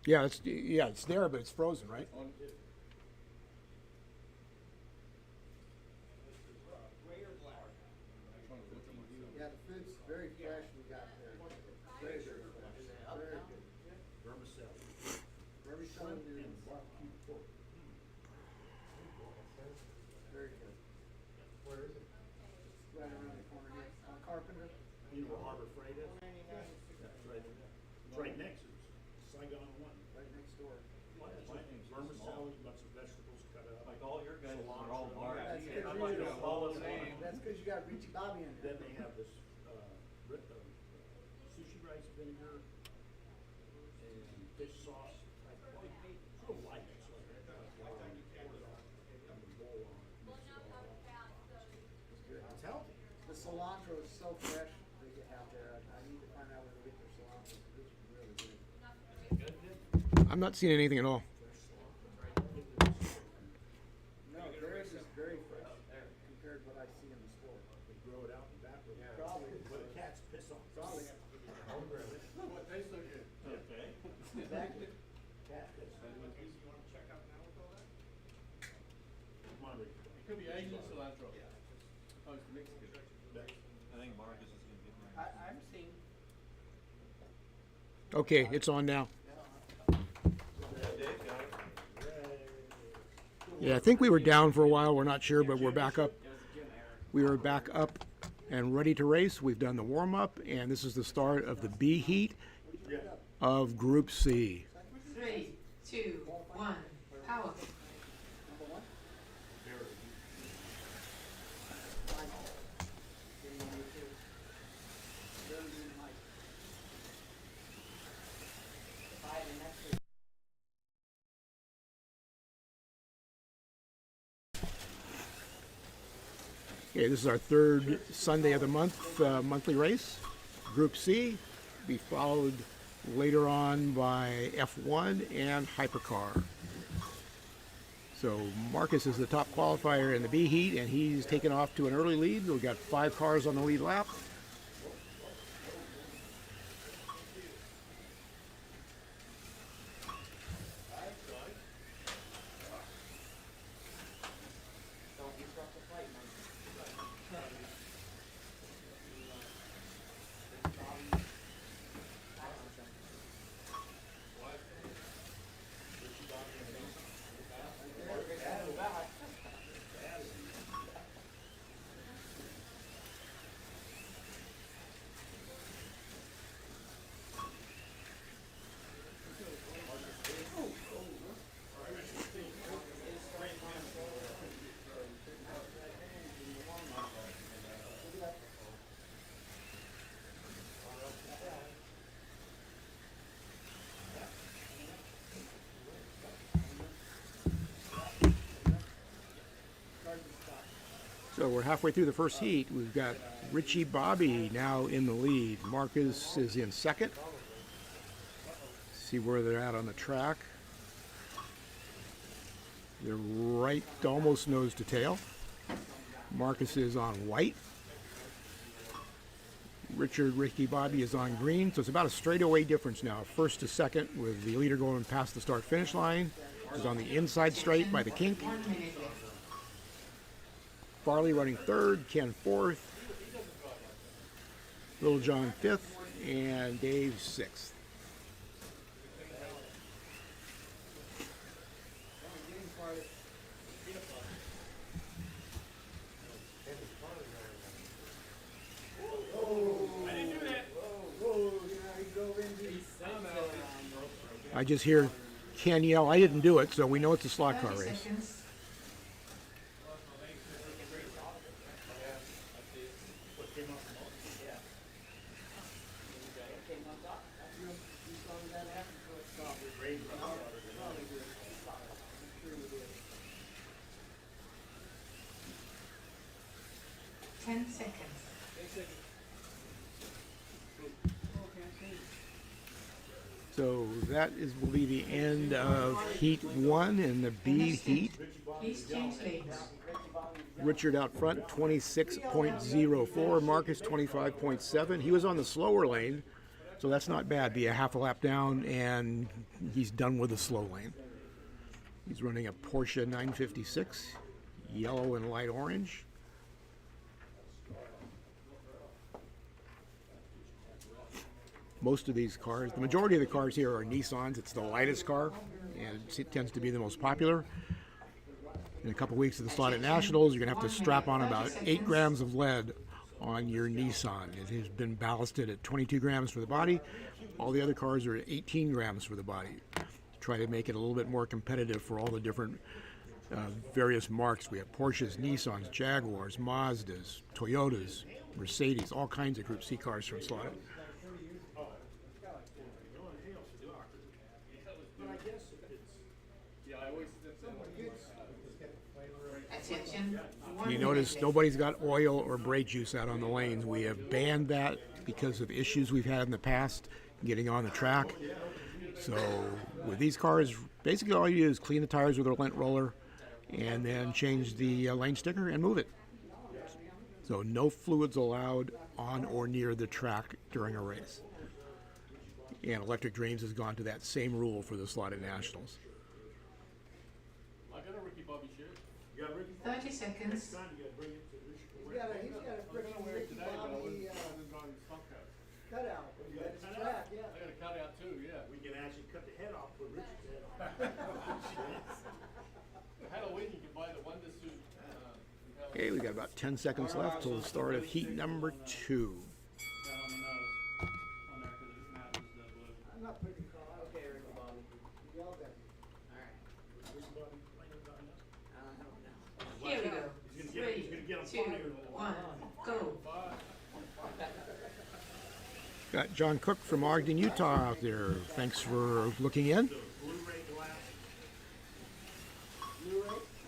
Yeah, it's there, but it's frozen, right? Yeah, the food's very fresh we got there. Very, very fresh. Very good. Vermicelli noodles. Very good. Where is it? Right around the corner here. On Carpenter. You know where Harbor Freight is? Yeah, it's right there. It's right next to Saigon 1. Right next door. Vermicelli, lots of vegetables cut up. Like all your guys are all Cilantro. bars. That's Yeah, good. I'm like a ball of same. That's because you got Richie Bobby in Then there. they have this sushi rice vinegar and fish sauce. It's a little light. It's like pour it on in the bowl on. Mix it all up. It's healthy. The cilantro is so fresh that you have there. I need to find out where they get their cilantro. It's really good. I'm not seeing anything at all. No, theirs is very fresh compared to what I see in the store. They grow it out in back with Probably. where the cats piss on. Probably. What tastes so good? Okay. Exactly. Cat piss. Come on, Rick. It could be Asian cilantro. Opposed to Mexican. I think Marcus is gonna get mine. I'm seeing. Okay, it's on now. Yeah, I think we were down for a while. We're not sure, but we're back up. We are back up and ready to race. We've done the warm-up, and this is the start of the B heat of Group C. 3, 2, 1, power. Number one. Okay, this is our third Sunday of the month, monthly race, Group C. Be followed later on by F1 and Hypercar. So Marcus is the top qualifier in the B heat, and he's taken off to an early lead. We've got 5 cars on the lead lap. So we're halfway through the first heat. We've got Richie Bobby now in the lead. Marcus is in second. See where they're at on the track. They're right almost nose to tail. Marcus is on white. Ricky Bobby is on green. So it's about a straightaway difference now. First to second with the leader going past the start finish line. Is on the inside straight by the kink. 1 minute left. Farley running third, Ken fourth, Little John fifth, and Dave sixth. I just hear Ken yell, I didn't do it, so we know it's a slot car 30 race. seconds. Ten seconds. So that will be the end of Heat 1 in the B heat. Please change lanes. Richard out front, 26.04. Marcus, 25.7. He was on the slower lane, So that's not bad. Be a half a lap down, and he's done with the slow lane. He's running a Porsche 956, yellow and light orange. Most of these cars, the majority of the cars here are Nissans. It's the lightest car, and it tends to be the most popular. In a couple weeks at the Slotted Nationals, you're going to have to strap on about 8 grams of lead on your Nissan. It has been ballasted at 22 grams for the body. All the other cars are at 18 grams for the body. Try to make it a little bit more competitive for all the different various marques. We have Porsches, Nissans, Jaguars, Mazdas, Toyotas, Mercedes, all kinds of Group C cars from Slotted. Attention. You notice nobody's got oil or brake juice out on the lanes. We have banned that because of issues we've had in the past getting on the track. So with these cars, basically all you do is clean the tires with a lint roller and then change the lane sticker and move it. So no fluids allowed on or near the track during a race. And Electric Dreams has gone to that same rule for the Slotted Nationals. I got a Ricky Bobby shirt. 30 seconds. He's got a freaking Ricky Today, but I Bobby wasn't going to stock out. cutout. At his track, yeah. I got a cutout too, yeah. We can actually cut the head off, put Richard's head on. Halloween, you can buy the Wonder Suit. Okay, we got about 10 seconds left till the start of heat number 2. Down on the nose. On there, because it matches the blue. I'm not putting the car. Okay, Ricky Bobby. You yelled at me. Here we go. He's 3, gonna get 2, him funnier. 1, go. Got John Cook from Ogden, Utah out there. Thanks for looking in.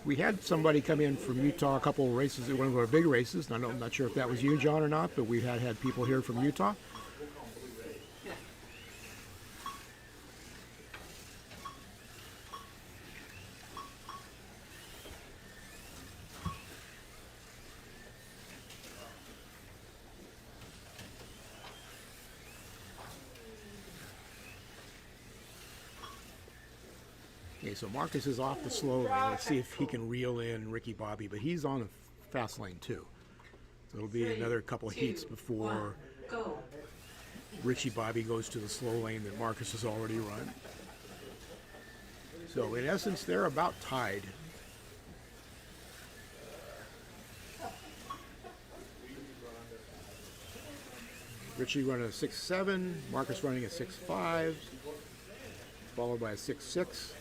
We had somebody come in from Utah a couple of races, one of our big races. I'm not sure if that was you, John, or not, but we had people here from Utah. Okay, so Marcus is off the slow lane. Let's see if he can reel in Ricky Bobby, but he's on the fast lane too. So it'll be another couple heats before Go. Richie Bobby goes to the slow lane that Marcus has already run. So in essence, they're about tied. Richie running a 6.7, Marcus running a 6.5, followed by a 6.6.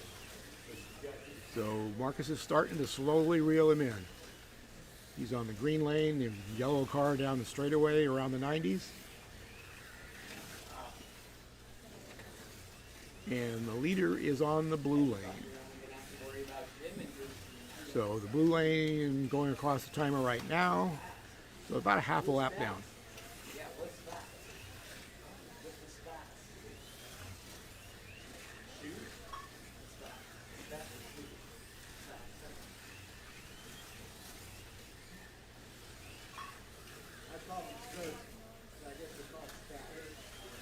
So Marcus is starting to slowly reel him in. He's on the green lane, the yellow car down the straightaway around the 90s. And the leader is on the blue lane. So the blue lane going across the timer right now. So about a half a lap down.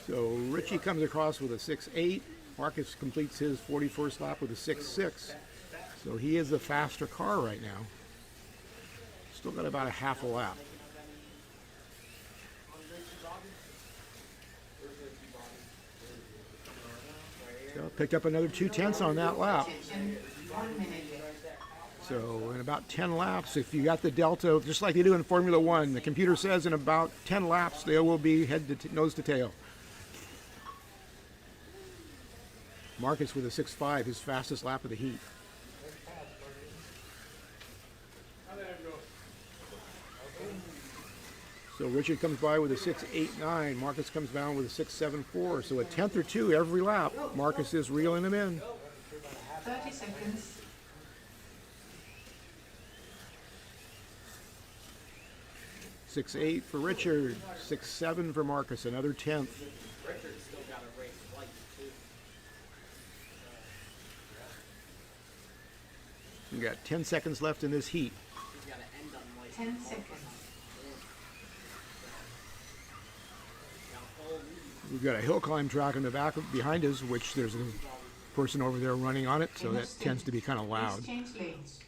So Richie comes across with a 6.8. Marcus completes his 41st lap with a 6.6. So he is the faster car right now. Still got about a half a lap. So picked up another 2/10 on that lap. Attention. 1 minute. So in about 10 laps, if you got the delta, just like they do in Formula One, the computer says in about 10 laps they will be head to nose to tail. Marcus with a 6.5, his fastest lap of the heat. So Richard comes by with a 6.89. Marcus comes down with a 6.74. So a tenth or two every lap. Marcus is reeling him in. 30 seconds. 6.8 for Richard. 6.7 for Marcus. Another tenth. Richard's still got a race flight too. We got 10 seconds left in this heat. He's got to end on white. 10 seconds. We've got a hill climb track in the back behind us, which there's a person over there running on it, so that tends to be kind of loud. Please change lanes.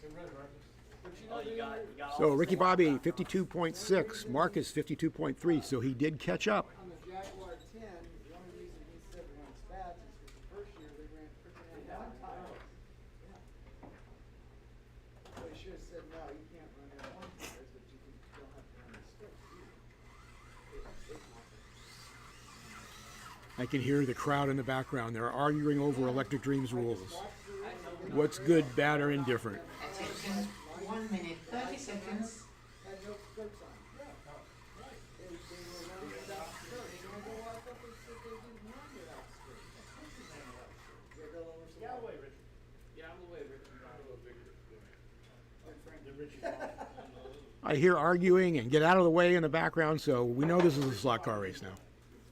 So Ricky Bobby 52.6, Marcus 52.3, so he did catch up. On the Jaguar 10, the only reason he said it runs fast is because the first year they ran freaking one tire. So he should have said, no, you can't run F1 tires, but you don't have to run the sticks either. I can hear the crowd in the background. They're arguing over Electric Dreams rules. What's good, bad, or indifferent? Attention, 1 minute, 30 seconds. Had no skirts on. They were running without skirts. You wanna go walk up and sit, they didn't run without skirts. Of course they ran without skirts. They go over some. Yeah, away, Richard. Yeah, I'm away, Richard. The Richard. I hear arguing and get out of the way in the background, so we know this is a slot car race now.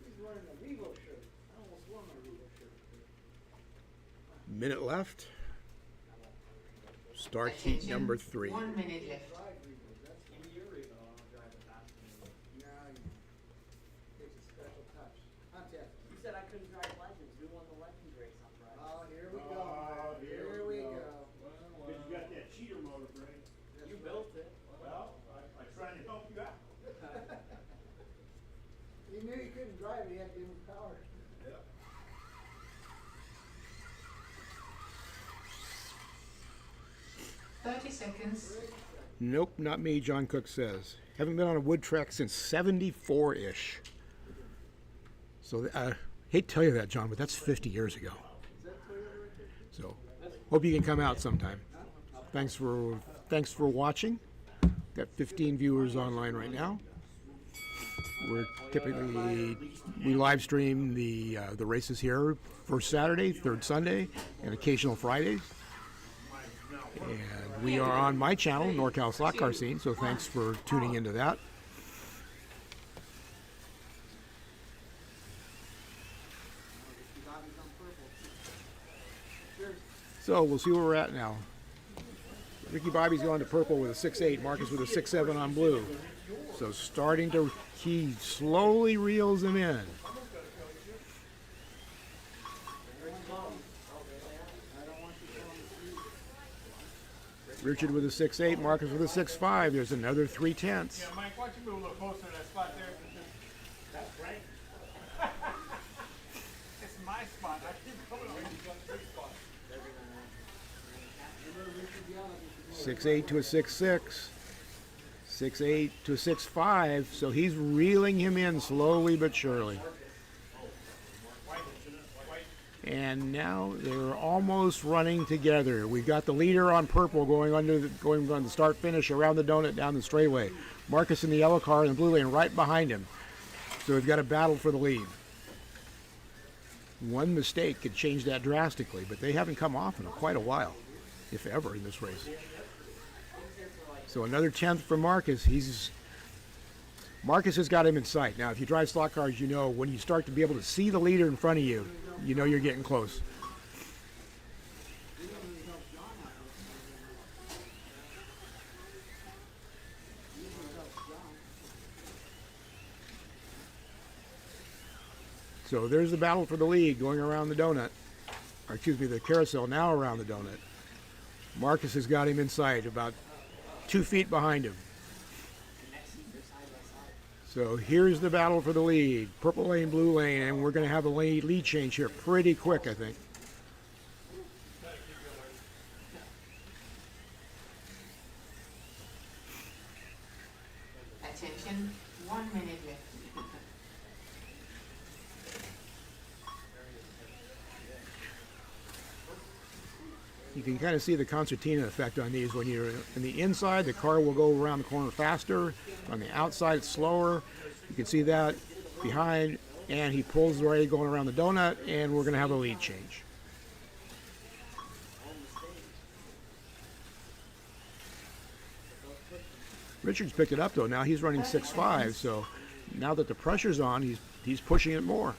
He's wearing a Revo shirt. I almost wore my Revo shirt. Minute left. Start heat Attention, number 3. 1 minute left. Drive Revos, that's Give me your Revo, I'll drive it faster than you. now you takes a special touch. Contest. You said I couldn't drive Legends. We won the Legends race on Friday. Oh, here we go. Oh, Here we go. Because you got that cheater motor, Greg. You built it. Well, I tried to help you out. He knew he couldn't drive it, he had to give him power. 30 seconds. Nope, not me, John Cook says. Haven't been on a wood track since 74-ish. So, hate to tell you that, John, but that's 50 years ago. So, hope you can come out sometime. Thanks for watching. Got 15 viewers online right now. We live stream the races here first Saturday, third Sunday, and occasional Fridays. And we are on my channel, NorCal Slot Car Scene, so thanks for tuning into that. So we'll see where we're at now. Ricky Bobby's going to purple with a 6.8, Marcus with a 6.7 on blue. So he slowly reels him in. Richard with a 6.8, Marcus with a 6.5. There's another 3/10. Yeah, Mike, why don't you move a little closer to that spot there? That's right. It's my spot. I keep coming over these other big spots. 6.8 to a 6.6. 6.8 to a 6.5. So he's reeling him in slowly but surely. And now they're almost running together. We've got the leader on purple going on the start finish around the donut down the straightaway. Marcus in the yellow car in the blue lane right behind him. So we've got a battle for the lead. One mistake could change that drastically, but they haven't come off in quite a while, if ever, in this race. So another 10th for Marcus. Marcus has got him in sight. Now, if you drive slot cars, you know when you start to be able to see the leader in front of you, you know you're getting close. So there's the battle for the lead going around the donut. Or excuse me, the carousel now around the donut. Marcus has got him in sight, about 2 feet behind him. So here's the battle for the lead. Purple lane, blue lane, and we're going to have a lead change here pretty quick, I think. Attention, 1 minute left. You can kind of see the concertina effect on these. When you're in the inside, the car will go around the corner faster. On the outside, it's slower. You can see that behind, and he pulls right going around the donut, and we're going to have a lead change. Richard's picked it up, though. Now he's running 6.5, so now that the pressure's on, he's pushing it more.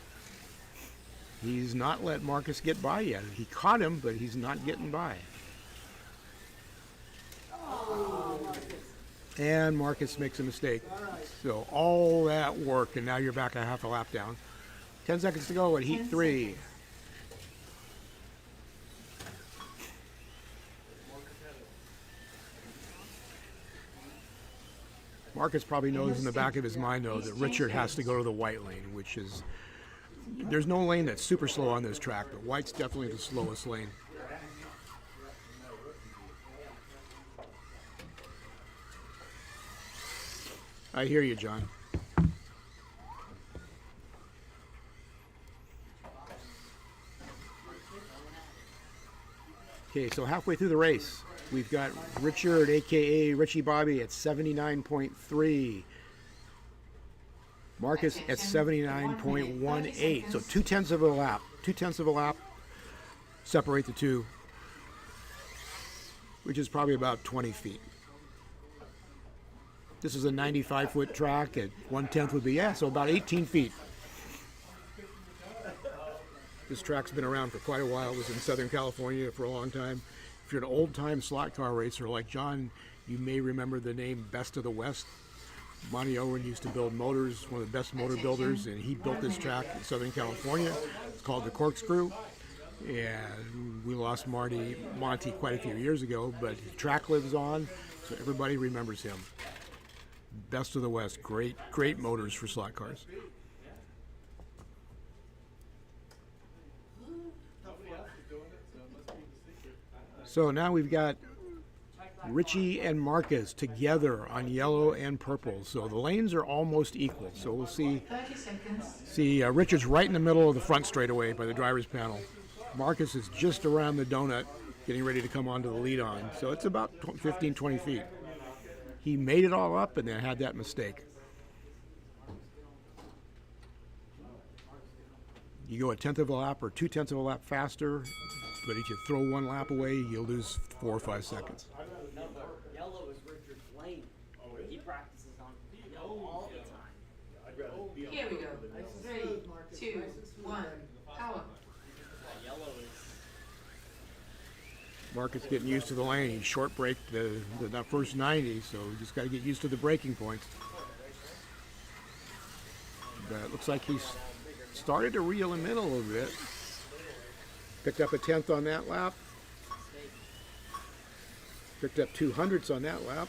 He's not let Marcus get by yet. He caught him, but he's not getting by. And Marcus makes a mistake. So all that work, and now you're back a half a lap down. 10 seconds to go in heat 10 3. seconds. Marcus probably knows in the back of his Yeah. mind, though, He's that changed Richard has to lanes. go to the white lane, which is, there's no lane that's super slow on this track, but white's definitely the slowest lane. I hear you, John. Okay, so halfway through the race, we've got Richard, aka Richie Bobby, at 79.3. Marcus at 79.18. So 2/10 of a lap. 2/10 of a lap separate the two, which is probably about 20 feet. This is a 95-foot track. At 1/10 would be, yeah, so about 18 feet. This track's been around for quite a while. It was in Southern California for a long time. If you're an old-time slot car racer like John, you may remember the name Best of the West. Monty Owen used to build motors, one of the best motor builders, and he built this track in Southern California. It's called the Corkscrew. And we lost Monty quite a few years ago, but the track lives on, so everybody remembers him. Best of the West, great motors for slot cars. So now we've got Richie and Marcus together on yellow and purple. So the lanes are almost equal. So we'll see. 30 seconds. Richard's right in the middle of the front straightaway by the driver's panel. Marcus is just around the donut, getting ready to come onto the lead on. So it's about 15, 20 feet. He made it all up and then had that mistake. You go 1/10 of a lap or 2/10 of a lap faster, but if you throw one lap away, you'll lose 4 or 5 seconds. Yellow is Richard's lane. He practices on yellow all the time. Here we go. 3, 2, 1, power. Yellow is. Marcus getting used to the lane. He short braked the first 90, so you just got to get used to the braking points. But it looks like he's started to reel him in a little bit. Picked up a 10th on that lap. Picked up 200ths on that lap.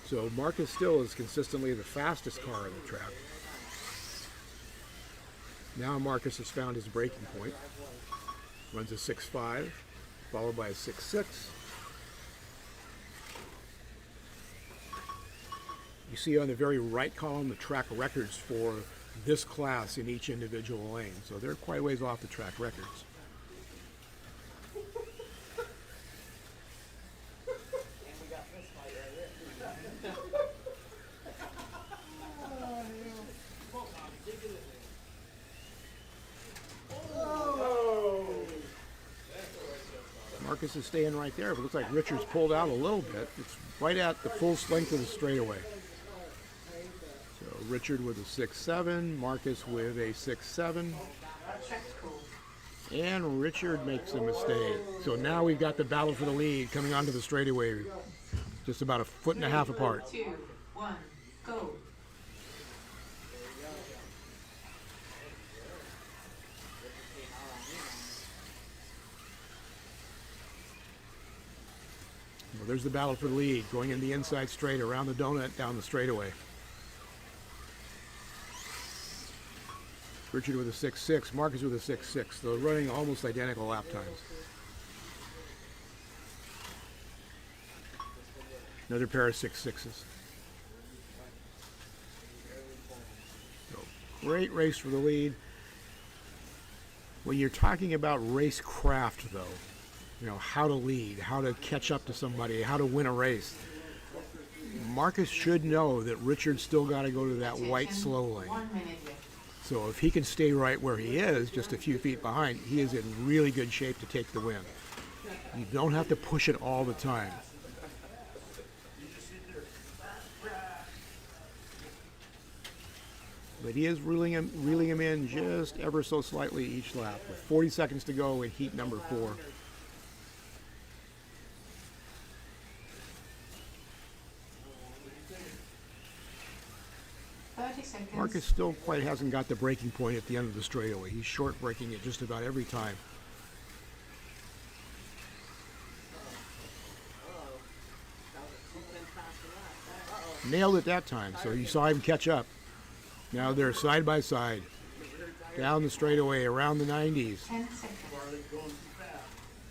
So Marcus still is consistently the fastest car on the track. Now Marcus has found his braking point. Runs a 6.5, followed by a 6.6. You see on the very right column the track records for this class in each individual lane. So they're quite a ways off the track records. And we got this fight right there. Marcus is staying right there, but it looks like Richard's pulled out a little bit. It's right at the full length of the straightaway. So Richard with a 6.7, Marcus with a 6.7, Track's cool. and Richard makes a mistake. So now we've got the battle for the lead coming onto the straightaway, just about 1.5 feet apart. 2, 1, go. Well, there's the battle for the lead, going in the inside straight, around the donut, down the straightaway. Richard with a 6.6, Marcus with a 6.6. They're running almost identical lap times. Another pair of 6.6s. So, great race for the lead. When you're talking about racecraft, though, you know, how to lead, how to catch up to somebody, how to win a race, Marcus should know that Richard's still got to go to that white slow lane. 1 minute left. So if he can stay right where he is, just a few feet behind, he is in really good shape to take the win. You don't have to push it all the time. But he is reeling him in just ever so slightly each lap, with 40 seconds to go in heat number 4. Marcus still quite hasn't got the breaking point at the end of the straightaway. He's short braking it just about every time. That was a 210 faster lap. Nailed it that time, so you saw him catch up. Now they're side by side. Down the straightaway, around the 90s. 10 seconds.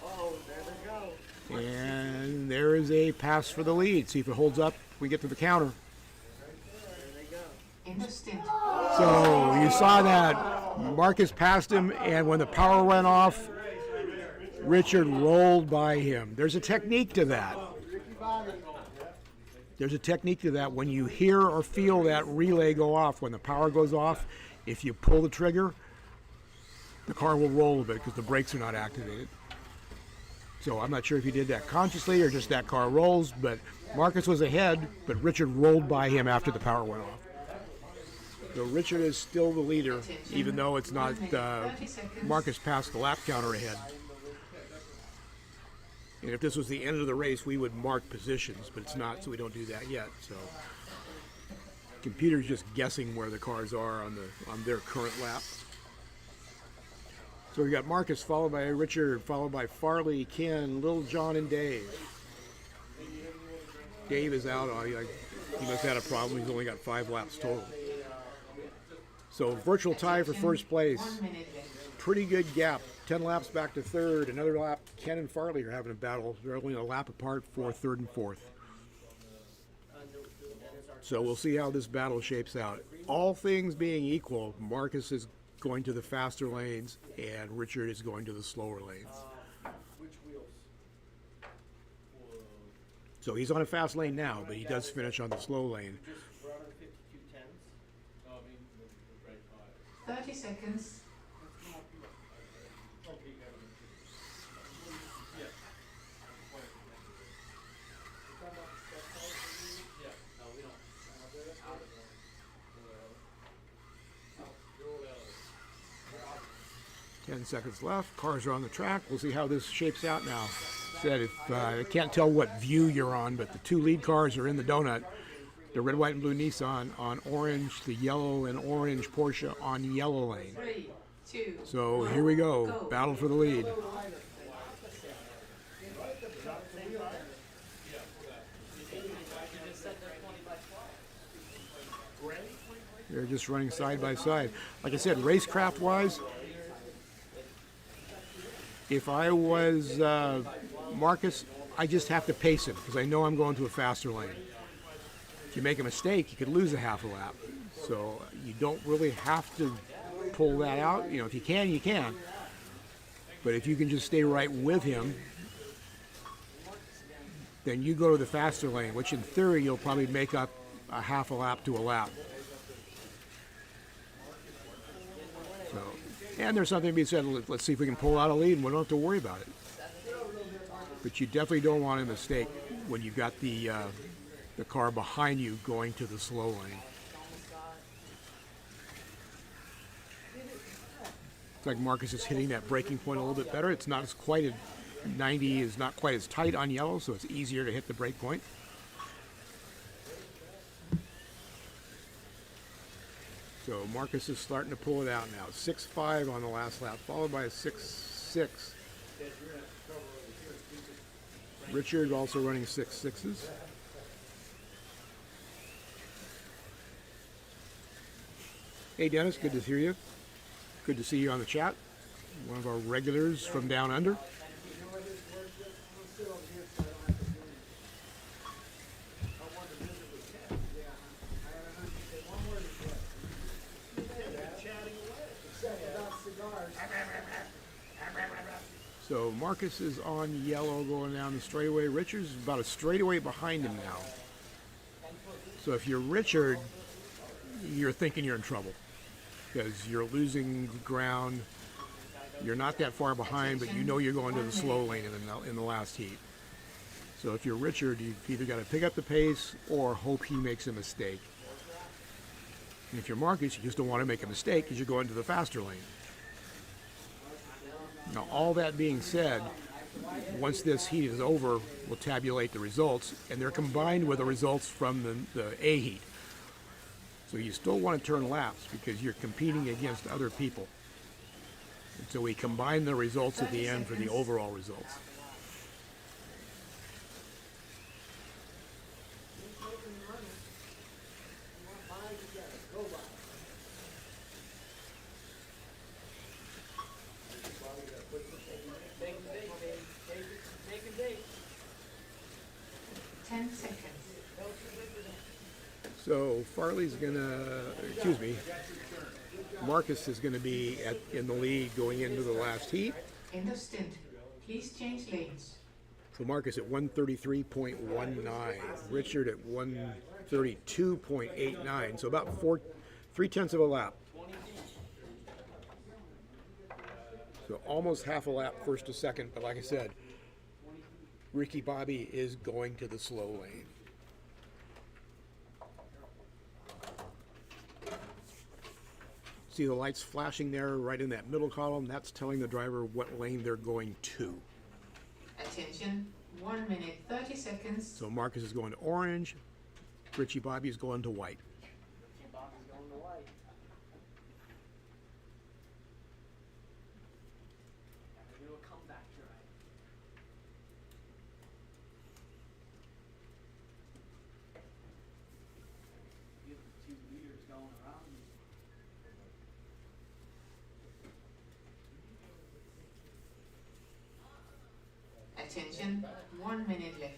Oh, there they go. And there is a pass for the lead. See if it holds up. We get to the counter. There they go. In the stint. So you saw that Marcus passed him, and when the power went off, Richard rolled by him. There's a technique to that. There's a technique to that. When you hear or feel that relay go off, when the power goes off, if you pull the trigger, the car will roll a bit because the brakes are not activated. So I'm not sure if he did that consciously or just that car rolls, but Marcus was ahead, but Richard rolled by him after the power went off. So Richard is still the leader, even though it's not Marcus passed the lap counter ahead. And if this was the end of the race, we would mark positions, but it's not, so we don't do that yet. So computer's just guessing where the cars are on their current lap. So we got Marcus, followed by Richard, followed by Farley, Ken, Little John, and Dave. Dave is out. He must have had a problem. He's only got 5 laps total. So virtual tie for first place. 1 minute left. Pretty good gap. 10 laps back to third. Another lap. Ken and Farley are having a battle. They're only a lap apart for third and fourth. So we'll see how this battle shapes out. All things being equal, Marcus is going to the faster lanes and Richard is going to the slower lanes. Which wheels? So he's on a fast lane now, but he does finish on the slow lane. Just running 5210s. Oh, I mean, the brake tires. 30 seconds. Yeah, no, we don't. 10 seconds left. Cars are on the track. We'll see how this shapes out now. Said if I can't tell what view you're on, but the 2 lead cars are in the donut. The red, white, and blue Nissan on orange, the yellow and orange Porsche on yellow lane. 3, 2. So here we go. Battle for the lead. They're just running side by side. Like I said, racecraft wise, if I was Marcus, I just have to pace him because I know I'm going to a faster lane. If you make a mistake, you could lose a half a lap. So you don't really have to pull that out. You know, if you can, you can. But if you can just stay right with him, then you go to the faster lane, which in theory you'll probably make up a half a lap to a lap. So, and there's something to be said. Let's see if we can pull out a lead and we don't have to worry about it. But you definitely don't want a mistake when you've got the car behind you going to the slow lane. It's like Marcus is hitting that braking point a little bit better. It's not as quite as 90 is not quite as tight on yellow, so it's easier to hit the brake point. So Marcus is starting to pull it out now. 6.5 on the last lap, followed by a 6.6. Richard also running 6.6s. Hey Dennis, good to hear you. Good to see you on the chat. One of our regulars from down under. So Marcus is on yellow going down the straightaway. Richard's about a straightaway behind him now. So if you're Richard, you're thinking you're in trouble because you're losing ground. You're not that far behind, but you know you're going to the slow lane in the last heat. So if you're Richard, you've either got to pick up the pace or hope he makes a mistake. And if you're Marcus, you just don't want to make a mistake because you're going to the faster lane. Now, all that being said, once this heat is over, we'll tabulate the results, and they're combined with the results from the A heat. So you still want to turn laps because you're competing against other people. And so we combine the results at the end for the overall results. Keep making money. And we'll buy together. Go buy. Take the date, baby. Take a date. 10 seconds. So Farley's gonna, excuse me, Marcus is gonna be in the lead going into the last heat. End of stint. Please change lanes. So Marcus at 133.19, Richard at 132.89, so about 3/10 of a lap. So almost half a lap first to second, but like I said, Ricky Bobby is going to the slow lane. See the lights flashing there right in that middle column? That's telling the driver what lane they're going to. Attention, 1 minute 30 seconds. So Marcus is going to orange, Richie Bobby is going to white. Bobby's going to white. Gotta do a comeback drive. Get the 2 leaders going around. Attention, 1 minute left.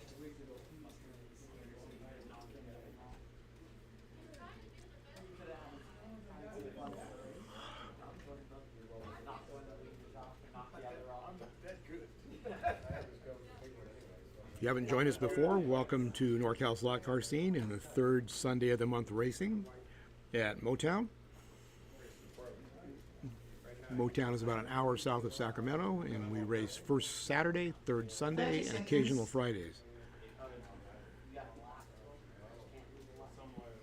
If you haven't joined us before, welcome to NorCal's Lot Car Scene and the third Sunday of the month racing at Motown. Motown is about an hour south of Sacramento, and we race first Saturday, third Sunday, and occasional Fridays.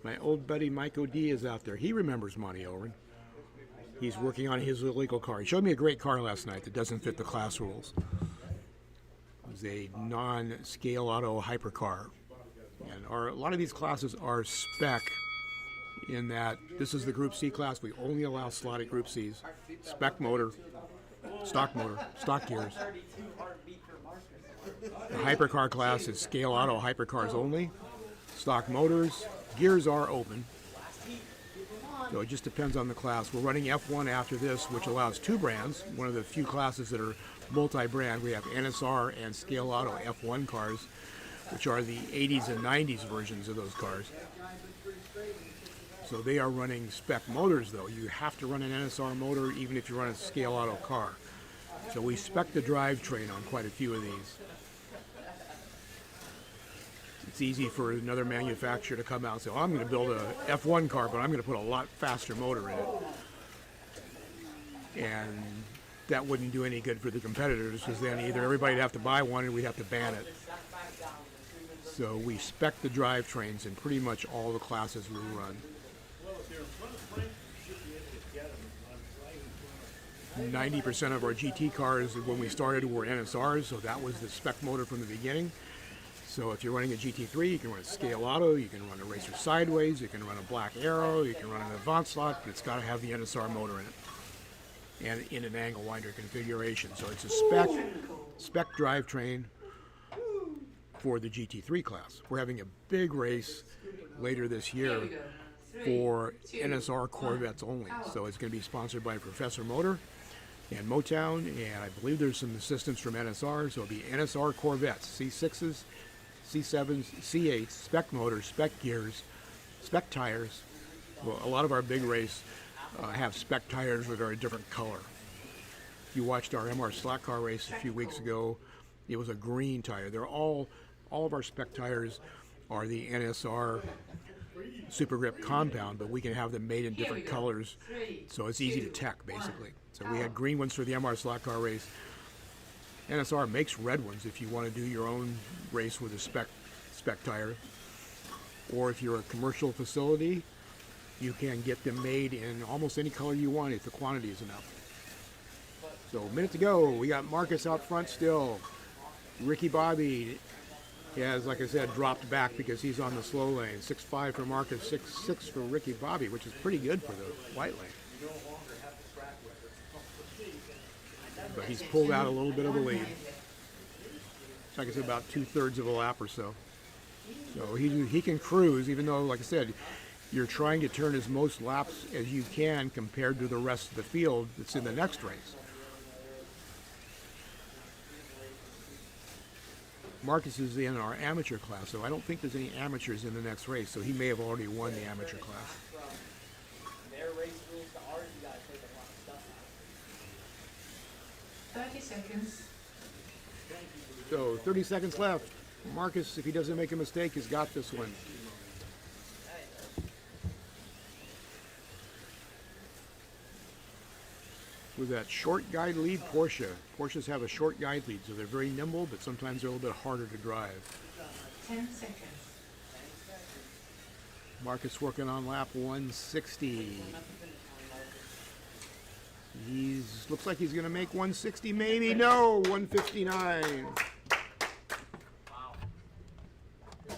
My old buddy Mike O'D is out there. He remembers Monty Owen. He's working on his illegal car. He showed me a great car last night that doesn't fit the class rules. It was a non-scale auto hypercar. And a lot of these classes are spec in that this is the Group C class. We only allow slotted Group Cs. Spec motor, stock gears. The hypercar class is scale auto hypercars only. Stock motors, gears are open. So it just depends on the class. We're running F1 after this, which allows 2 brands. One of the few classes that are multi-brand. We have NSR and scale auto F1 cars, which are the 80s and 90s versions of those cars. So they are running spec motors, though. You have to run an NSR motor even if you run a scale auto car. So we spec the drivetrain on quite a few of these. It's easy for another manufacturer to come out and say, well, I'm going to build a F1 car, but I'm going to put a lot faster motor in it. And that wouldn't do any good for the competitors, because then either everybody would have to buy one or we'd have to ban it. So we spec the drivetrains in pretty much all the classes we run. 90% of our GT cars when we started were NSRs, so that was the spec motor from the beginning. So if you're running a GT3, you can run a scale auto, you can run a racer sideways, you can run a black arrow, you can run an avant slot, but it's got to have the NSR motor in it and in an angle winder configuration. So it's a spec drivetrain for the GT3 class. We're having a big race later this year for NSR Corvettes only. So it's going to be sponsored by Professor Motor and Motown, and I believe there's some assistance from NSR, so it'll be NSR Corvettes, C6s, C7s, C8s, spec motors, spec gears, spec tires. Well, a lot of our big race have spec tires that are a different color. If you watched our MR slot car race a few weeks ago, it was a green tire. They're all of our spec tires are the NSR Super Grip compound, but we can have them made in different colors, so it's easy to tech, basically. So we had green ones for the MR slot car race. NSR makes red ones if you want to do your own race with a spec tire. Or if you're a commercial facility, you can get them made in almost any color you want if the quantity is enough. So a minute to go. We got Marcus out front still. Ricky Bobby He has, like I said, dropped back because he's on the slow lane. 6.5 for Marcus, 6.6 for Ricky Bobby, which is pretty good for the white lane. But he's pulled out a little bit of a lead. Like I said, about 2/3 of a lap or so. So he can cruise, even though, like I said, you're trying to turn as most laps as you can compared to the rest of the field that's in the next race. Marcus is in our amateur class, so I don't think there's any amateurs in the next race, so he may have already won the amateur class. Their race rules to ours, you gotta take a lot of stuff out. 30 seconds. So 30 seconds left. Marcus, if he doesn't make a mistake, has got this one. With that short guide lead, Porsches have a short guide lead, so they're very nimble, but sometimes they're a little bit harder to drive. 10 seconds. Marcus working on lap 160. Looks like he's going to make 160, maybe. No, 159. Wow. It's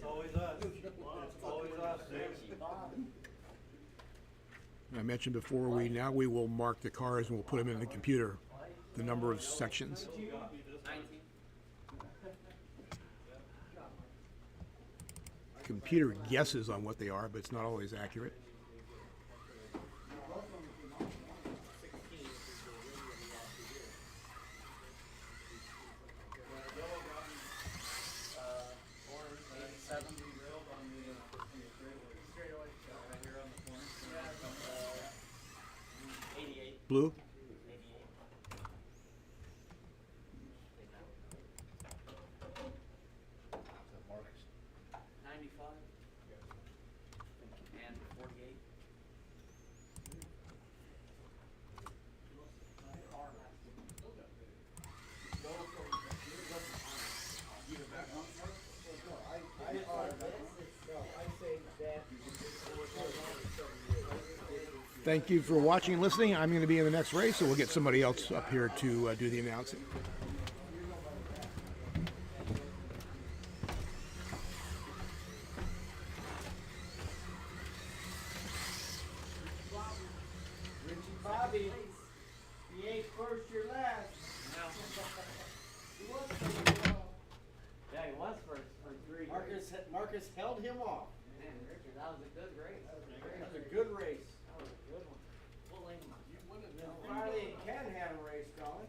always us. It's always us, dude. I mentioned before, we will mark the cars and we'll put them in the computer, the number of sections. 19. Computer guesses on what they are, but it's not always accurate. Blue? 95. And 48. Thank you for watching and listening. I'm going to be in the next race, so we'll get somebody else up here to do the announcing. Richie Bobby, he ain't first, you're last. He was first. Yeah, he was first for 3 years. Marcus held him off. Man, Richard, that was a good race. That was a good race. That was a good one. What lane am I? Friday and Ken had a race going.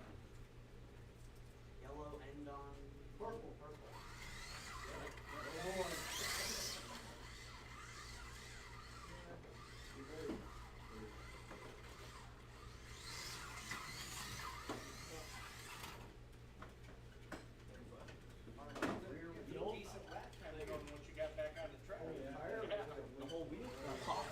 Yellow and on Purple. purple. Decent lap time once you got back on the track. The whole wheel fell off.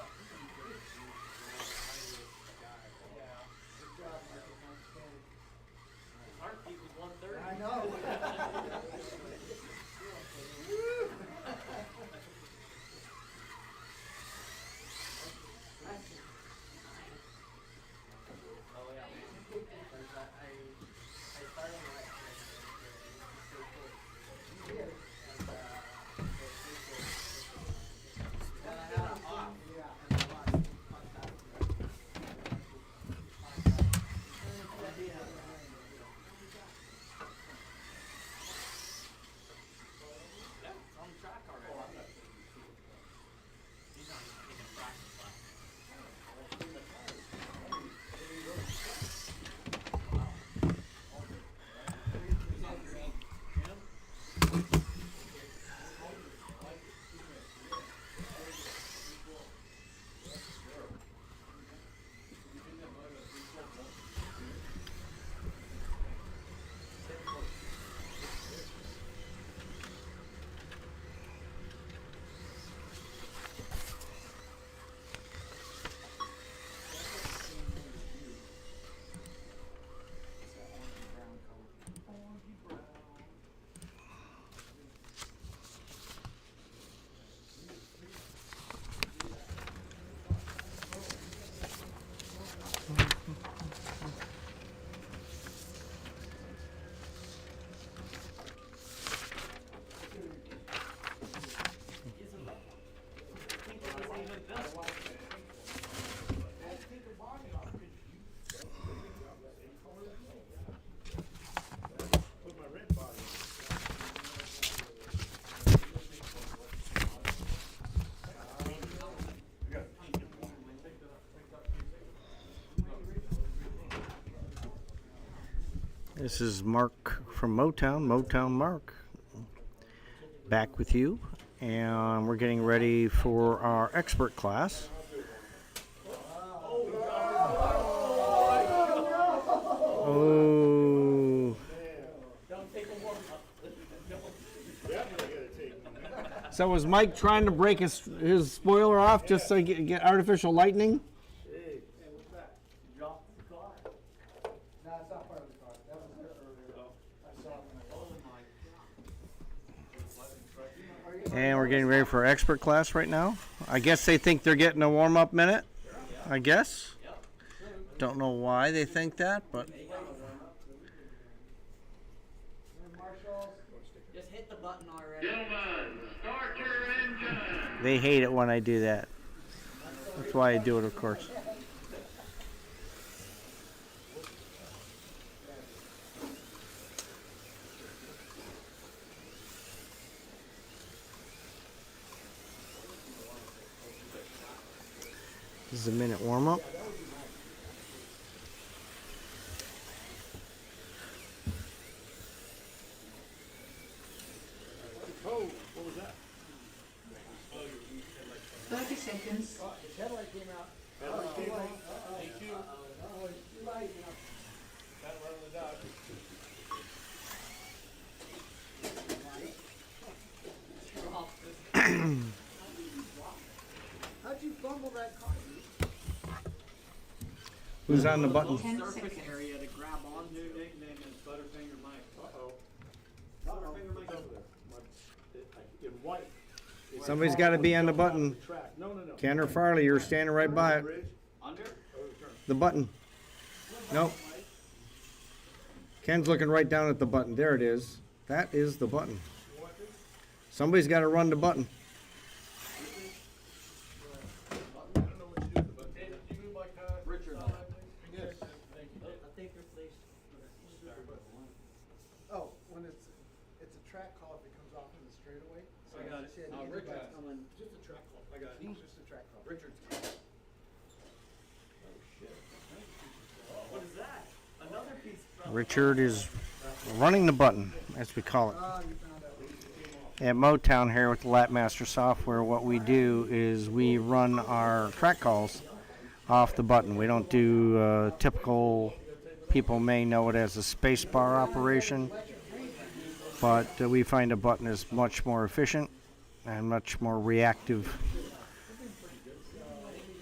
This is Mark from Motown, Motown Mark, back with you, and we're getting ready for our expert class. Oh. So was Mike trying to break his spoiler off just so he get artificial lightning? Drop the car. No, it's not part of the car. That was there earlier. I saw it when I And we're getting ready for our expert class right now. I guess they think they're getting a warm-up minute. I guess. Don't know why they think that, but Just hit the button already. Gentlemen, start your engine. they hate it when I do that. That's why I do it, of course. This is a minute warm-up. Oh, what was that? 30 seconds. his headlight came out. Battery came on? Thank you. Oh, it's too late now. That one on the dot. How'd you fumble that car? Who's on the button? 10 Surface seconds. area to grab onto. New nickname is Butterfinger Mike. Uh-oh. Butterfinger Mike. Over there. In white. It's Somebody's got to be on the button. track. No. Ken or Farley, you're standing right by it. Bridge. Under? The button. Nope. Ken's looking right down at the button. There it is. That is the button. Somebody's got to run the button. Richard. Yes. I think replace. Oh, when it's a track call if it comes off in the straightaway. So I got it. she had to Oh, use Rick the has button. Coming. Just a track call. I got it. It's just a track call. Richard's. What is that? Another piece from. Richard is running the button, as we call it. Oh, you found out. At Motown here with the Lapmaster software, what we do is we run our track calls off the button. We don't do typical, people may know it as a space bar operation, but we find a button is much more efficient and much more reactive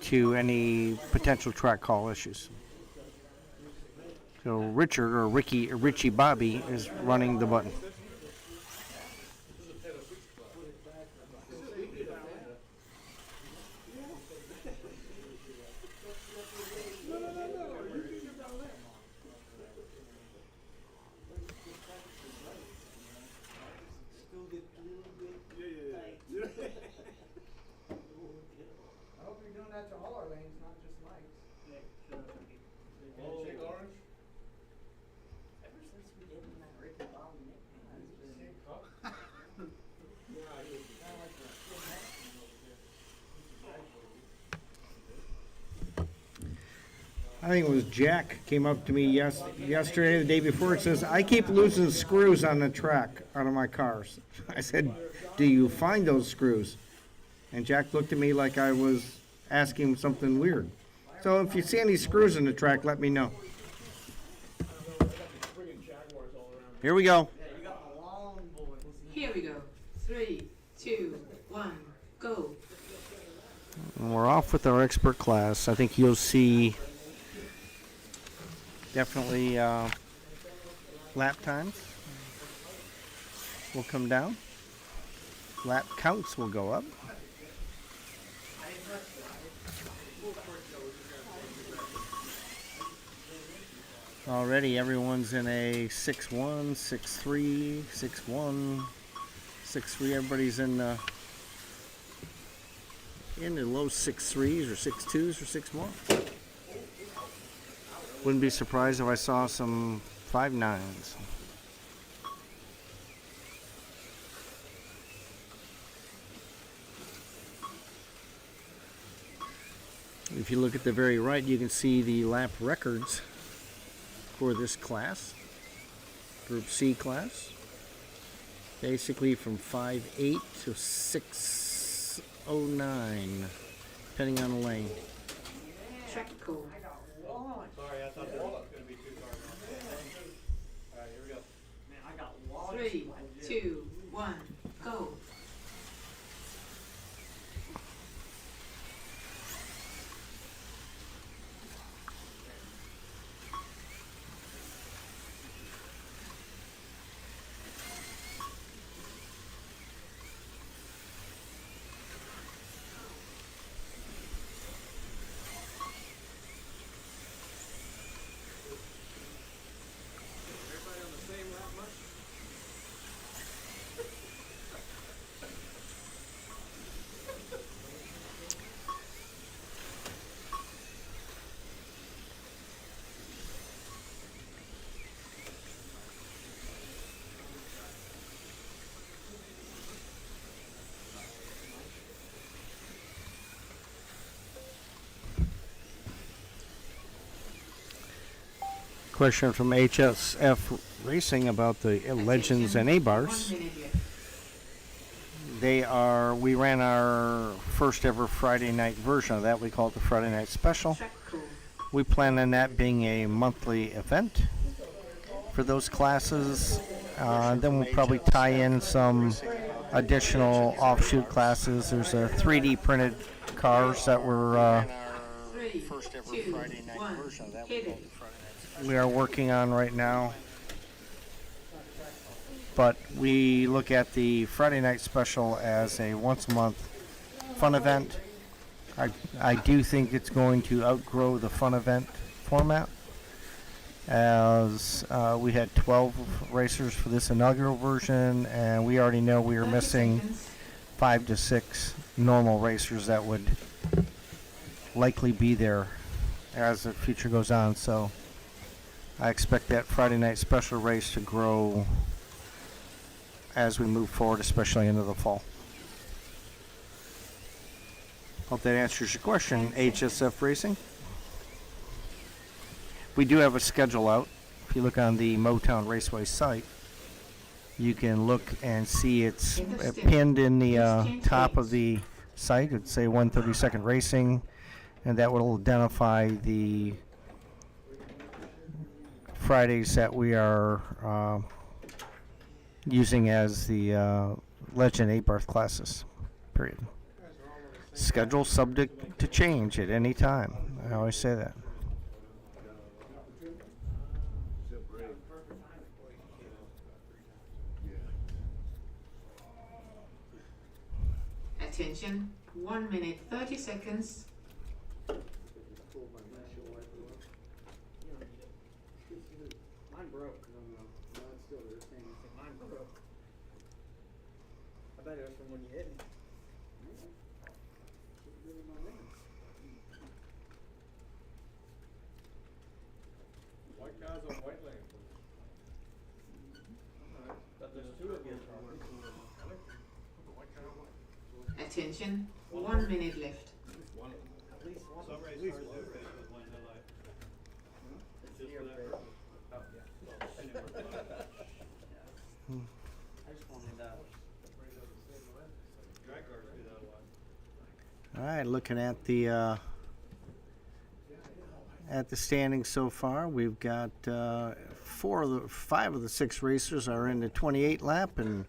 to any potential track call issues. So Richard, or Richie Bobby, is running the button. I hope you're doing that to all our lanes, not just Mike's. Handshake orange? Ever since we gave him that Ricky Bobby nickname, it's been. I think it was Jack came up to me yesterday, the day before, and says, I keep losing screws on the track out of my cars. I said, do you find those screws? And Jack looked at me like I was asking him something weird. So if you see any screws in the track, let me know. Here we go. Here we go. 3, 2, 1, go. And we're off with our expert class. I think you'll see definitely lap times will come down. Lap counts will go up. Already everyone's in a 6-1, 6-3, 6-1, 6-3. Everybody's in the low 6-3s or 6-2s or 6-1. Wouldn't be surprised if I saw some 5-9s. If you look at the very right, you can see the lap records for this class. Group C class. Basically from 5'8" to 6'09", depending on the lane. Track call. Sorry, I thought there was gonna be 2 cars on. Alright, here we go. Man, I got lost. 3, 2, 1, go. Everybody on the same lap much? Question from HSF Racing about the Legends and A-Bars. 1 minute left. We ran our first ever Friday night version of that. We call it the Friday Night Special. Track call. We plan on that being a monthly event for those classes. Then we'll probably tie in some additional offshoot classes. There's a 3D printed cars that were 3, 2, 1, hit it. we are working on right now. But we look at the Friday Night Special as a once a month fun event. I do think it's going to outgrow the fun event format, as we had 12 racers for this inaugural version, and we already know we are 30 missing seconds. 5 to 6 normal racers that would likely be there as the future goes on. So I expect that Friday Night Special race to grow as we move forward, especially into the fall. Hope that answers your question, HSF Racing. We do have a schedule out. If you look on the Motown Raceway site, you can look and see it's pinned in the top of the site. It'd say 132nd Racing, and that will identify the Fridays that we are using as the Legend 8-Barth classes, period. Schedule subject to change at any time. I always say that. Attention, 1 minute, 30 seconds. Mine broke. No, it's still there. Mine broke. I bet it was from when you hit me. White cars on white lane. Alright, but there's 2 of you. Attention, 1 minute left. At least one. Some race cars do race with one headlight. Just for that purpose. Oh, yeah. I just wanted Drag cars do that a lot. All right, looking at the standings so far, we've got 5 of the 6 racers are in the 28 lap, and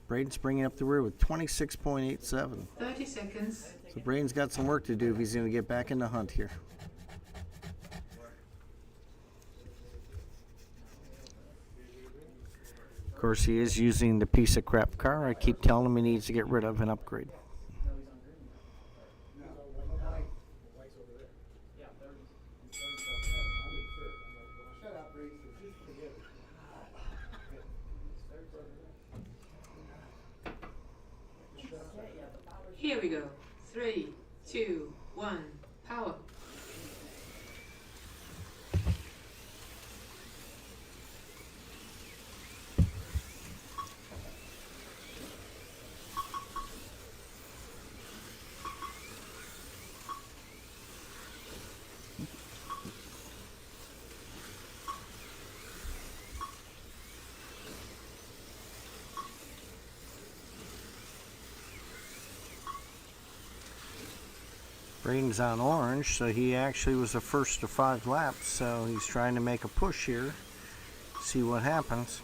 Braden's bringing up the rear with 26.87. 30 seconds. So Braden's got some work to do if he's going to get back in the hunt here. Of course, he is using the piece of crap car I keep telling him he needs to get rid of and upgrade. Shut up, Reese. Just forget it. Here we go. 3, 2, 1, power. Braden's on orange, so he actually was the first to 5 laps, so he's trying to make a push here. See what happens.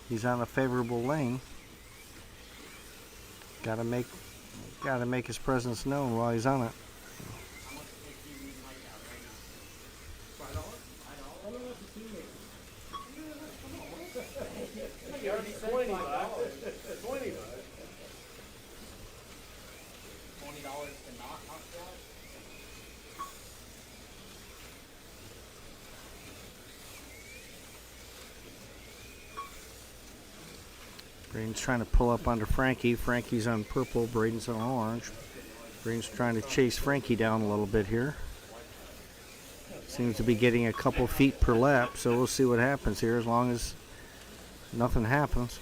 He's on a favorable lane. Gotta make his presence known while he's on it. Braden's trying to pull up onto Frankie. Frankie's on purple, Braden's on orange. Braden's trying to chase Frankie down a little bit here. Seems to be getting a couple feet per lap, so we'll see what happens here as long as nothing happens.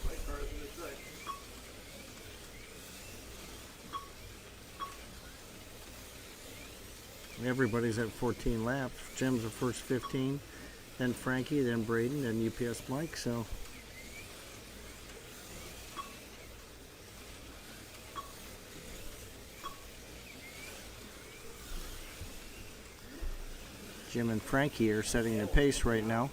Everybody's at 14 laps. Jim's the first 15, then Frankie, then Braden, then UPS Mike, so... Jim and Frankie are setting the pace right now.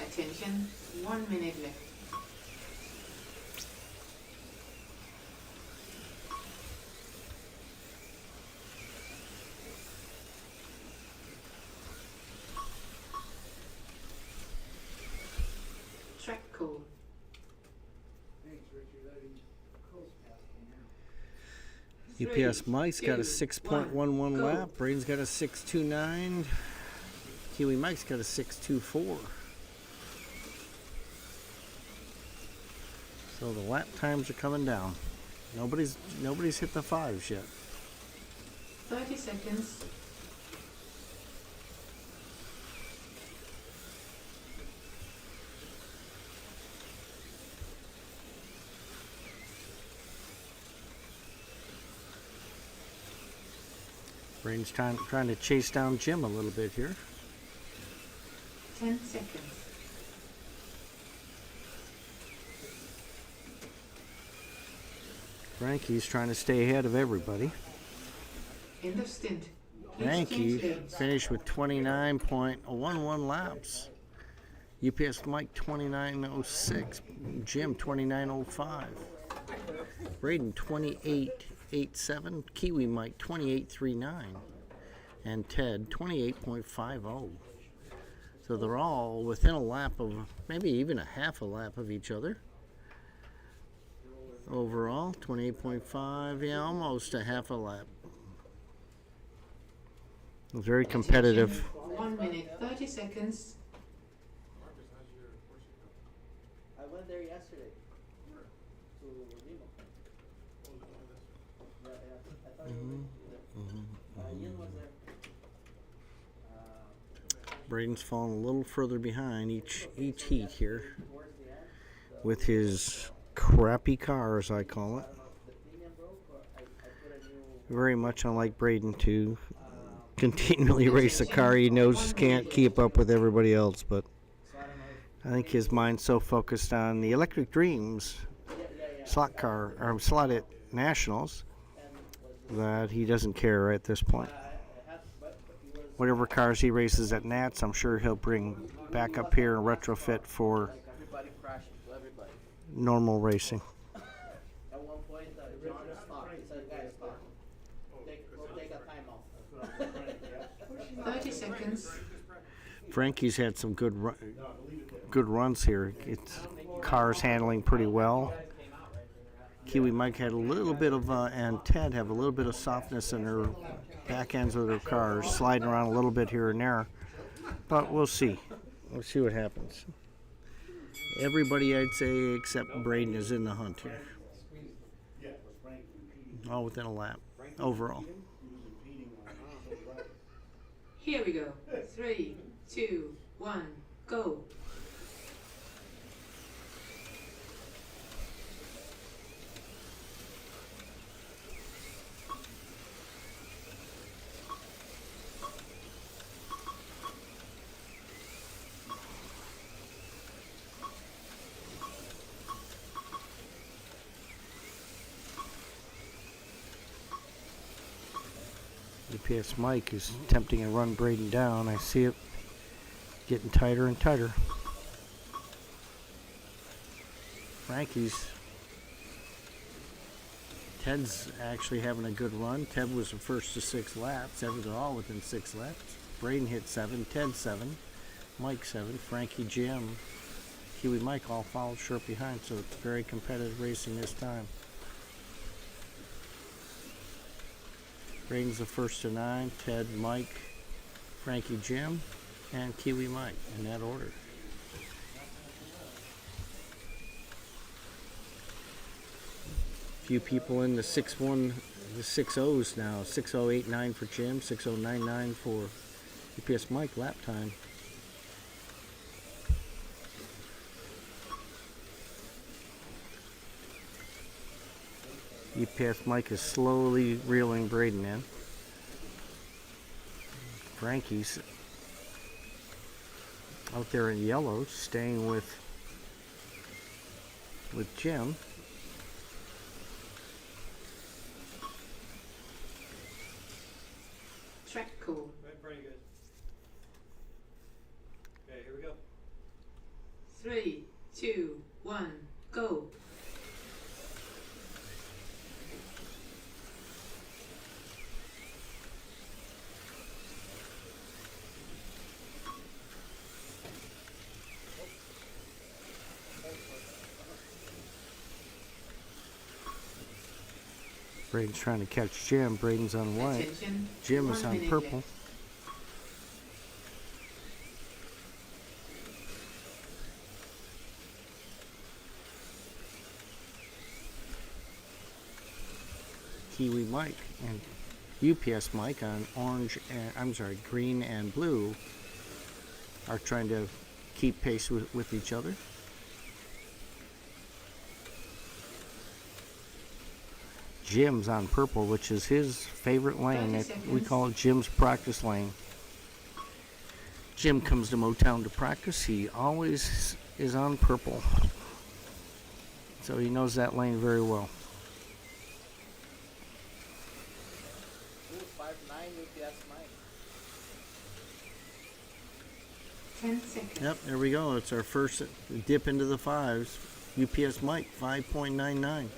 Attention, 1 minute left. Track code. Thanks, Richard. I didn't close past me now. UPS Mike's got a 6.11 lap. Braden's got a 6.29. Kiwi Mike's got a 6.24. So the lap times are coming down. Nobody's hit the 5s yet. 30 seconds. Braden's trying to chase down Jim a little bit here. 10 seconds. Frankie's trying to stay ahead of everybody. End of stint. Frankie finished with 29.11 laps. UPS Mike 29.06. Jim 29.05. Braden 28.87. Kiwi Mike 28.39. And Ted 28.50. So they're all within a lap of, maybe even a half a lap of each other. Overall, 28.5, yeah, almost a half a lap. Very competitive. 1 minute, 30 seconds. I went there yesterday. To Lima. Yeah, I thought you were there. Ian was there. Braden's falling a little further behind each heat here with his crappy car, as I call it. Very much unlike Braden to continually race a car he knows can't keep up with everybody else, but I think his mind's so focused on the Electric Dreams slot car or slot at Nationals that he doesn't care at this point. Whatever cars he races at Nats, I'm sure he'll bring back up here and retrofit for normal racing. At one point, John stopped. He said, guys, stop. We'll take a timeout. 30 seconds. Frankie's had some good runs here. It's cars handling pretty well. Kiwi Mike had a little bit of, and Ted have a little bit of softness in their back ends of their cars, sliding around a little bit here and there. But we'll see. We'll see what happens. Everybody, I'd say, except Braden is in the hunt here. All within a lap, overall. Here we go. 3, 2, 1, go. UPS Mike is attempting to run Braden down. I see it getting tighter and tighter. Ted's actually having a good run. Ted was the first to 6 laps. They're all within 6 laps. Braden hit 7, Ted 7, Mike 7, Frankie, Jim, Kiwi Mike all followed short behind, so it's very competitive racing this time. Braden's the first to 9, Ted, Mike, Frankie, Jim, and Kiwi Mike in that order. Few people in the 6-1, the 6-0s now. 6:089 for Jim, 6:099 for UPS Mike lap time. UPS Mike is slowly reeling Braden in. Frankie's out there in yellow, staying with Jim. Track cool. Right, pretty good. Okay, here we go. 3, 2, 1, go. Braden's trying to catch Jim. Braden's on white. Attention. Jim is 1 on minute purple. left. Kiwi Mike and UPS Mike on orange and green and blue are trying to keep pace with each other. Jim's on purple, which is his favorite lane. 30 seconds. We call it Jim's practice lane. Jim comes to Motown to practice. He always is on purple. So he knows that lane very well. 259 UPS Mike. 10 seconds. Yep, there we go. It's our first dip into the 5s. UPS Mike, 5.99.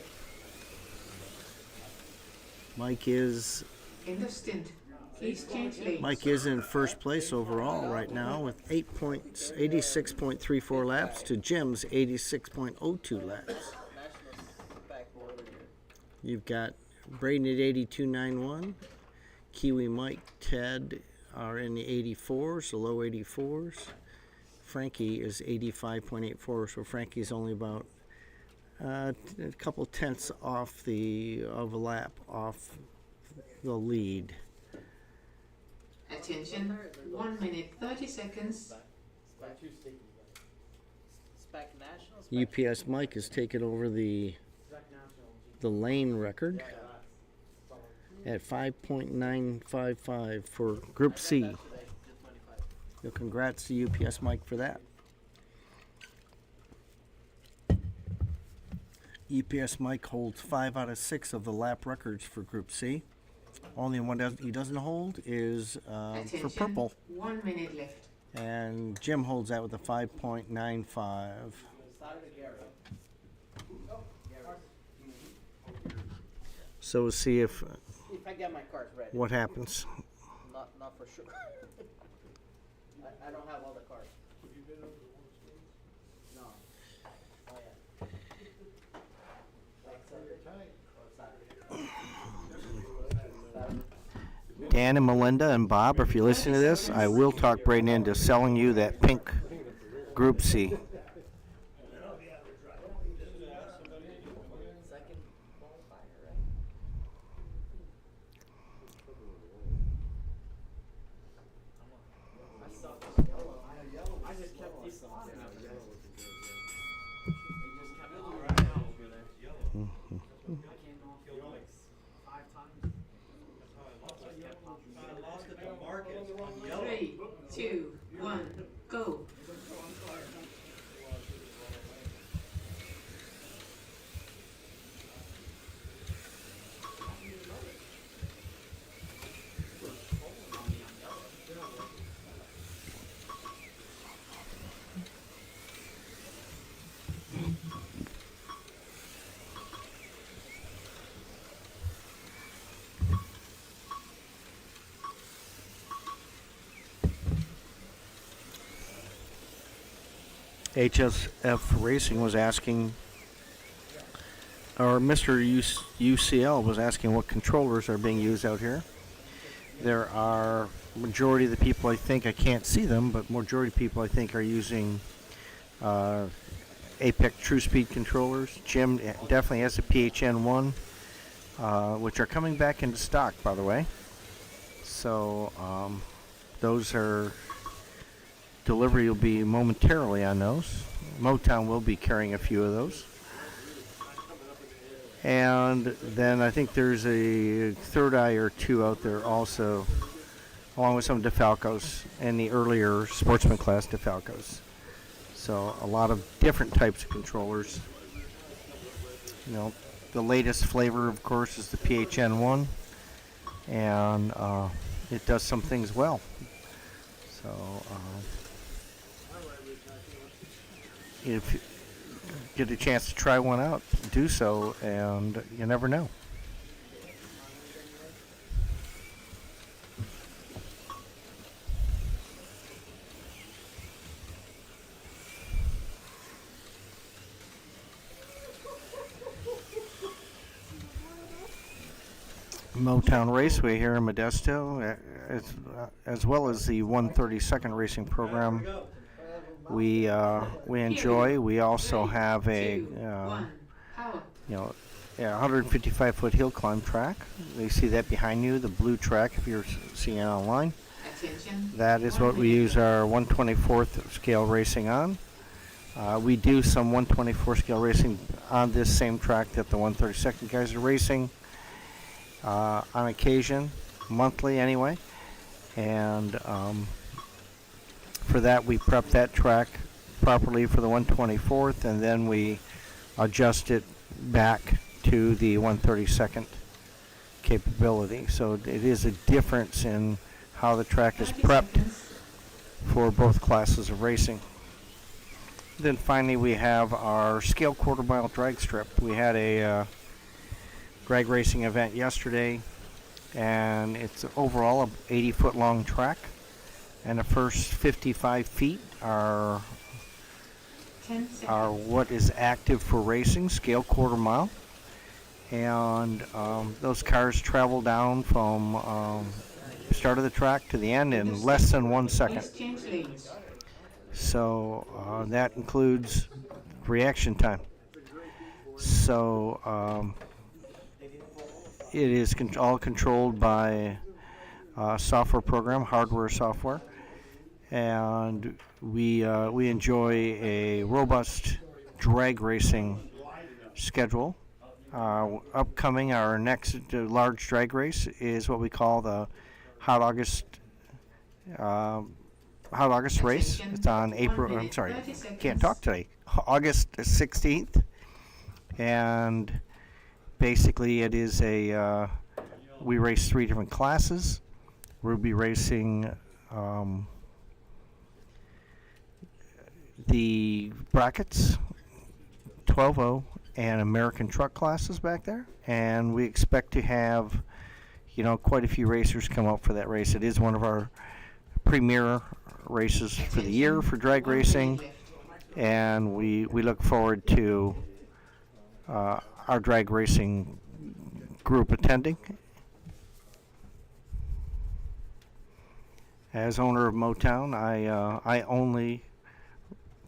Mike is End of stint. Please change lanes. Mike is in first place overall right now with 86.34 laps to Jim's 86.02 laps. You've got Braden at 82.91. Kiwi Mike, Ted are in the 84s, the low 84s. Frankie is 85.84, so Frankie's only about a couple tenths off of a lap off the lead. Attention. 1 minute 30 seconds. Spec National. UPS Mike has taken over the lane record at 5.955 for Group C. So congrats to UPS Mike for that. UPS Mike holds 5 out of 6 of the lap records for Group C. Only one he doesn't hold is for Attention. purple. 1 minute left. And Jim holds that with a 5.95. So we'll see if If I get my cars ready. what happens. Not for sure. I don't have all the cars. No. Oh yeah. Dan and Melinda and Bob, if you listen to this, I will talk Braden into selling you that pink Group C. Second qualifier, right? I saw this yellow. I just kept these on. It just kept on right now over there. I came off the lights 5 times. I lost it to Marcus on yellow. 3, 2, 1, go. HSF Racing was asking, or Mr. UCL was asking what controllers are being used out here. There are majority of the people, I think, I can't see them, but majority of people I think are using Apex True Speed controllers. Jim definitely has a PHN1, which are coming back into stock, by the way. So those are, delivery will be momentarily on those. Motown will be carrying a few of those. And then I think there's a Third Eye or two out there also, along with some DeFalcos and the earlier Sportsman class DeFalcos. So a lot of different types of controllers. You know, the latest flavor, of course, is the PHN1, and it does some things well. So if you get a chance to try one out, do so, and you never know. Motown Raceway here in Modesto, as well as the 132nd racing program we enjoy. We also have a 155-foot hill climb track. You see that behind you, the blue track, if you're seeing it online. That is what we use our 124th scale racing on. We do some 124 scale racing on this same track that the 132nd guys are racing. On occasion, monthly anyway, and for that we prep that track properly for the 124th, and then we adjust it back to the 132nd capability. So it is a difference in how the track is prepped for both classes of racing. Then finally we have our scale quarter mile drag strip. We had a drag racing event yesterday, and it's overall a 80-foot long track, and the first 55 feet are what is active for racing, scale quarter mile, and those cars travel down from start of the track to the end in less than 1 second. So that includes reaction time. So it is all controlled by software program, hardware software, and we enjoy a robust drag racing schedule. Upcoming, our next large drag race is what we call the Hot August race. It's on August 16th, and basically, it is we race 3 different classes. We'll be racing the brackets, 12-0, and American truck classes back there. And we expect to have, quite a few racers come up for that race. It is one of our premier races for the year for drag racing. And we look forward to our drag racing group attending. As owner of Motown, I only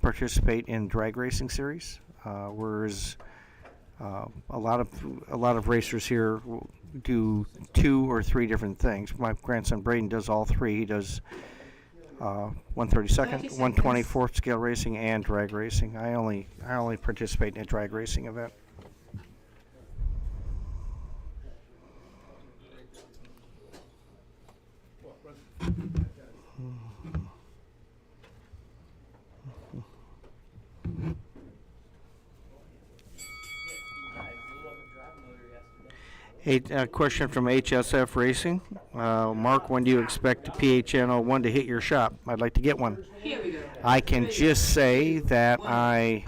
participate in drag racing series, whereas a lot of racers here do 2 or 3 different things. My grandson Braden does all 3. He does 132nd, 124th scale racing, and drag racing. I only participate in a drag racing event. A question from HSF Racing. Mark, when do you expect the PHN01 to hit your shop? I'd like to get one. Here we go. I can just say that I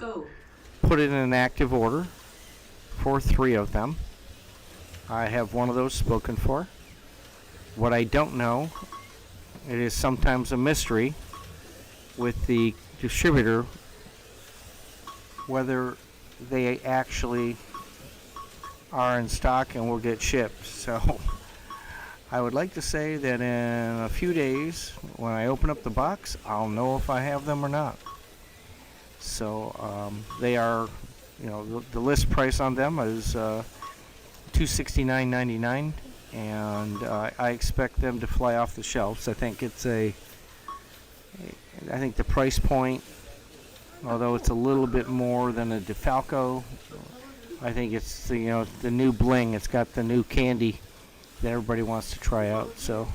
put it in an active order for 3 of them. I have one of those spoken for. What I don't know, it is sometimes a mystery with the distributor whether they actually are in stock and will get shipped. So I would like to say that in a few days, when I open up the box, I'll know if I have them or not. So they are, you know, the list price on them is $269.99, and I expect them to fly off the shelves. I think the price point, although it's a little bit more than a DeFalco, I think it's the, you know, the new bling. It's got the new candy that everybody wants to try out. So,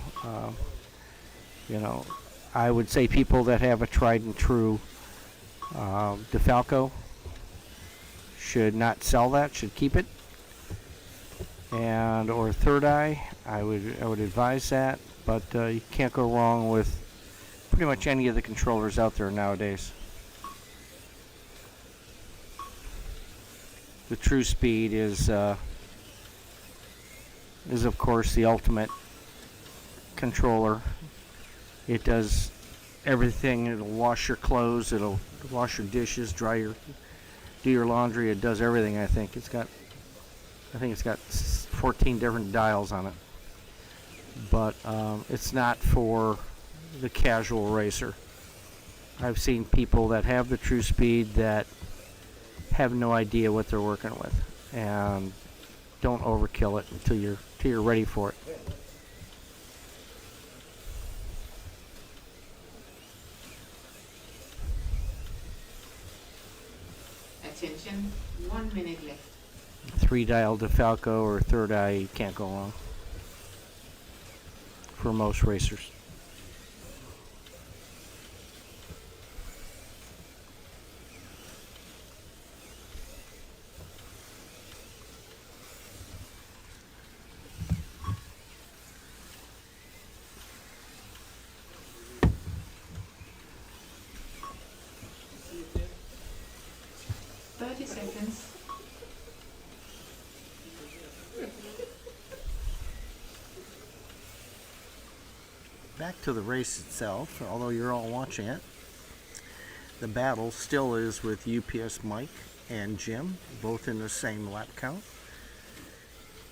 you know, I would say people that have a tried and true DeFalco should not sell that, should keep it. And or Third Eye, I would advise that, but you can't go wrong with pretty much any of the controllers out there nowadays. The True Speed is of course the ultimate controller. It does everything. It'll wash your clothes, it'll wash your dishes, do your laundry. It does everything. I think it's got 14 different dials on it, but it's not for the casual racer. I've seen people that have the True Speed that have no idea what they're working with, and don't overkill it until you're ready for it. Attention, 1 minute left. 3-dial DeFalco or Third Eye, you can't go wrong for most racers. Back to the race itself, although you're all watching it. The battle still is with UPS Mike and Jim, both in the same lap count.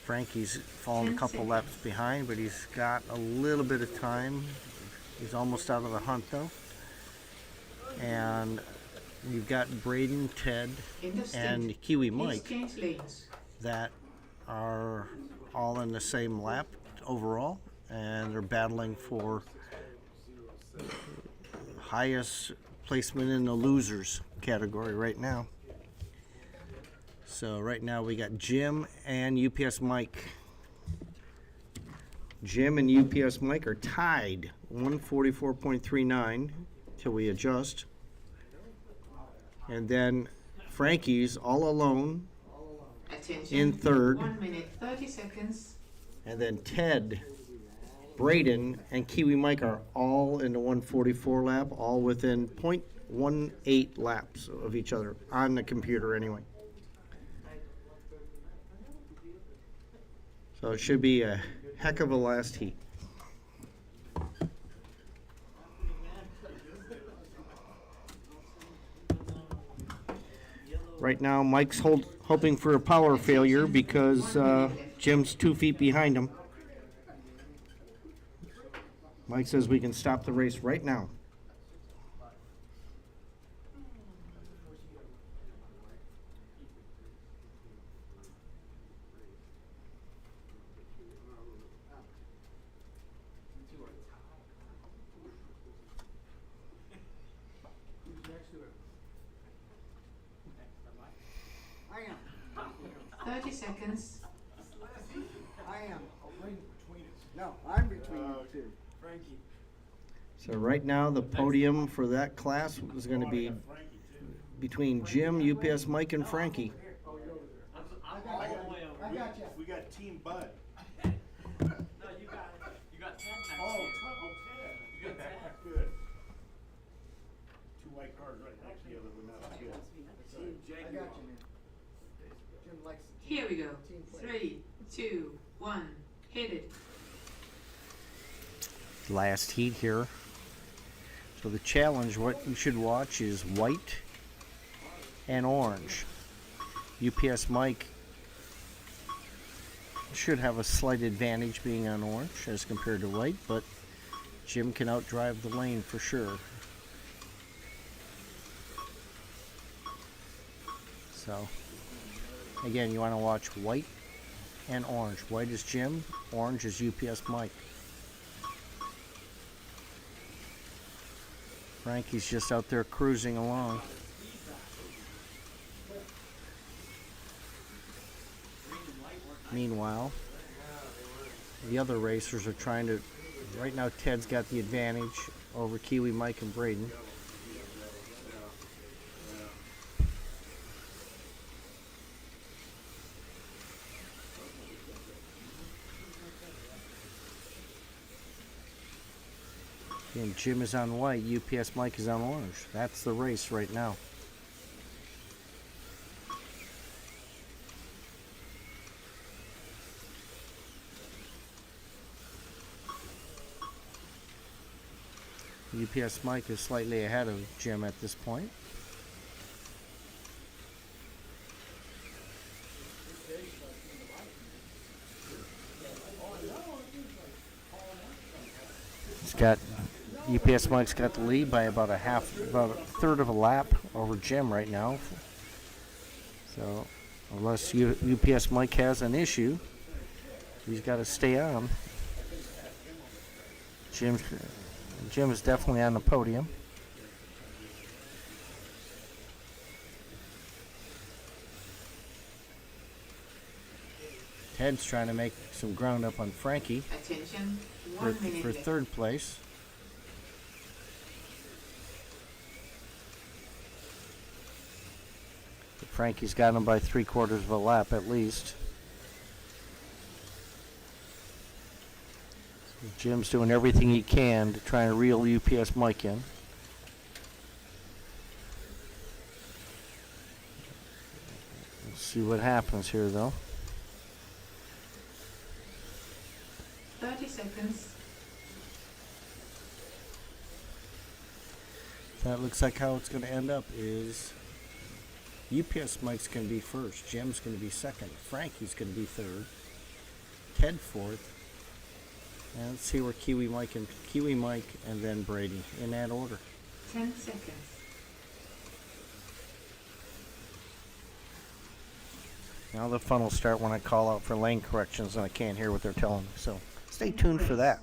Frankie's fallen a couple laps behind, but he's got a little bit of time. He's almost out of the hunt though. And we've got Braden, Ted, and Kiwi Mike that are all in the same lap overall, and they're battling for highest placement in the losers category right now. So right now we got Jim and UPS Mike. Jim and UPS Mike are tied 144.39 till we adjust. And then Frankie's all alone in third. 1 minute 30 seconds. And then Ted, Braden, and Kiwi Mike are all in the 144 lap, all within 0.18 laps of each other on the computer anyway. So it should be a heck of a last heat. Right now, Mike's hoping for a power failure because Jim's 2 feet behind him. Mike says we can stop the race right now. I am. 30 seconds. I am. No, I'm between you two. Frankie. So right now, the podium for that class is going to be between Jim, UPS Mike, and Frankie. I got you. We got Team Bud. No, you got Ted next Oh, to you. Ted. You got Ted. Good. 2 white cars right next to each other, but not good. I got you, man. Jim likes the Here we go. team play. 3, 2, 1. Hit it. Last heat here. So the challenge, what you should watch is white and orange. UPS Mike should have a slight advantage being on orange as compared to white, but Jim can outdrive the lane for sure. So, again, you want to watch white and orange. White is Jim, orange is UPS Mike. Frankie's just out there cruising along. Meanwhile, the other racers are trying to, right now Ted's got the advantage over Kiwi Mike and Braden. And Jim is on white, UPS Mike is on orange. That's the race right now. UPS Mike is slightly ahead of Jim at this point. He's got UPS Mike's got the lead by about a third of a lap over Jim right now. So unless UPS Mike has an issue, he's got to stay on. Jim is definitely on the podium. Ted's trying to make some ground up on Frankie Attention, for 1 minute left. third place. But Frankie's got him by 3/4 of a lap at least. So Jim's doing everything he can to try and reel UPS Mike in. We'll see what happens here though. 30 seconds. That looks like how it's going to end up is UPS Mike's going to be first, Jim's going to be second, Frankie's going to be third, Ted fourth, and let's see where Kiwi Mike and then Brady in that order. 10 seconds. Now the fun will start when I call out for lane corrections and I can't hear what they're telling me, so stay tuned for that.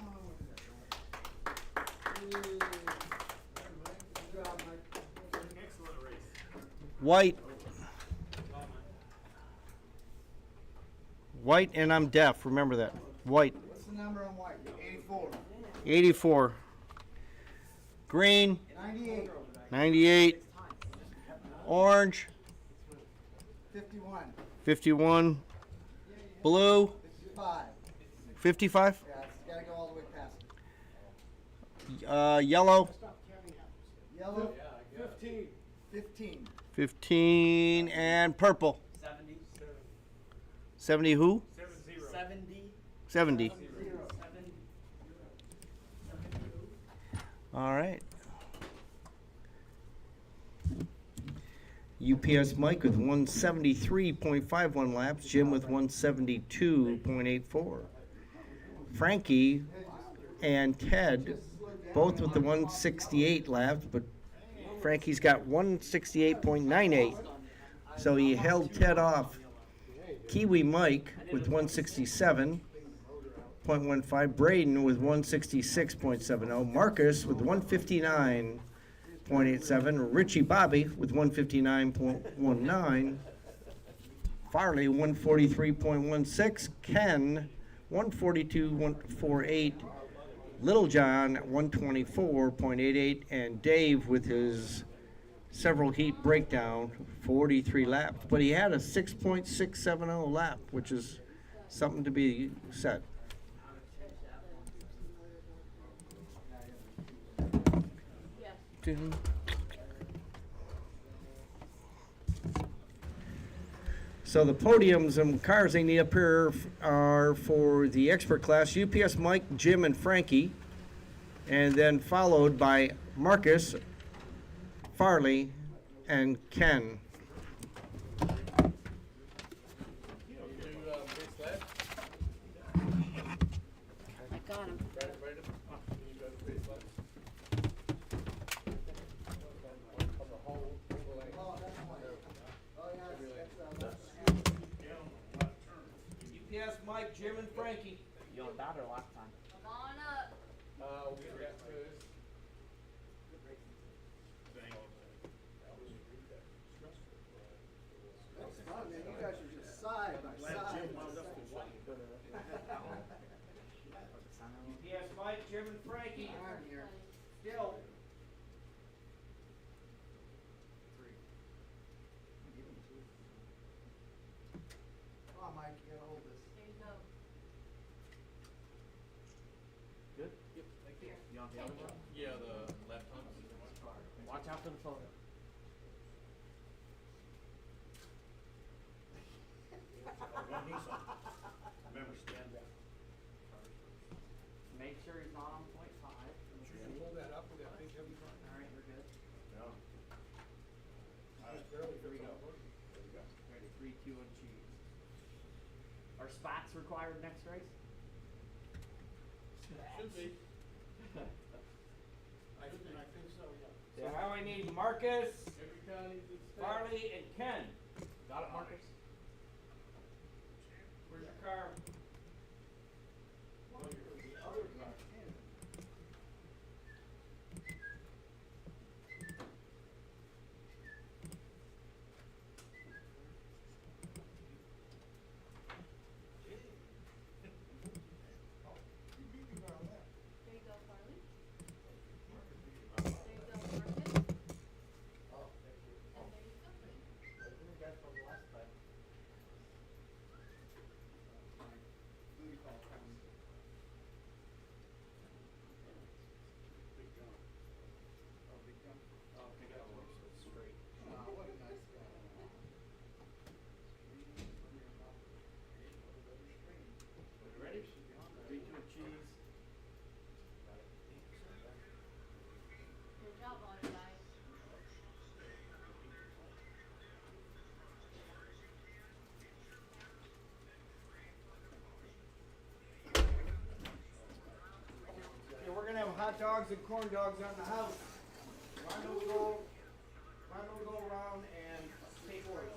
White. White, and I'm deaf. Remember that. White. What's the number on white? 84. 84. Green. 98. 98. Orange. 51. 51. Blue. 55. 55. Yeah, it's got to go all the way past. Yellow. Yellow. 15. 15. 15. And purple. 70. 70 who? 70. 70. All right. UPS Mike with 173.51 laps, Jim with 172.84. Frankie and Ted both with the 168 laps, but Frankie's got 168.98. So he held Ted off. Kiwi Mike with 167.15. Braden with 166.70. Marcus with 159.87. Richie Bobby with 159.19. Farley 143.16. Ken 142.48. Little John 124.88. And Dave with his several heat breakdown, 43 laps. But he had a 6.670 lap, which is something to be said. So the podiums and cars they need up here are for the expert class, UPS Mike, Jim, and Frankie, and then followed by Marcus, Farley, and Ken. UPS Mike, Jim, and Frankie. You on that or last time? Come on up. We got this. That's fun, man. You guys are just side by side. UPS Mike, Jim, and Frankie. I'm here. Still. Come on, Mike, you gotta hold this. There you go. Good? Yep, thank you. You on the other one? Yeah, the left hand. Watch out for the photo. Remember, stand back. Make sure he's not on point five. Hold that up with that big heavy front. Alright, we're good. Yeah. Just barely Here we fits go. on the board. There we go. Ready, 3, 2, and cheese. Are spats required next race? Should be. I think so, yeah. So now I need Marcus, Every county needs its stats. Farley, and Ken. Got it, Marcus? Where's your car? There you go, Farley. There you go, Marcus. And there you go. Big John. Oh, Big John. Oh, Big John. So it's straight. What a nice guy. You ready? 3, 2, and cheese. Good job on it, guys. Okay, we're gonna have hot dogs and corn dogs on the house. Rhino will go around and take orders.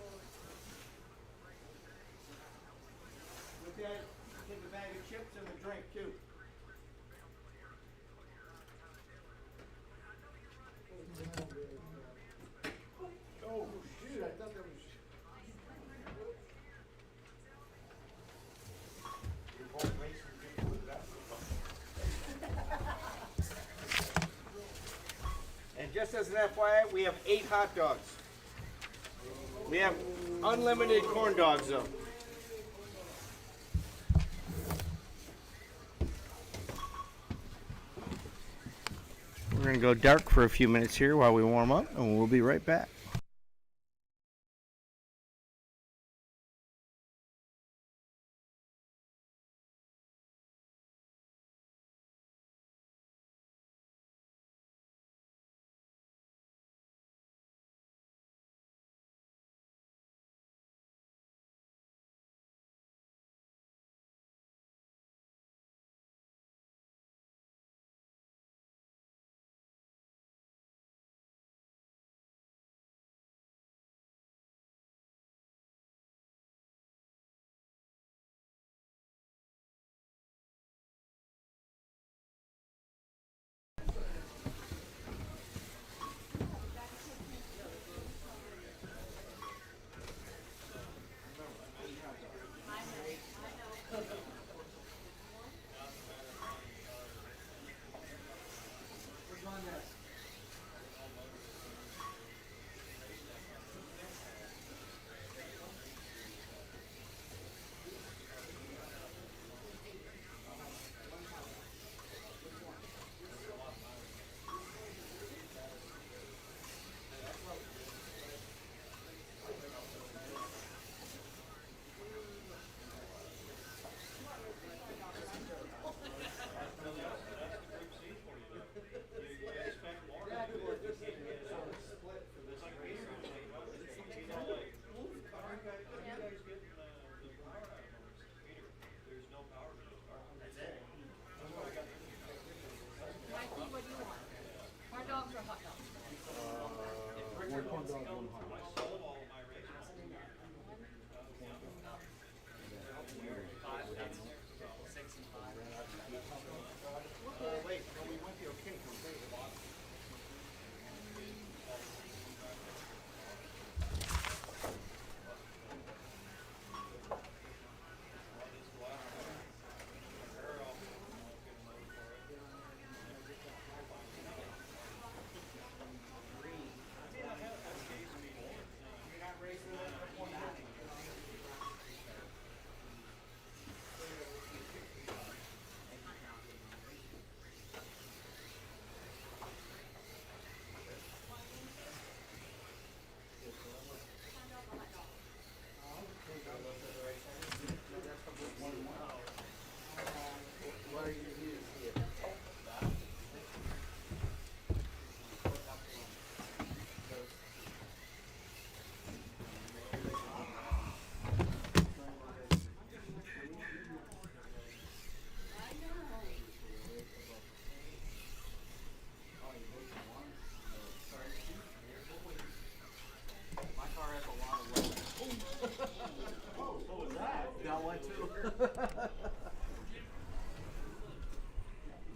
With that, take a bag of chips and a drink too. Oh, shoot, I thought that was. And just as an FYI, we have 8 hot dogs. We have unlimited corn dogs though. We're going to go dark for a few minutes here while we warm up, and we'll be right back.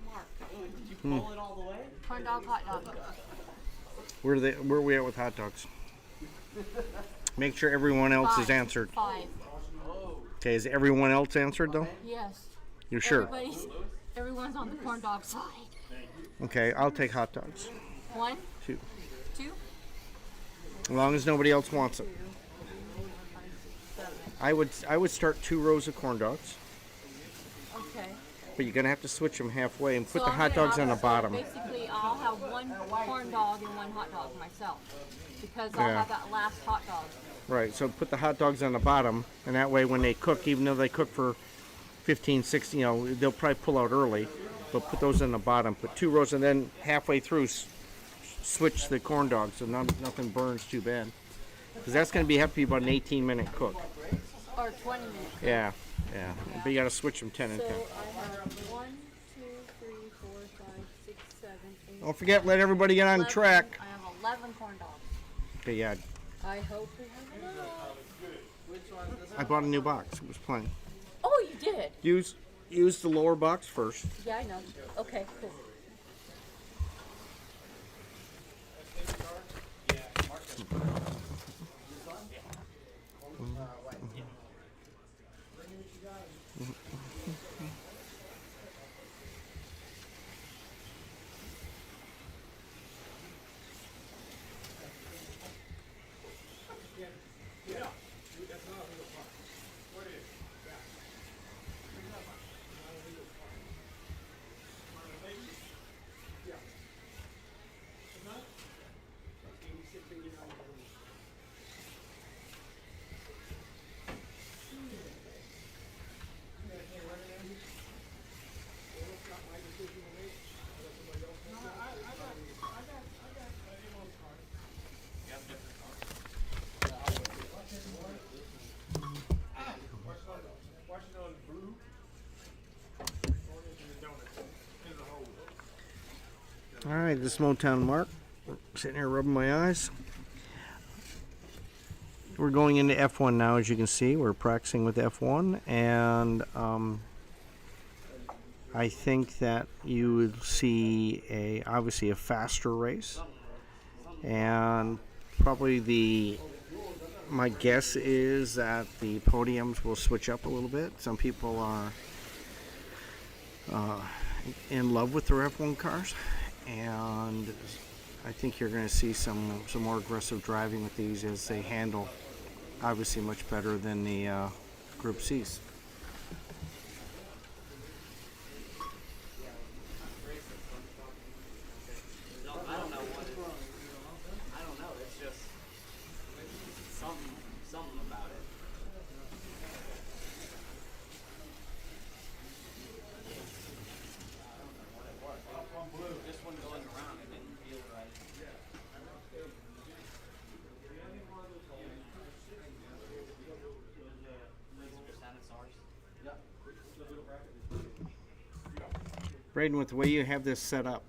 Mark. Did you pull it all the way? Corn dog, hot dog. Where are we at with hot dogs? Make sure everyone else is 5. answered. 5. Okay, is everyone else answered though? Yes. You're sure? Everyone's on the corn dog side. Okay, I'll take hot dogs. 1, 2. 2. As long as nobody else wants it. I would start 2 rows of corn dogs, Okay. but you're gonna have to switch them halfway and put So the I'm hot gonna dogs on the have- bottom. Basically, I'll have 1 corn dog and 1 hot dog myself. Because I'll Yeah. have that last hot dog. Right, so put the hot dogs on the bottom, and that way when they cook, even though they cook for 15, 16, they'll probably pull out early, but put those in the bottom. Put 2 rows, and then halfway through, switch the corn dogs so nothing burns too bad. Because that's going to have to be about an 18-minute cook. Or 20 minutes. Yeah. But you got to switch them 10 and So 10. I have 1, 2, 3, 4, 5, 6, 7, 8. Don't forget, let everybody get on 11. track. I have 11 corn dogs. Okay, yeah. I hope we have enough. I bought a new box. It was plenty. Oh, you did? Use the lower box first. Yeah, I know. Okay, cool. All right, this is Motown Mark. Sitting here rubbing my eyes. We're going into F1 now, as you can see. We're practicing with F1, and I think that you would see obviously a faster race, and probably my guess is that the podiums will switch up a little bit. Some people are in love with their F1 cars, and I think you're going to see some more aggressive driving with these as they handle obviously much better than the Group C's. I don't know. It's just something about it. Just one going around, it didn't feel right. Braden, with the way you have this set up,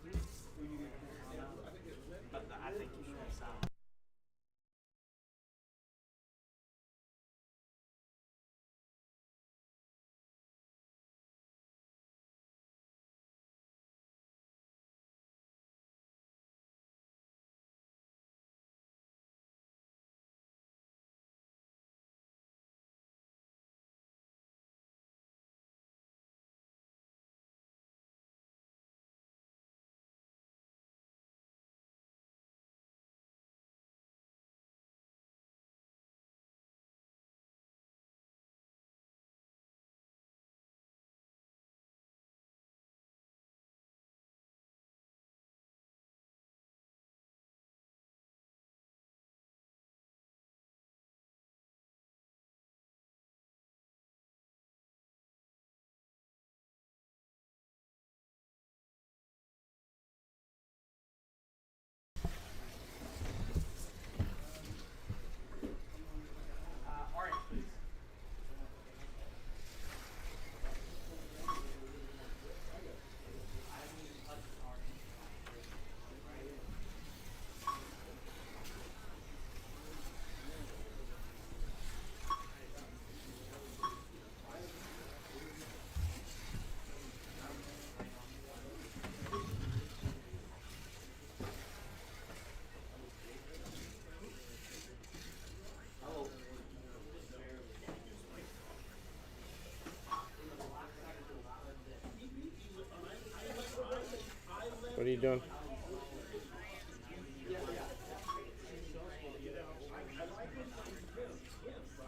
doing?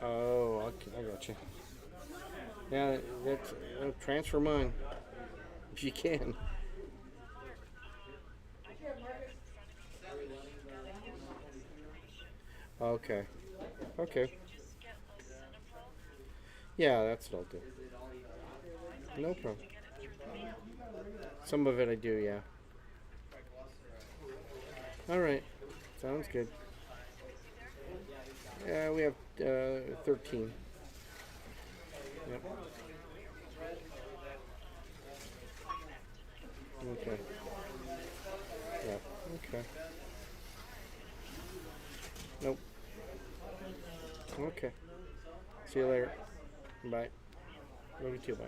Oh, I got you. Yeah, that's transfer mine if you can. Okay. Okay. Yeah, that's what I'll do. No problem. Some of it I do, yeah. All right. Sounds good. Yeah, we have 13. Yep. Okay. Yeah. Okay. Nope. Okay. See you later. Bye. Love you too. Bye.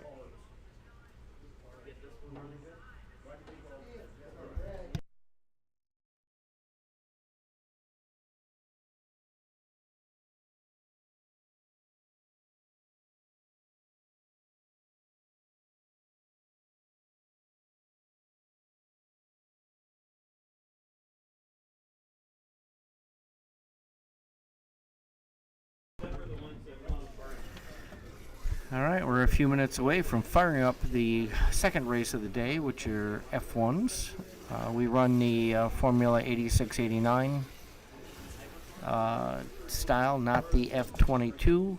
All right, we're a few minutes away from firing up the second race of the day, which are F1s. We run the Formula 86-89 style, not the F22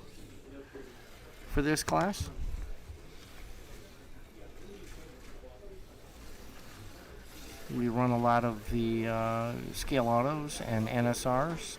for this class. We run a lot of the scale autos and NSRs.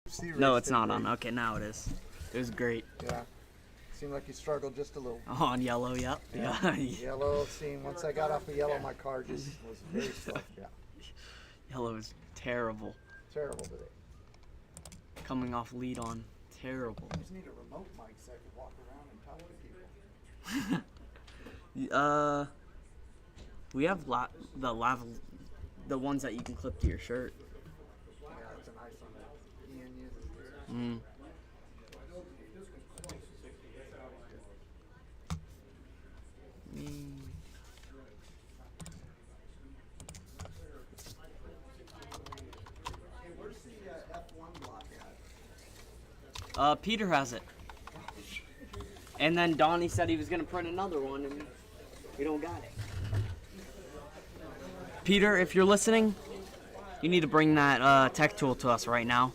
C No, race it's not didn't on. we? Okay, now it is. It was great. Yeah. Seemed like you struggled just a little. Oh, on yellow, yep. Yeah. Yellow seemed, once I got off of yellow, my car just was very slow. Yeah. Yellow is terrible. Terrible today. Coming off lead on. Terrible. I just need a remote mic so I can walk around and talk to people. We have the ones that you can clip to your shirt. Yeah, it's a nice one that Ian uses. Mm. Hey, where's the F1 block at? Peter has it. And then Donnie said he was gonna print another one, and we don't got it. Peter, if you're listening, you need to bring that tech tool to us right now.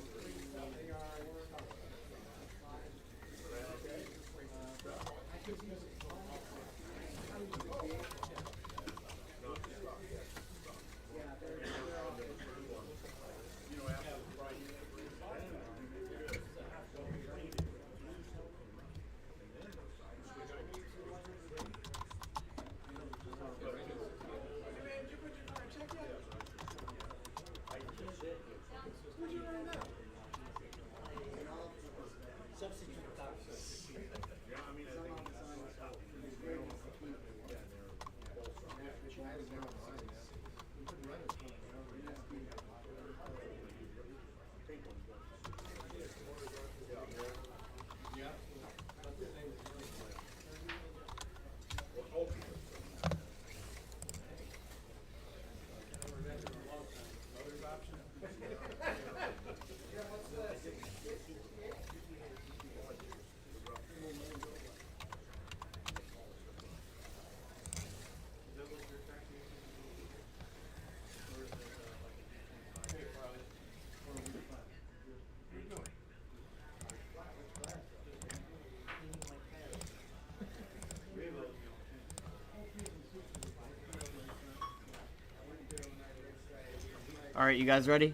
All right, you guys ready?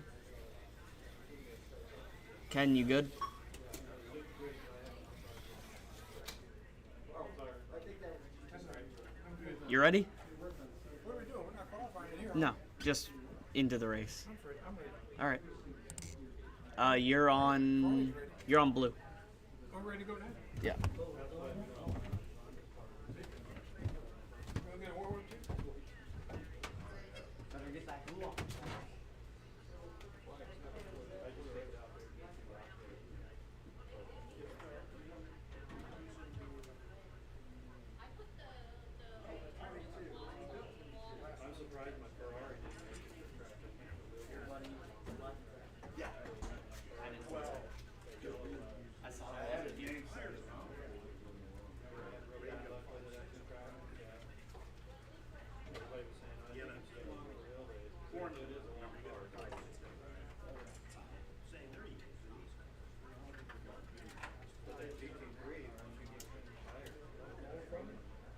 Ken, you good? You ready? What are we doing? We're not qualifying in here. No, just into the race. All right. You're on blue. I'm ready to go now. Yeah. We'll get World War II. Better get that glue off. I'm surprised my Ferrari didn't make it to the track. I saw that. Everybody was saying, I think it's gonna be a real race. It is a long car. But that GT3, once you get in the tire,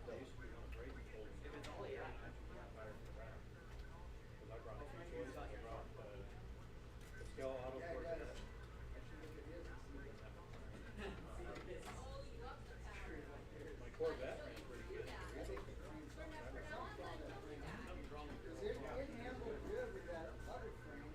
they used to be on great cold. If it's all, yeah. Tire for the back. 'Cause I brought two choices. I brought the Scale Auto Force. My Corvette ran pretty good. It handled good with that other frame.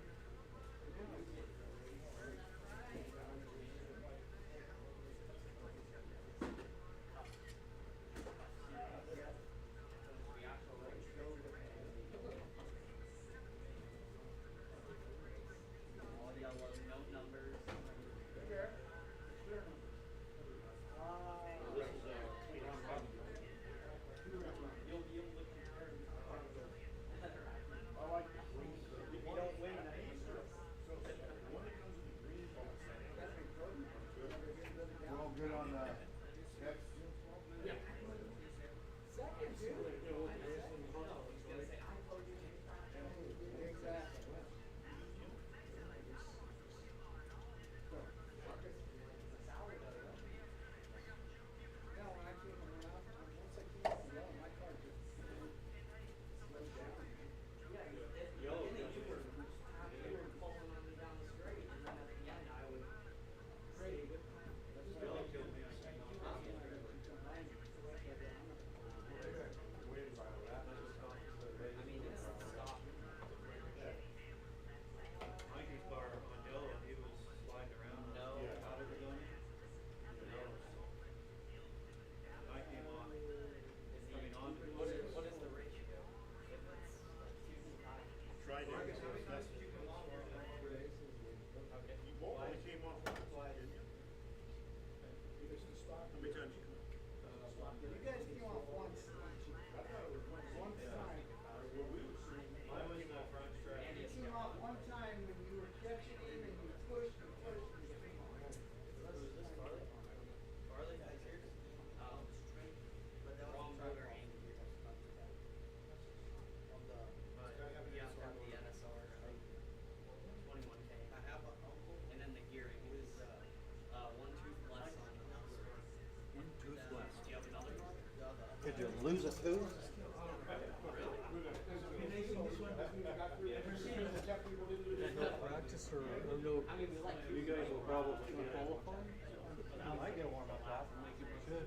All yellow, no only came off once, didn't you? You missed the stop. How many times you come off? You guys came off once. One time. You came off one time when you were catching him and you pushed and pushed and you came off. Did you lose a tooth? Practice or no? You guys will probably qualify. I might get a warm up lap. Should.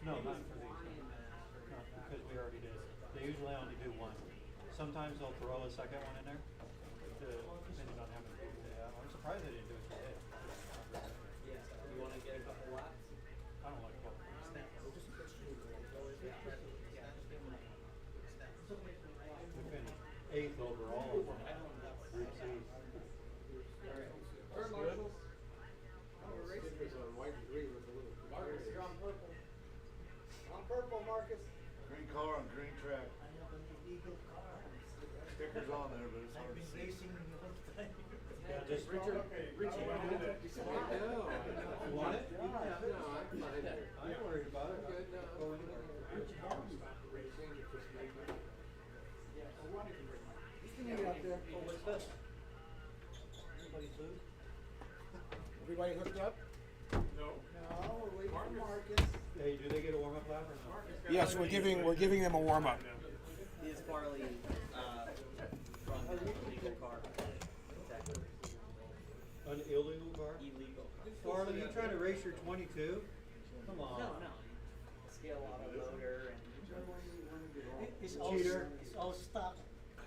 No, not for these. Not because we already did. They usually only do one. Sometimes they'll throw a second one in there, depending on how many people they have. I'm surprised they didn't do it today. You want to get a couple laps? I don't like a couple. We finished 8th overall. Group C. Turn, Marshall. Marcus, you're on purple. On purple, Marcus. Green car on green track. I have an illegal car. Stickers on there, but it's I've hard to been see. racing the whole time. Yeah, just Richard. Richie, you did it. You want it? No, I'm fine. I'm not worried about it. Go anywhere. You can eat up there. Oh, what's this? Anybody's food? Everybody hooked up? No, we're waiting for Marcus. Hey, do they get a warm up lap or no? Yes, we're giving them a warm up. Is Farley from an illegal car? Exactly. An illegal car? Illegal car. Farley, you trying to race your 22? Come on. No. Scale auto motor and It's all, Cheater. it's all stock.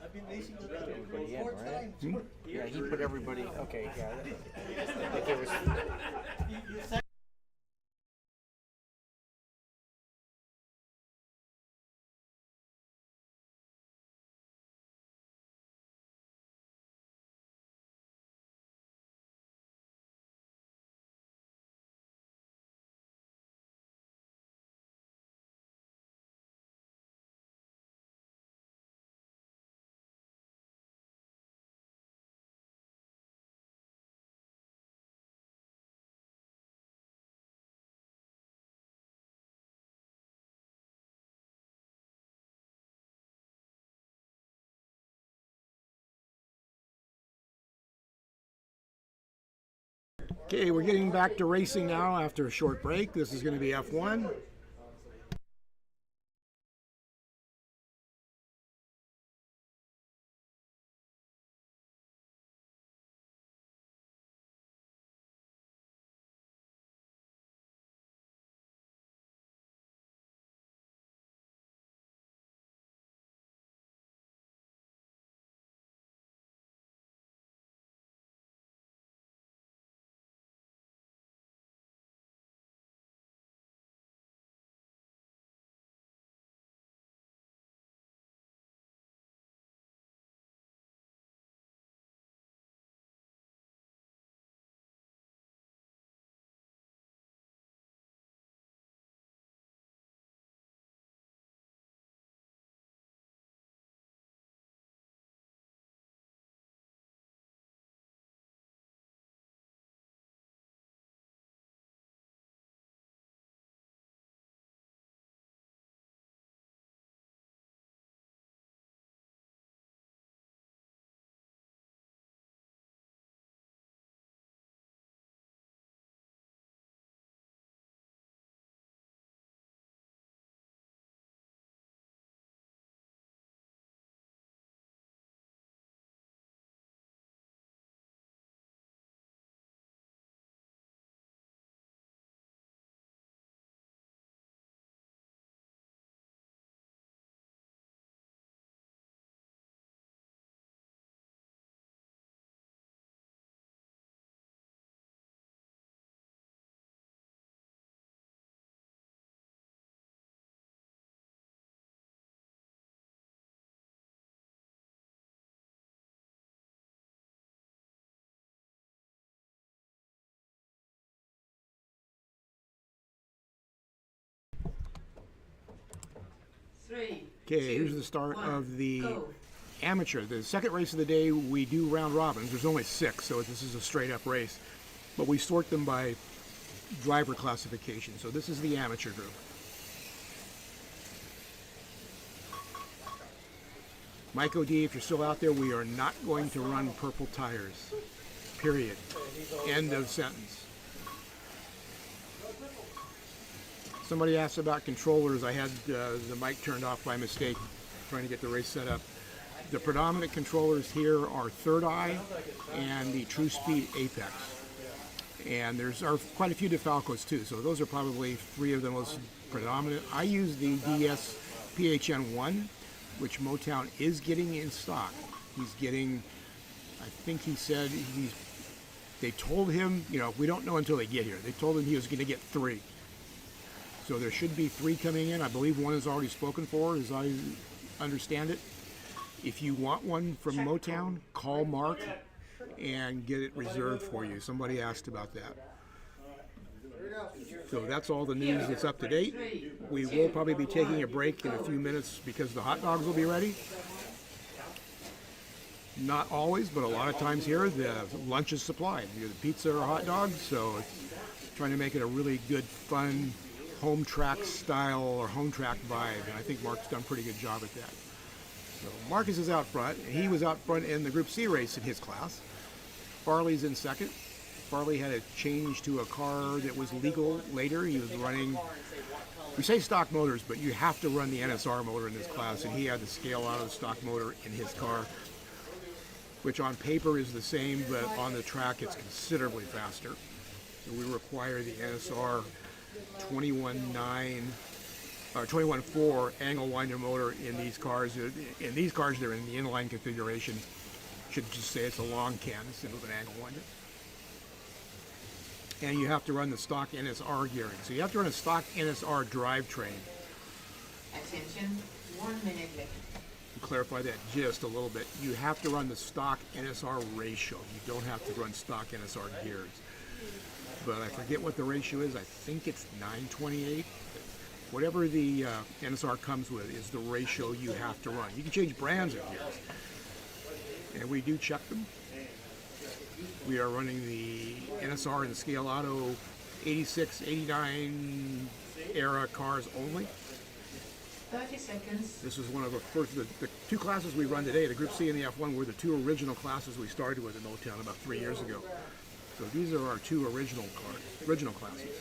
I've been racing with that Everybody in, four right? times. Yeah, he put everybody. Okay, got it. Like it was. You said Okay, we're getting back to racing now after a short break. This is going to be F1. 3. Okay, here's the start of the Go. amateur. The second race of the day, we do round robins. There's only 6, so this is a straight up race. But we sort them by driver classification. So this is the amateur group. Mike O'D, if you're still out there, we are not going to run purple tires. Period. End of sentence. Somebody asked about controllers. I had the mic turned off by mistake trying to get the race set up. The predominant controllers here are Third Eye and the True Speed Apex. And there's quite a few DeFalcos too, so those are probably 3 of the most predominant. I use the DS PHN1, which Motown is getting in stock. He's getting, I think he said they told him, we don't know until they get here. They told him he was going to get 3. So there should be 3 coming in. I believe 1 is already spoken for, as I understand it. If you want one from Motown, call Mark and get it reserved for you. Somebody asked about that. So that's all the news that's up to date. We will probably be taking a break in a few minutes because the hot dogs will be ready. Not always, but a lot of times here, the lunch is supplied. Either the pizza or hot dogs, so it's trying to make it a really good, fun, home track style or home track vibe, and I think Mark's done a pretty good job at that. So Marcus is out front, and he was out front in the Group C race in his class. Farley's in second. Farley had to change to a car that was legal later. He was running, we say stock motors, but you have to run the NSR motor in this class, and he had to scale out of the stock motor in his car, which on paper is the same, but on the track it's considerably faster. So we require the NSR 21.9 or 21.4 angle winder motor in these cars. In these cars, they're in the inline configuration. Should just say it's a long can instead of an angle winder. And you have to run the stock NSR gearing. So you have to run a stock NSR drivetrain. Attention, 1 minute left. To clarify that just a little bit, you have to run the stock NSR ratio. You don't have to run stock NSR gears. But I forget what the ratio is. I think it's 928. Whatever the NSR comes with is the ratio you have to run. You can change brands of gears. And we do check them. We are running the NSR and the Scale Auto 86, 89 era cars only. 30 seconds. This is one of the first, the 2 classes we run today, the Group C and the F1, were the 2 original classes we started with in Motown about 3 years ago. So these are our 2 original classes.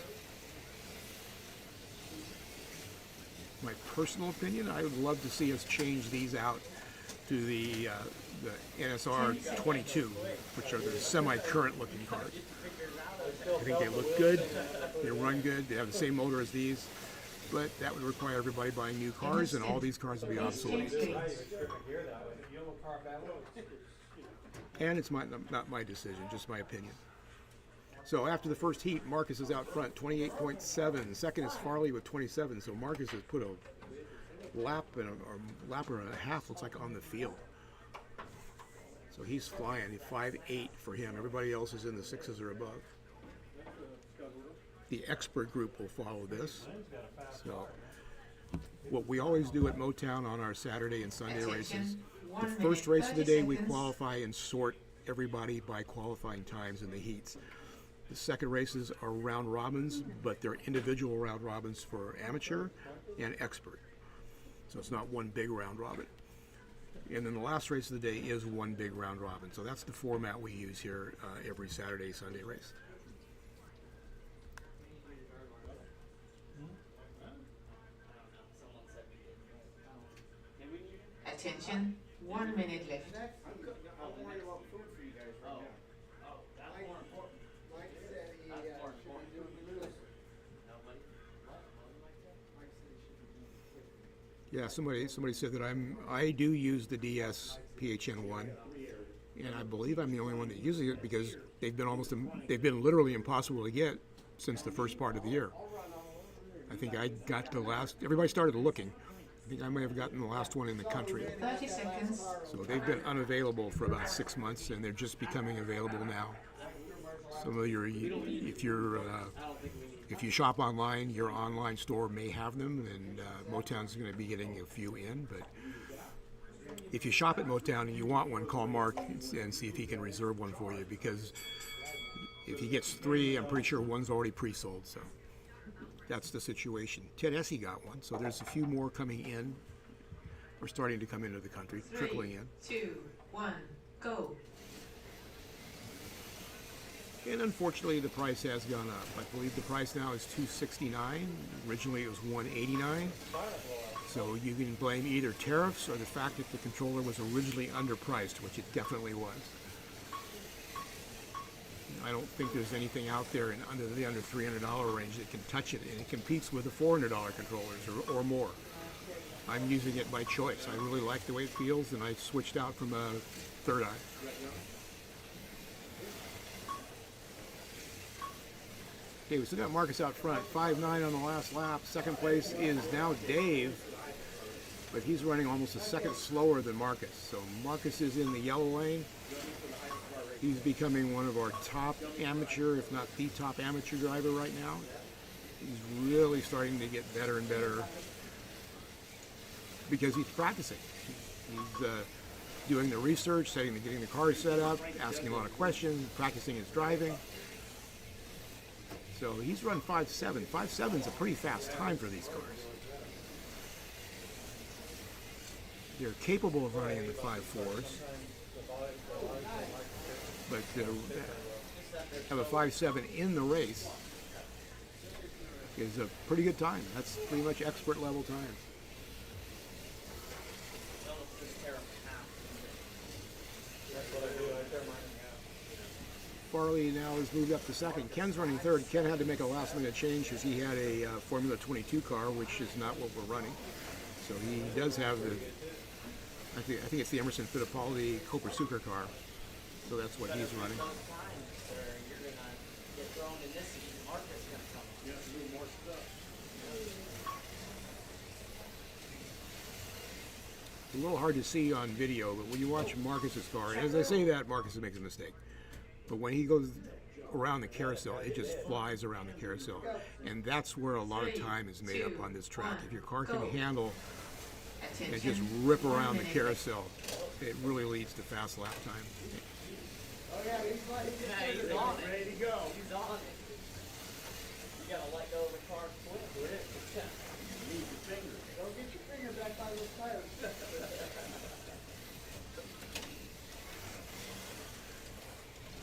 My personal opinion, I would love to see us change these out to the NSR 22, which are the semi-current looking cars. I think they look good, they run good, they have the same motor as these, but that would require everybody buying new cars, and all these cars would be obsolete. And it's not my decision, just my opinion. So after the first heat, Marcus is out front, 28.7. Second is Farley with 27. So Marcus has put a lap and a lap and a half, looks like, on the field. So he's flying. 5.8 for him. Everybody else is in the 6s or above. The expert group will follow this. So what we always do at Motown on our Saturday and Sunday races, the first race of the day we qualify and sort everybody by qualifying times in the heats. The second races are round robins, but they're individual round robins for amateur and expert. So it's not one big round robin. And then the last race of the day is one big round robin. So that's the format we use here every Saturday, Sunday race. Attention, 1 minute left. I'm worried about food for you guys right now. That's more important. Mike said he should be doing the news. Mike said he should be doing the Yeah, somebody said that I do use the DS PHN1, and I believe I'm the only one that uses it because they've been literally impossible to get since the first part of the year. I think I got everybody started looking. I think I may have gotten the last one in the country. 30 seconds. So they've been unavailable for about 6 months, and they're just becoming available now. Some of if you're If you shop online, your online store may have them, and Motown's going to be getting a few in. But if you shop at Motown and you want one, call Mark and see if he can reserve one for you, because if he gets 3, I'm pretty sure one's already pre-sold. So that's the situation. Ted Essie got one, so there's a few more coming in. We're starting to come into the country, trickling in. 3, 2, 1, go. And unfortunately, the price has gone up. I believe the price now is $269. Originally, it was $189. So you can blame either tariffs or the fact that the controller was originally underpriced, which it definitely was. I don't think there's anything out there under the under $300 range that can touch it, and it competes with the $400 controllers or more. I'm using it by choice. I really like the way it feels, and I switched out from a third eye. Okay, we still got Marcus out front, 5.9 on the last lap. Second place is now Dave, but he's running almost a second slower than Marcus. So Marcus is in the yellow lane. He's becoming one of our top amateur, if not the top amateur driver right now. He's really starting to get better and better because he's practicing. He's doing the research, getting the car set up, asking a lot of questions, practicing his driving. So he's run 5.7. 5.7 is a pretty fast time for these cars. They're capable of running in the 5.4s, but have a 5.7 in the race is a pretty good time. That's pretty much expert level time. Farley now has moved up to second. Ken's running third. Ken had to make a last-minute change because he had a Formula 22 car, which is not what we're running. So he does have the, I think it's the Emerson Fittipaldi Copersucar car. So that's what he's running. It's a little hard to see on video, but when you watch Marcus's car, and as I say that, Marcus makes a mistake. But when he goes around the carousel, it just flies around the carousel. And that's where a lot of time is made up on this track. If your car can handle and just rip around the carousel, it really leads to fast lap time. Oh yeah, he's on it. Ready to go. He's on it. You gotta let go of the car quick. Use your finger. Don't get your finger back on those tires.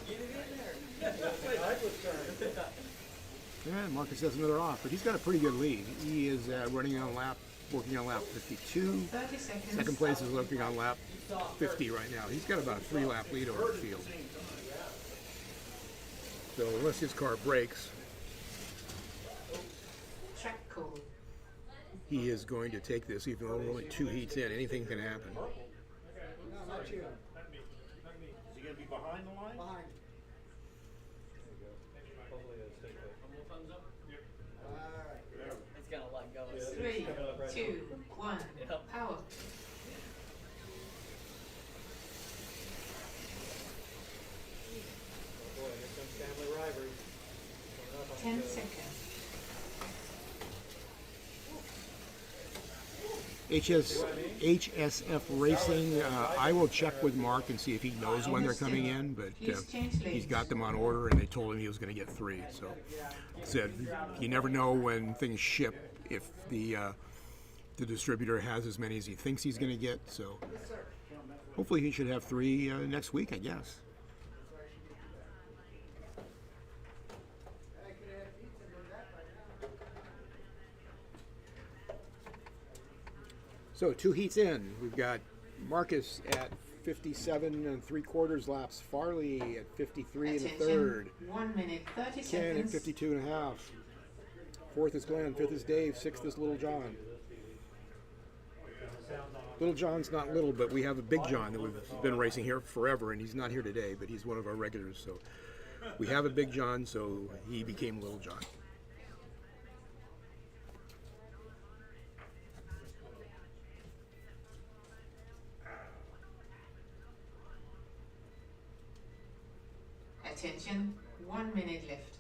Get it in there. Yeah, Marcus has another off, but he's got a pretty good lead. He is working on lap 52. 30 seconds. Second place is looking on lap 50 right now. He's got about a 3-lap lead over the field. So unless his car breaks, Track code. he is going to take this, even though we're only 2 heats in. Anything can happen. No, not you. Is he gonna be behind the line? Behind. Alright. It's gonna let go. 3, 2, 1, power. Boy, here comes family rivalry. 10 seconds. HSF Racing, I will check with Mark and see if he knows when they're coming in, but he's got them on order and they told him he was going to get 3. So, said you never know when things ship if the distributor has as many as he thinks he's going to get. So, hopefully he should have 3 next week, I guess. So 2 heats in, we've got Marcus at 57 3/4 laps, Farley at 53 and a third, 1 minute, 30 Ken seconds. at 52 and a half. Fourth is Glenn, fifth is Dave, sixth is Little John. Little John's not little, but we have a Big John that we've been racing here forever, and he's not here today, but he's one of our regulars. So we have a Big John, so he became Little John. Attention, 1 minute left.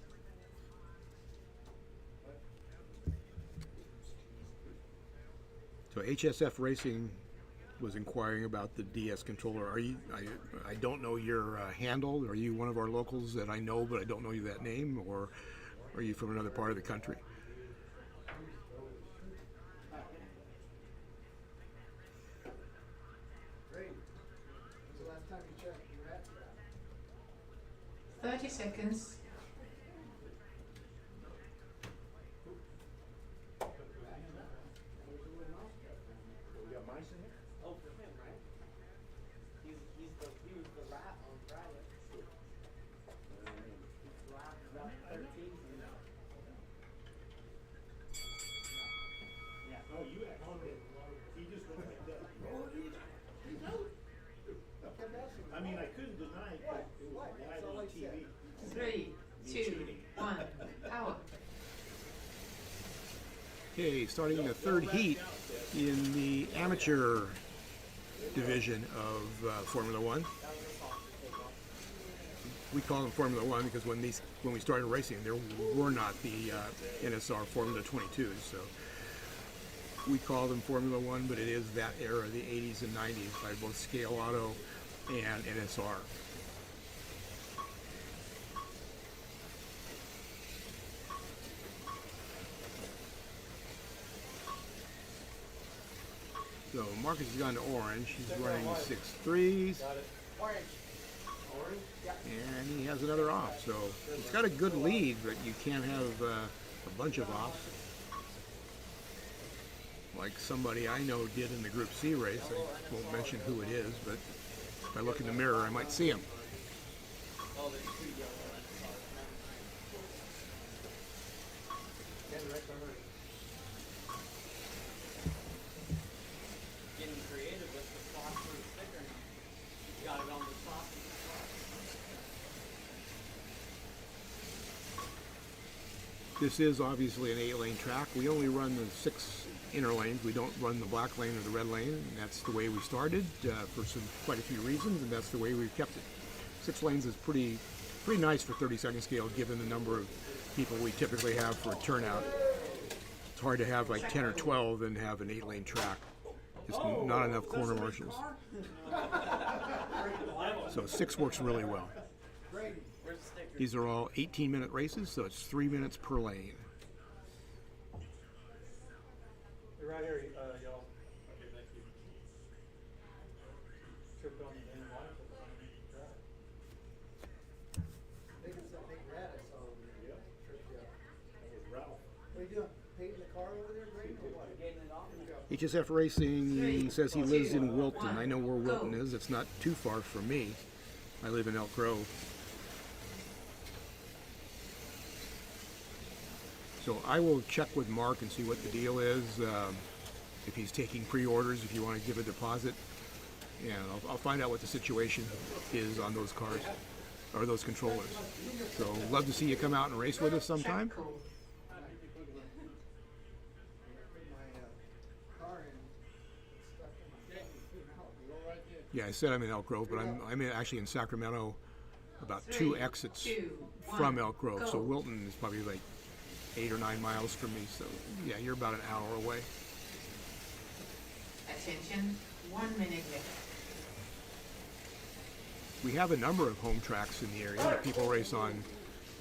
HSF Racing was inquiring about the DS controller. Are you? I don't know your handle. Are you one of our locals that I know, but I don't know you that name, or are you from another part of the country? Great. When's the last time you checked your hat strap? 30 seconds. We got mice in here? Oh, for him, right? He was the rat on Friday. Rat about 13. Yeah. Oh, you had on it. He just went like that. I mean, I couldn't deny it, but it was live on TV. 3, 2, 1, power. Okay, starting the third heat in the amateur division of Formula One. We call them Formula One because when we started racing, there were not the NSR Formula 22s, so we call them Formula One, but it is that era, the 80s and 90s, by both Scale Auto and NSR. So Marcus has gone to orange. He's running 6.3s. Orange. And he has another off. So he's got a good lead, but you can't have a bunch of offs. Like somebody I know did in the Group C race. I won't mention who it is, but if I look in the mirror, I might see him. Oh, there's 2 yellow getting creative with the phosphorus sticker. You got it on the top. This is obviously an 8-lane track. We only run the 6 inner lanes. We don't run the black lane or the red lane. And that's the way we started for quite a few reasons, and that's the way we've kept it. 6 lanes is pretty nice for 32nd scale, given the number of people we typically have for a turnout. It's hard to have like 10 or 12 and have an 8-lane track. Just not enough corner marshals. So 6 works really well. These are all 18-minute races, so it's 3 minutes per lane. You're right here, y'all. Okay, thank you. Tripped on the damn light. I think it's that big rat I saw over there. Yeah. Tripped you up. That was Ralph. What are you doing? Painting the car over there, Brayden, or what? Getting it off. HSF Racing says he lives in Wilton. I know where Wilton is. It's not too far from me. I live in Elk Grove. So I will check with Mark and see what the deal is, if he's taking pre-orders, if you want to give a deposit. And I'll find out what the situation is on those cars, or those controllers. So love to see you come out and race with us sometime. Cool. My car in, stuck in my out. Yeah, I said I'm in Elk Grove, but I'm actually in Sacramento, about 2 exits 2, 1, from Elk Grove. So go. Wilton is probably like 8 or 9 miles from me. So yeah, you're about an hour away. Attention, 1 minute left. We have a number of home tracks in the area that people race on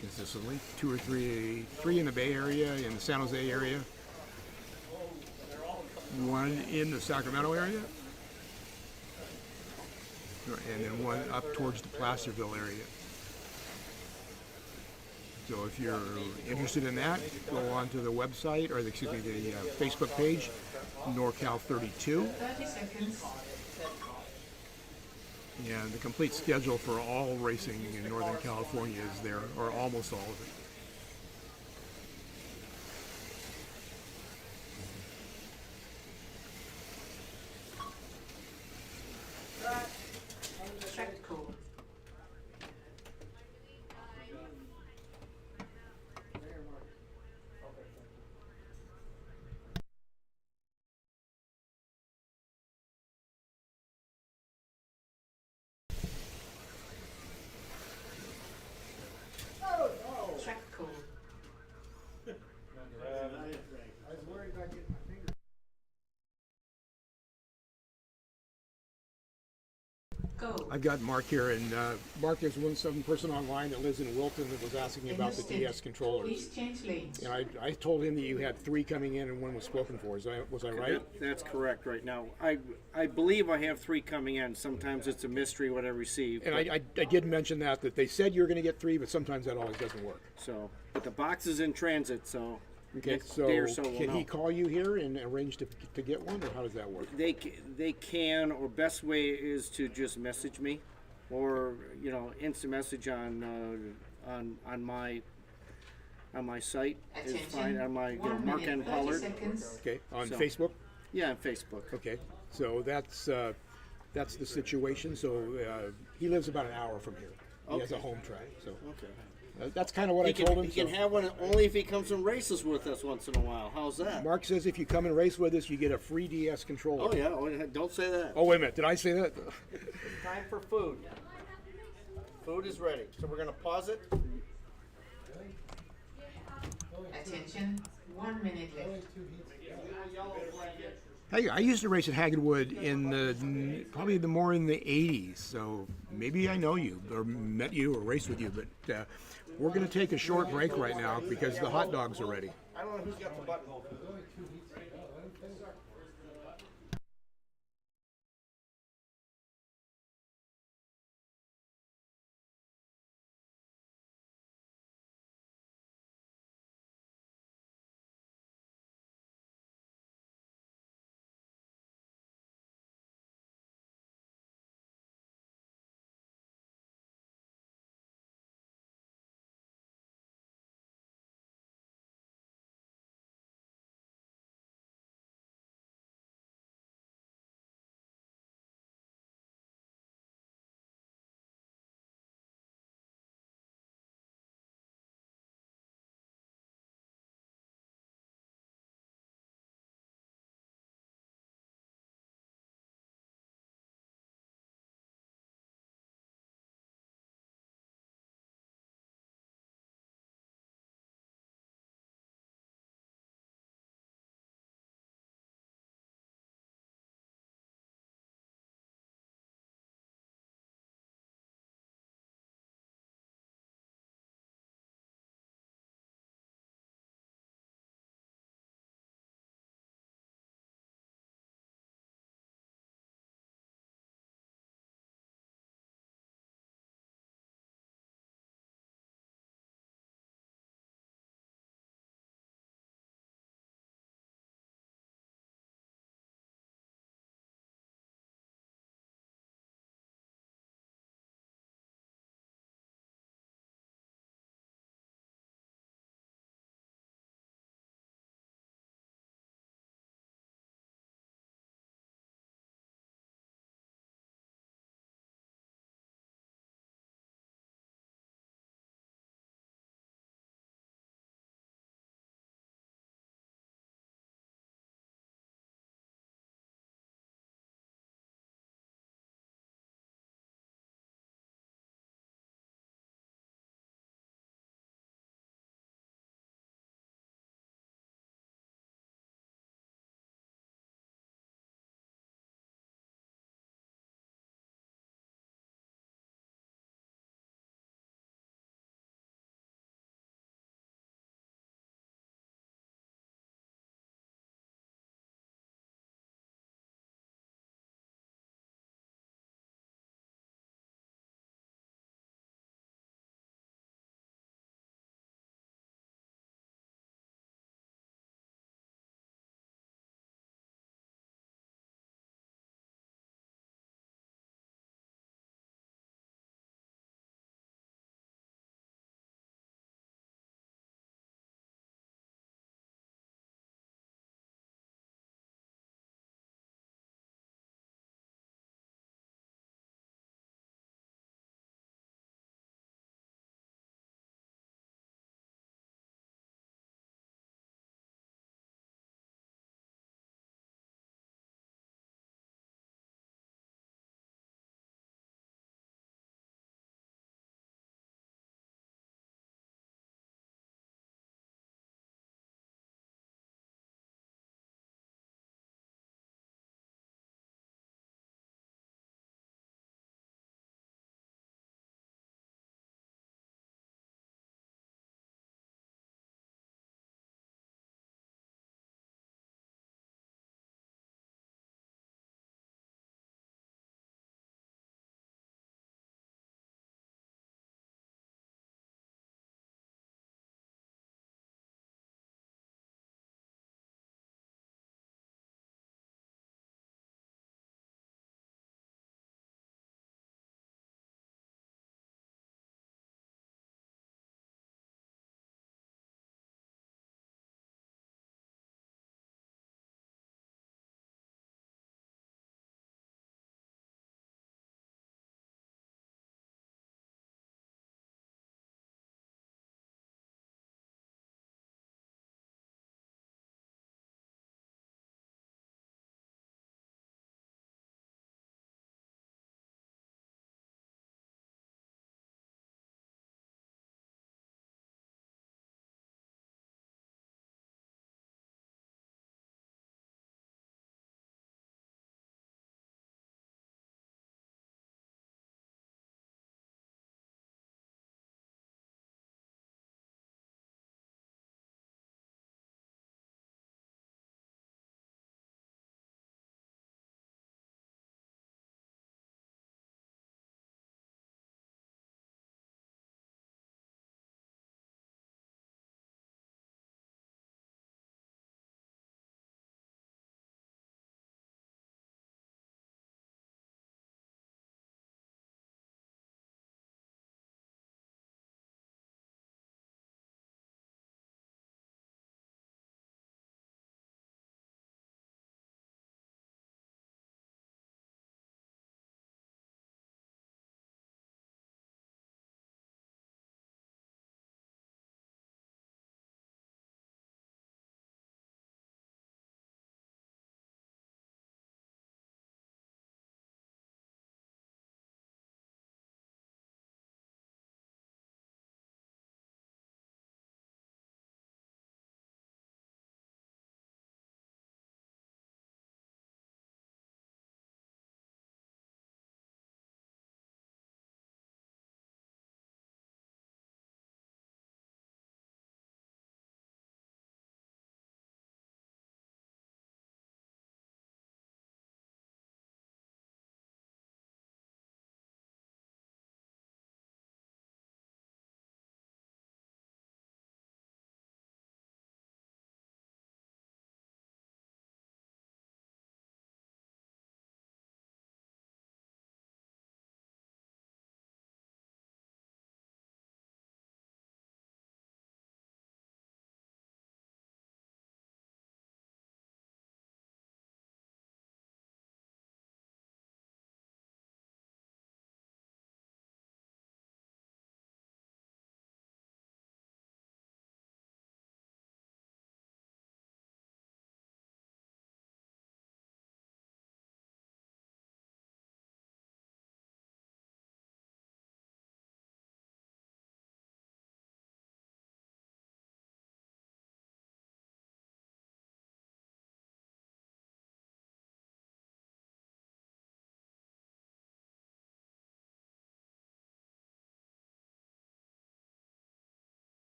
consistently. 2 or 3 in the Bay Area, in the San Jose area. 1 in the Sacramento area. And then 1 up towards the Placerville area. So if you're interested in that, go onto the website, or the Facebook page, NorCal 32. 30 seconds. And the complete schedule for all racing in Northern California is there, or almost all of it. Track code. Track go. I've got Mark here, and Mark, there's some person online that lives in Wilton that was asking me about the DS Interstate. controllers. Please change lanes. And I told him that you had 3 coming in and 1 was spoken for. Was I right? That's correct right now. I believe I have 3 coming in. Sometimes it's a mystery what I receive. And but- I did mention that they said you're going to get 3, but sometimes that always doesn't work. So, but the box is in transit, so Okay, next day or so we'll can he know. call you here and arrange to get one, or how does that work? They can, or best way is to just message me, or instant message on my site is Attention. fine. On my 1 Mark minute, and 30 Pollard. seconds. Okay, on So- Facebook. Yeah, on Facebook. Okay, so that's the situation. So he lives about an hour from here. He has a home track, so Okay. that's kind of what I told him. He can so. have one only if he comes and races with us once in a while. How's that? Mark says if you come and race with us, you get a free DS controller. Oh yeah. Don't say that. Oh, wait a minute. Did I say that? Time for food. Food is ready. So we're gonna pause it. Attention, 1 minute left. Hey, I used to race at Haggardwood in probably more in the 80s, so maybe I know you or met you or raced with you, but we're going to take a short break right now because the hot dogs are ready. I don't know who's got the button open.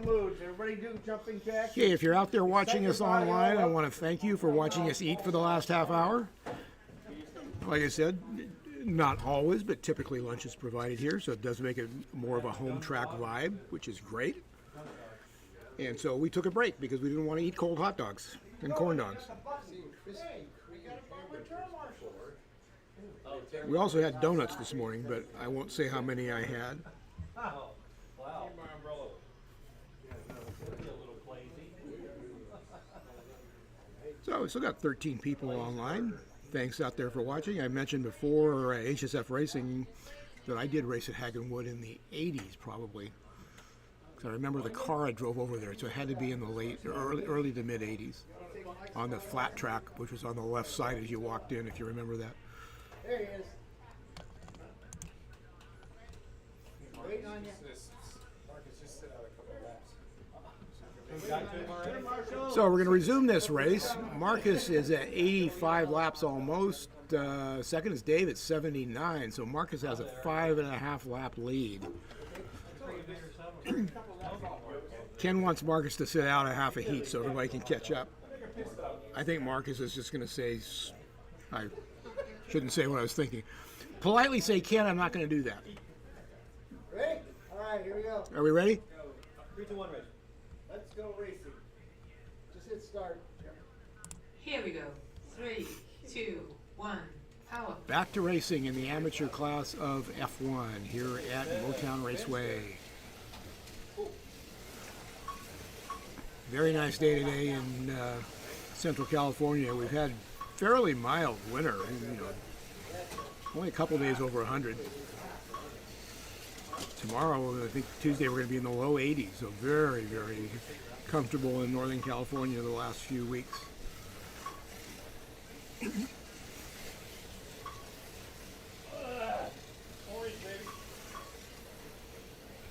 moods. Everybody do jumping jacks. Okay, if you're out there watching us online, I want to thank you for watching us eat for the last half hour. Like I said, not always, but typically lunch is provided here, so it does make it more of a home track vibe, which is great. And so we took a break because we didn't want to eat cold hot dogs and corn dogs. We also had donuts this morning, but I won't say how many I had. Wow. So we still got 13 people online. Thanks out there for watching. I mentioned before HSF Racing that I did race at Hagenwood in the 80s probably. Because I remember the car I drove over there, so it had to be in the early to mid 80s on the flat track, which was on the left side as you walked in, if you remember that. There he is. Waiting on you. So we're going to resume this race. Marcus is at 85 laps almost. Second is Dave at 79. So Marcus has a 5.5 lap lead. Ken wants Marcus to sit out a half a heat so everybody can catch up. I think Marcus is just going to say, I shouldn't say what I was thinking. Politely say, Ken, I'm not going to do that. Ready? All right, here we go. Are we ready? 3, 2, 1, race. Let's go racing. Just hit start. Here we go. 3, 2, 1, power. Back to racing in the amateur class of F1 here at Motown Raceway. Very nice day today in Central California. We've had fairly mild winter, only a couple days over 100. Tomorrow, I think Tuesday, we're going to be in the low 80s, so very, very comfortable in Northern California the last few weeks.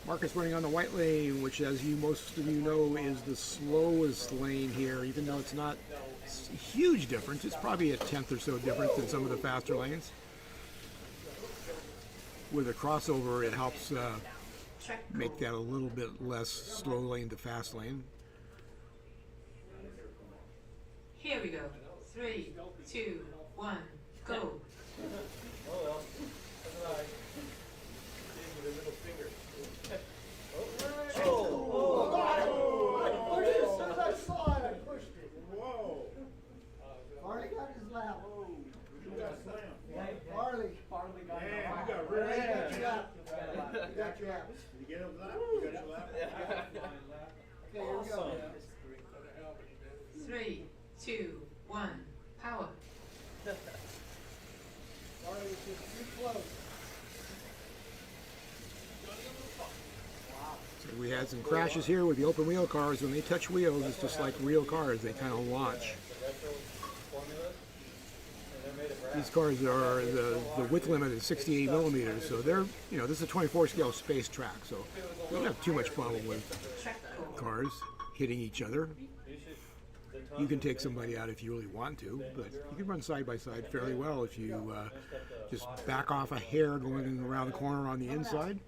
Marcus running on the white lane, which, as most of you know, is the slowest lane here. Even though it's not a huge difference, it's probably a tenth or so difference than some of the faster lanes. With a crossover, it helps make that a little bit less slow lane to fast lane. Here we go. 3, 2, 1, go. Oh well, that's all right. Give me the middle finger. I pushed it as soon as I saw it. I pushed it. Whoa. Farley got his lap. You got slammed. Farley. Man, you got really You got your lap. You got your lap. Did you get him lap? You got your lap? Okay, here we go. 3, 2, 1, power. Farley was just too close. So we had some crashes here with the open wheel cars. When they touch wheels, it's just like real cars. They kind of launch. These cars are the width limit is 68 millimeters, so they're this is a 24 scale space track, so we don't have too much problem with cars hitting each other. You can take somebody out if you really want to, but you can run side by side fairly well if you just back off a hair going around the corner on the inside.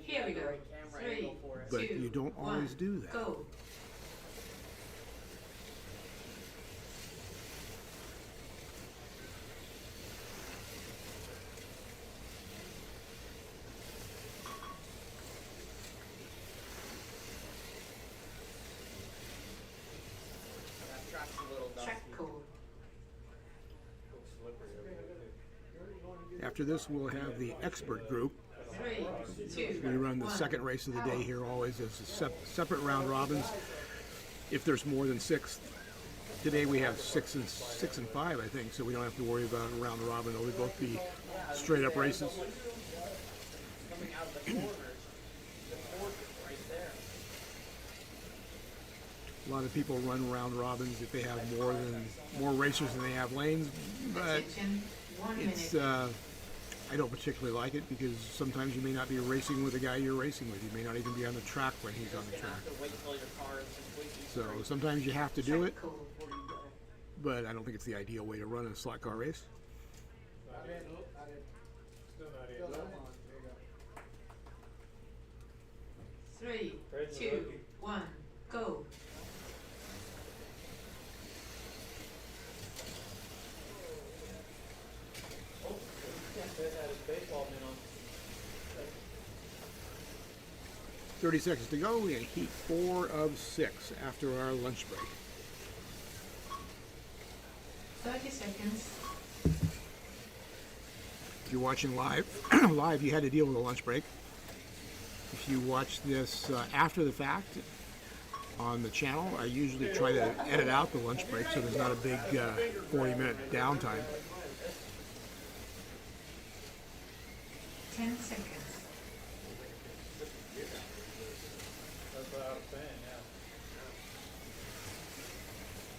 Here we go. 3, But 2, you don't always 1, do that. Go. Track code. After this, we'll have the expert group. 3, 2, We run the 1. second race of the day here always as a separate round robins. If there's more than 6, today we have 6 and 5, I think, so we don't have to worry about a round robin. They'll both be straight up races. Coming out of the corners, the fork is right there. A lot of people run round robins if they have more racers than they have lanes, but Attention, 1 it's minute. I don't particularly like it because sometimes you may not be racing with the guy you're racing with. You may not even be on the track when he's on the track. To wait till your car is completely So sometimes you have to do it, Track code. but I don't think it's the ideal way to run a slot car race. Still on. There you go. 3, 2, 1. 1, go. Can't say that his baseball mitt on. 30 seconds to go in heat 4 of 6 after our lunch break. 30 seconds. If you're watching live, live, you had to deal with a lunch break. If you watch this after the fact on the channel, I usually try to edit out the lunch break so there's not a big 40-minute downtime. 10 seconds. That's what I was saying, yeah.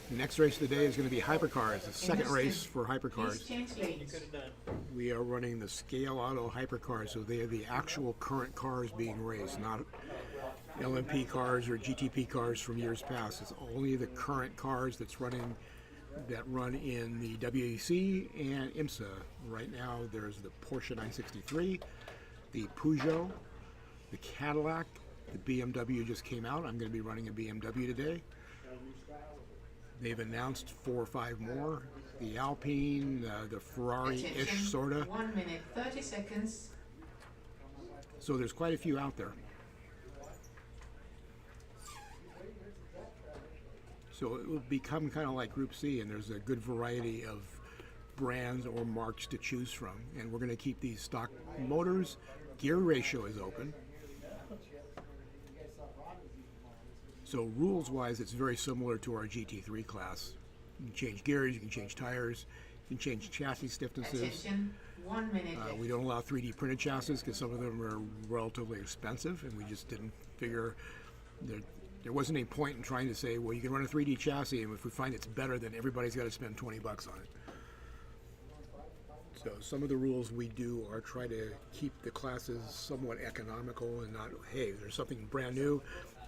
The next race of the day is going to be Hypercars, the second race for Please Hypercars. change lanes. Could have done. We are running the Scale Auto Hypercars, so they are the actual current cars being raced, not LMP cars or GTP cars from years past. It's only the current cars that run in the WEC and IMSA. Right now there's the Porsche 963, the Peugeot, the Cadillac, the BMW just came out. I'm going to be running a BMW today. They've announced 4 or 5 more. The Alpine, the Ferrari-ish Attention. sorta. 1 minute, 30 seconds. So there's quite a few out there. So it will become kind of like Group C, and there's a good variety of brands or marks to choose from. And we're going to keep these stock motors. Gear ratio is open. So rules-wise, it's very similar to our GT3 class. You can change gears, you can change tires, you can change chassis stiffnesses. Attention, 1 minute left. We don't allow 3D printed chassis because some of them are relatively expensive, and we just didn't figure there wasn't any point in trying to say, well, you can run a 3D chassis, and if we find it's better, then everybody's got to spend 20 bucks on it. So some of the rules we do are try to keep the classes somewhat economical and not, hey, there's something brand new,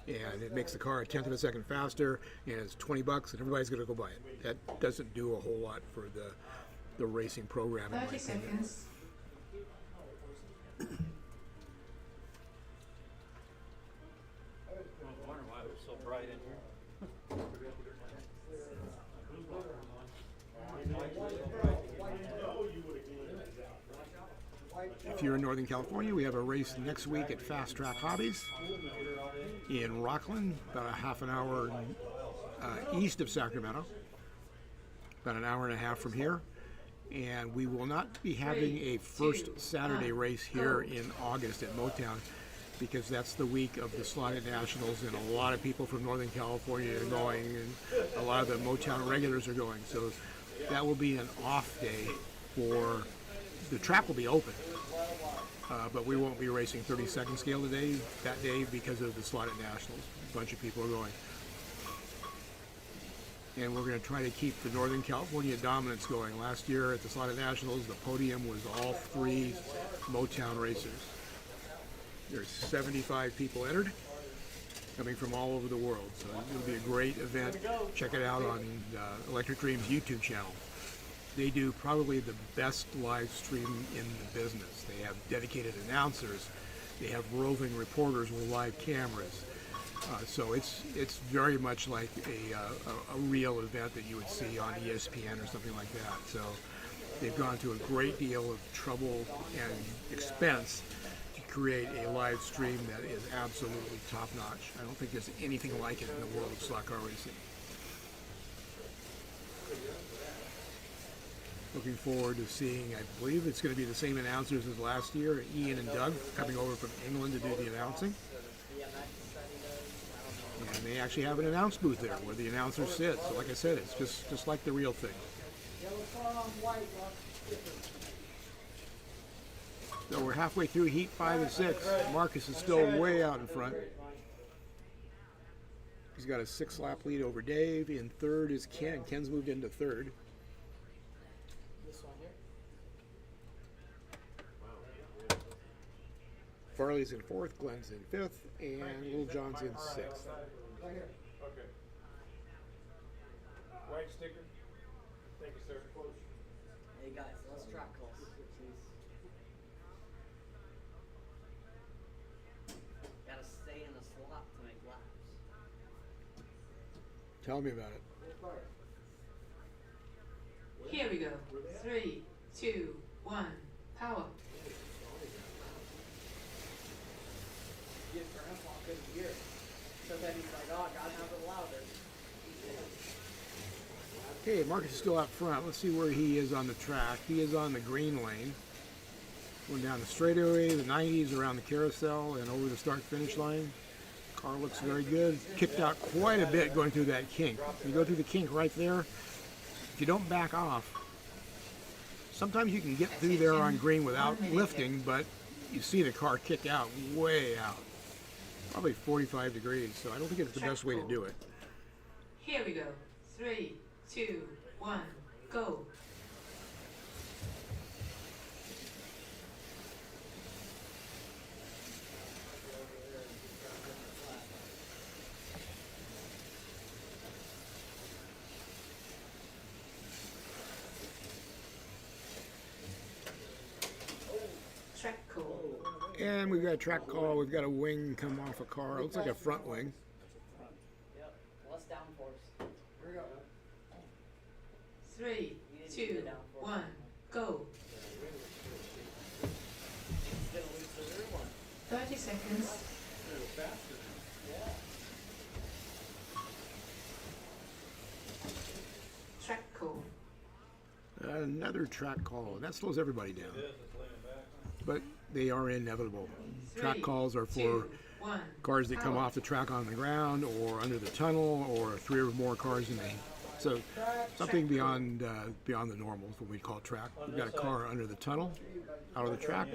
and it makes the car a tenth of a second faster, and it's 20 bucks, and everybody's going to go buy it. That doesn't do a whole lot for the racing program, in my 30 opinion. seconds. I was wondering why it was so bright in here. If you're in Northern California, we have a race next week at Fast Track Hobbies in Rockland, about a half an hour east of Sacramento, about an hour and a half from here. And we will not be having a first Saturday race here in August at Motown because that's the week of the Slotted Nationals, and a lot of people from Northern California are going, and a lot of the Motown regulars are going. So that will be an off day for the track. Will be open, but we won't be racing 32nd scale that day because of the Slotted Nationals. A bunch of people are going. And we're going to try to keep the Northern California dominance going. Last year at the Slotted Nationals, the podium was all 3 Motown racers. There's 75 people entered, coming from all over the world. So it'll be a great event. Check it out on Electric Dream's YouTube channel. They do probably the best live stream in the business. They have dedicated announcers. They have roving reporters with live cameras. So it's very much like a real event that you would see on ESPN or something like that. So they've gone to a great deal of trouble and expense to create a live stream that is absolutely top-notch. I don't think there's anything like it in the world of slot car racing. Looking forward to seeing, I believe it's going to be the same announcers as last year, Ian and Doug, coming over from England to do the announcing. And they actually have an announce booth there where the announcers sit. So like I said, it's just like the real thing. So we're halfway through heat 5 and 6. Marcus is still way out in front. He's got a 6-lap lead over Dave. In third is Ken. Ken's moved into third. Farley's in fourth, Glenn's in fifth, and Little John's in sixth. Okay. White sticker. Thank you, sir. Hey guys, let's track calls, please. Gotta stay in the slot to make laps. Tell me about it. Here we go. 3, 2, 1, power. Get grandpa couldn't hear it. So then he's like, oh, I gotta have it louder. Okay, Marcus is still out front. Let's see where he is on the track. He is on the green lane. Going down the straightaway, the 90s around the carousel and over the start-finish line. Car looks very good. Kicked out quite a bit going through that kink. You go through the kink right there. If you don't back off, sometimes you can get through there on green without lifting, but you see the car kick out way out. Probably 45 degrees, so I don't think it's the best way to do it. Here we go. 3, 2, 1, go. Track call. And we've got a track call. We've got a wing come off a car. It looks like a front wing. Yep. Less downforce. Here we go. 3, 2, 1, go. 30 seconds. Track call. Another track call. And that slows everybody down. But they are inevitable. Track calls are for cars that come off the track on the ground or under the tunnel or 3 or more cars in a. So something beyond the normal is what we call track. We've got a car under the tunnel, out of the track.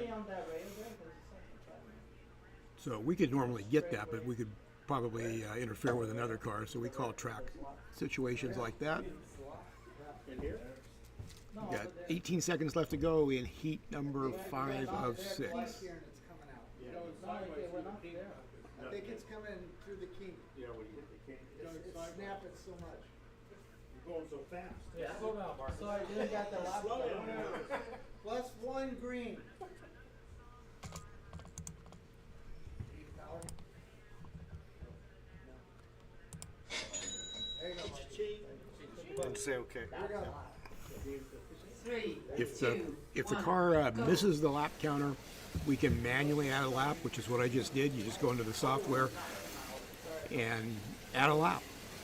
So we could normally get that, but we could probably interfere with another car. So we call track situations like that. We've got 18 seconds left to go in heat number 5 of 6. I think it's coming through the kink. Yeah, when you hit the kink. It's snapping so much. You're going so fast. Yeah. Slow down, Marcus. So I didn't got the lap. Slow down. +1 green. There you go, Mark. And say okay. There you go. 3, If 2, the 1, car go. misses the lap counter, we can manually add a lap, which is what I just did. You just go into the software and add a lap.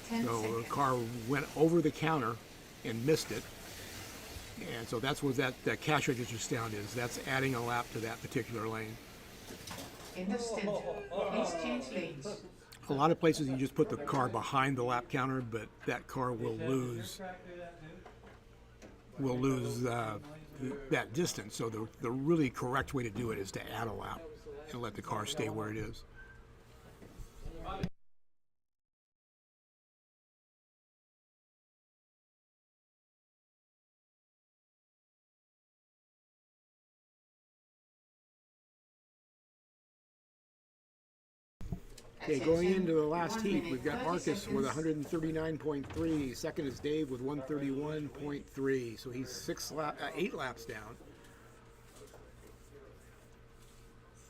10 So the seconds. car went over the counter and missed it. And so that's what that cash register sound is. That's adding a lap to that particular lane. End of stint. Please change lanes. A lot of places you just put the car behind the lap counter, but that car will lose that distance. So the really correct way to do it is to add a lap and let the car stay where it is. Okay, going into the last heat, we've got Marcus with 139.3. Second is Dave with 131.3. So he's 8 laps down.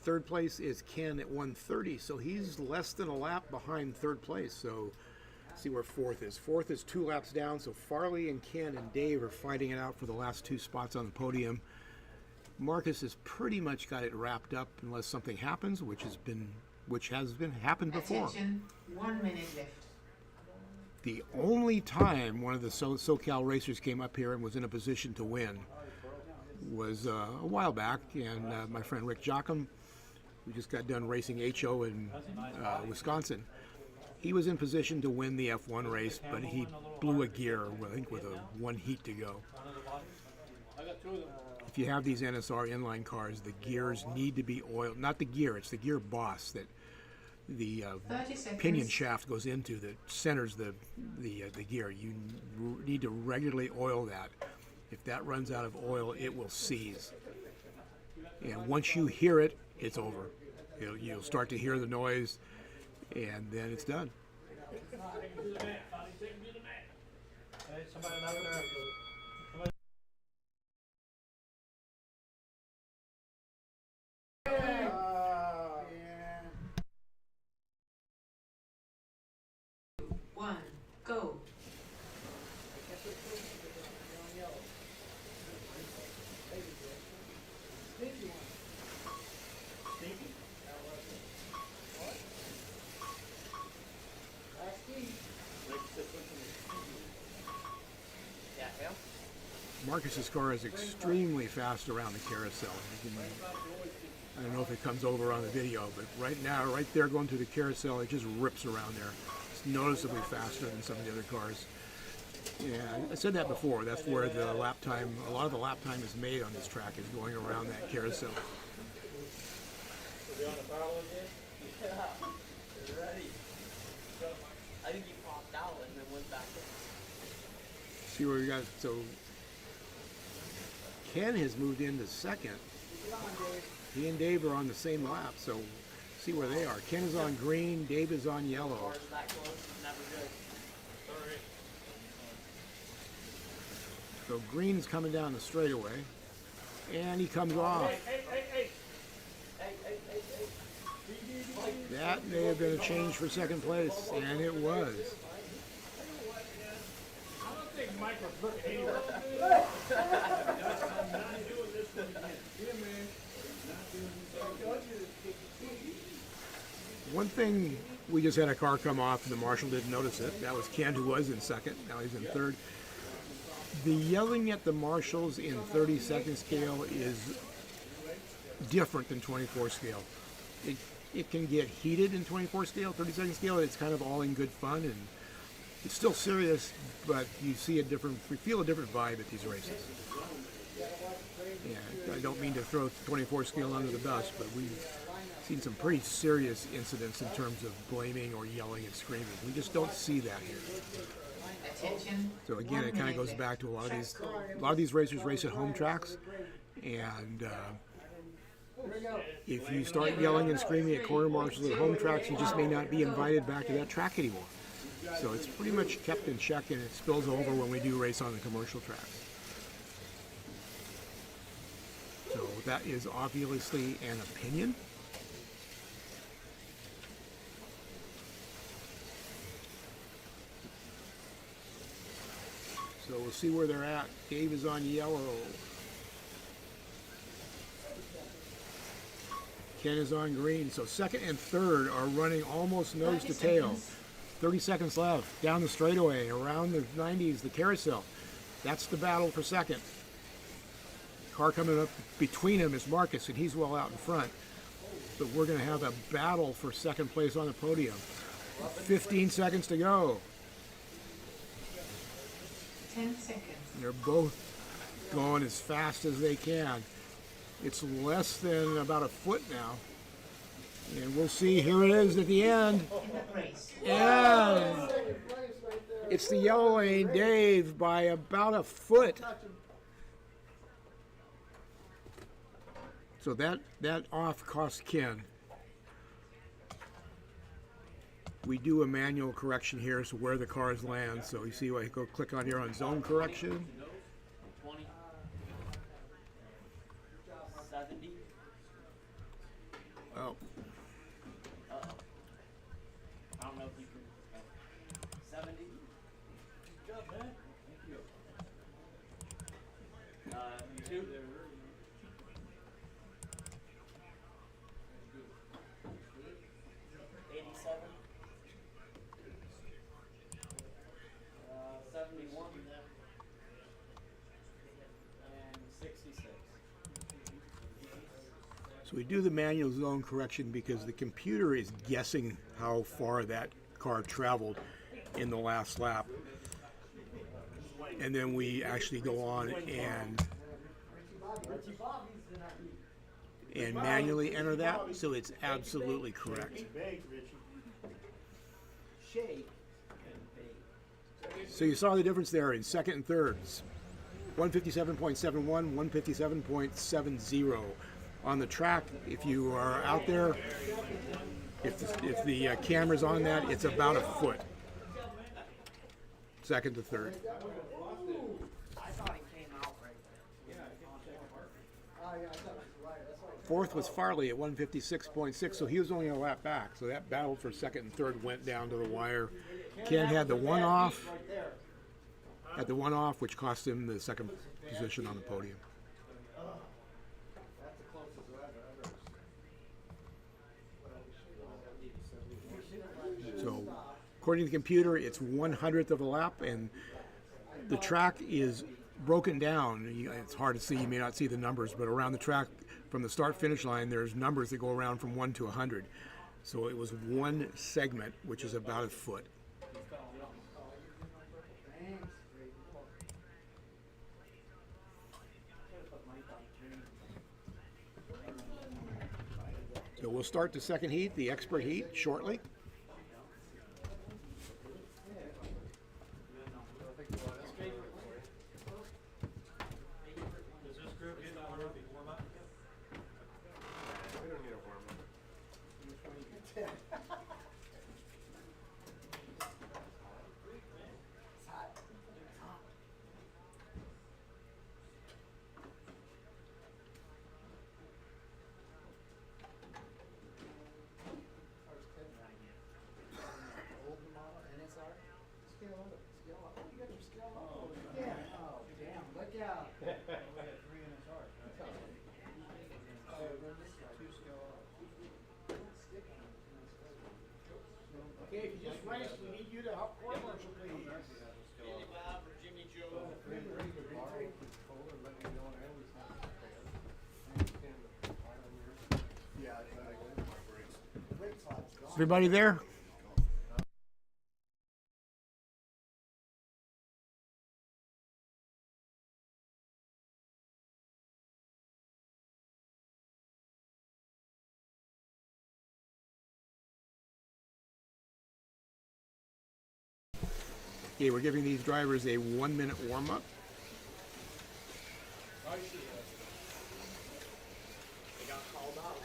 Third place is Ken at 130. So he's less than a lap behind third place. So let's see where fourth is. Fourth is 2 laps down. So Farley and Ken and Dave are fighting it out for the last 2 spots on the podium. Marcus has pretty much got it wrapped up unless something happens, which has happened before. Attention, 1 minute left. The only time one of the SoCal racers came up here and was in a position to win was a while back, and my friend Rick Jocham, who just got done racing HO in Wisconsin, he was in position to win the F1 race, but he blew a gear, I think with 1 heat to go. If you have these NSR inline cars, the gears need to be oiled. Not the gear, it's the gear boss that the 30 seconds. pinion shaft goes into that centers the gear. You need to regularly oil that. If that runs out of oil, it will seize. And once you hear it, it's over. You'll start to hear the noise, and then it's done. Hey, somebody out there. Go. Yeah, him? Marcus's car is extremely fast around the carousel. You can, I don't know if it comes over on the video, but right now, right there going through the carousel, it just rips around there. It's noticeably faster than some of the other cars. Yeah, I said that before. That's where the lap time, a lot of the lap time is made on this track, is going around that carousel. Are we on the battle again? Yeah. You're ready. I think he popped out and then went back in. See where we got, so Ken has moved into second. He and Dave are on the same lap, so see where they are. Ken is on green, Dave is on yellow. Cars that close is never good. So Green's coming down the straightaway, and he comes off. Hey. That may have been a change for second place, and it was. I don't think Mike was looking anywhere. One thing, we just had a car come off, and the marshal didn't notice it. That was Ken, who was in second. Now he's in third. The yelling at the marshals in 30-second scale is different than 24 scale. It can get heated in 24 scale, 30-second scale. It's kind of all in good fun, and it's still serious, but you feel a different vibe at these races. Yeah, I don't mean to throw 24 scale under the bus, but we've seen some pretty serious incidents in terms of blaming or yelling and screaming. We just don't see that here. Attention. So again, it kind of goes back to a lot of these racers race at home tracks, and if you start yelling and screaming at corner marshals at home tracks, you just may not be invited back to that track anymore. So it's pretty much kept in check, and it spills over when we do race on the commercial tracks. So that is obviously an opinion. So we'll see where they're at. Dave is on yellow. Ken is on green. So second and third are running almost nose to tail. 30 seconds left. Down the straightaway, around the 90s, the carousel. That's the battle for second. Car coming up between him is Marcus, and he's well out in front. But we're going to have a battle for second place on the podium. 15 seconds to go. 10 seconds. They're both going as fast as they can. It's less than about a foot now. And we'll see, here it is at the end. And it's the yellow lane, Dave, by about a foot. So that off cost Ken. We do a manual correction here, so where the cars land. So you see, I go click on here on zone correction. 20. 70. Oh, Uh-oh. I don't know if you can. 70. Good job, man. Thank you. 2. 87. 71. And 66. so we do the manual zone correction because the computer is guessing how far that car traveled in the last lap. And then we actually go on and manually enter that, so it's absolutely correct. Shake. So you saw the difference there in second and thirds. 157.71, 157.70. On the track, if you are out there, if the camera's on that, it's about a foot. Second to third. I thought he came out right there. Yeah, I thought it was right. That's why Fourth was Farley at 156.6, so he was only a lap back. So that battle for second and third went down to the wire. Ken had the one off, which cost him the second position on the podium. So, according to the computer, it's 1/100th of a lap, and the track is broken down. It's hard to see, you may not see the numbers, but around the track from the start-finish line, there's numbers that go around from 1 to 100. So it was one segment, which is about a foot. So we'll start the second heat, the expert heat, shortly. Does this group get a warm up? We don't need a warm up. Okay, if you just raced, we need you to help court marshal, please. Jimmy Joe. Everybody there? Okay, we're giving these drivers a 1-minute warm-up. They got called out.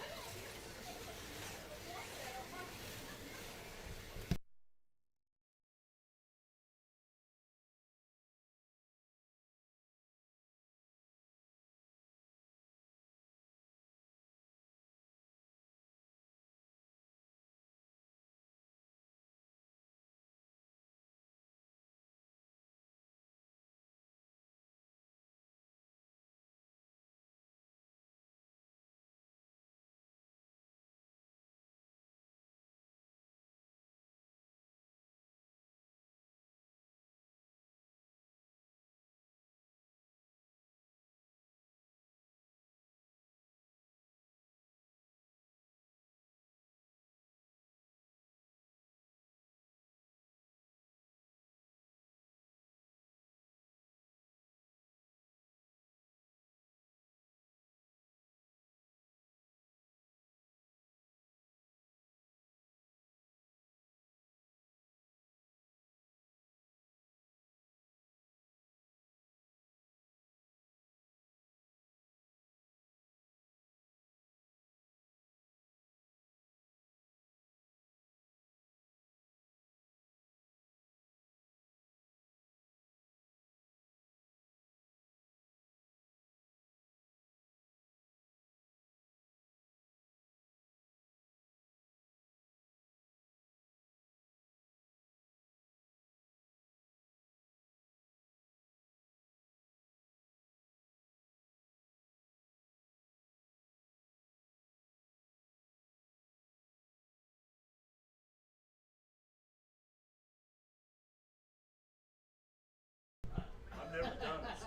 I've never done it, so.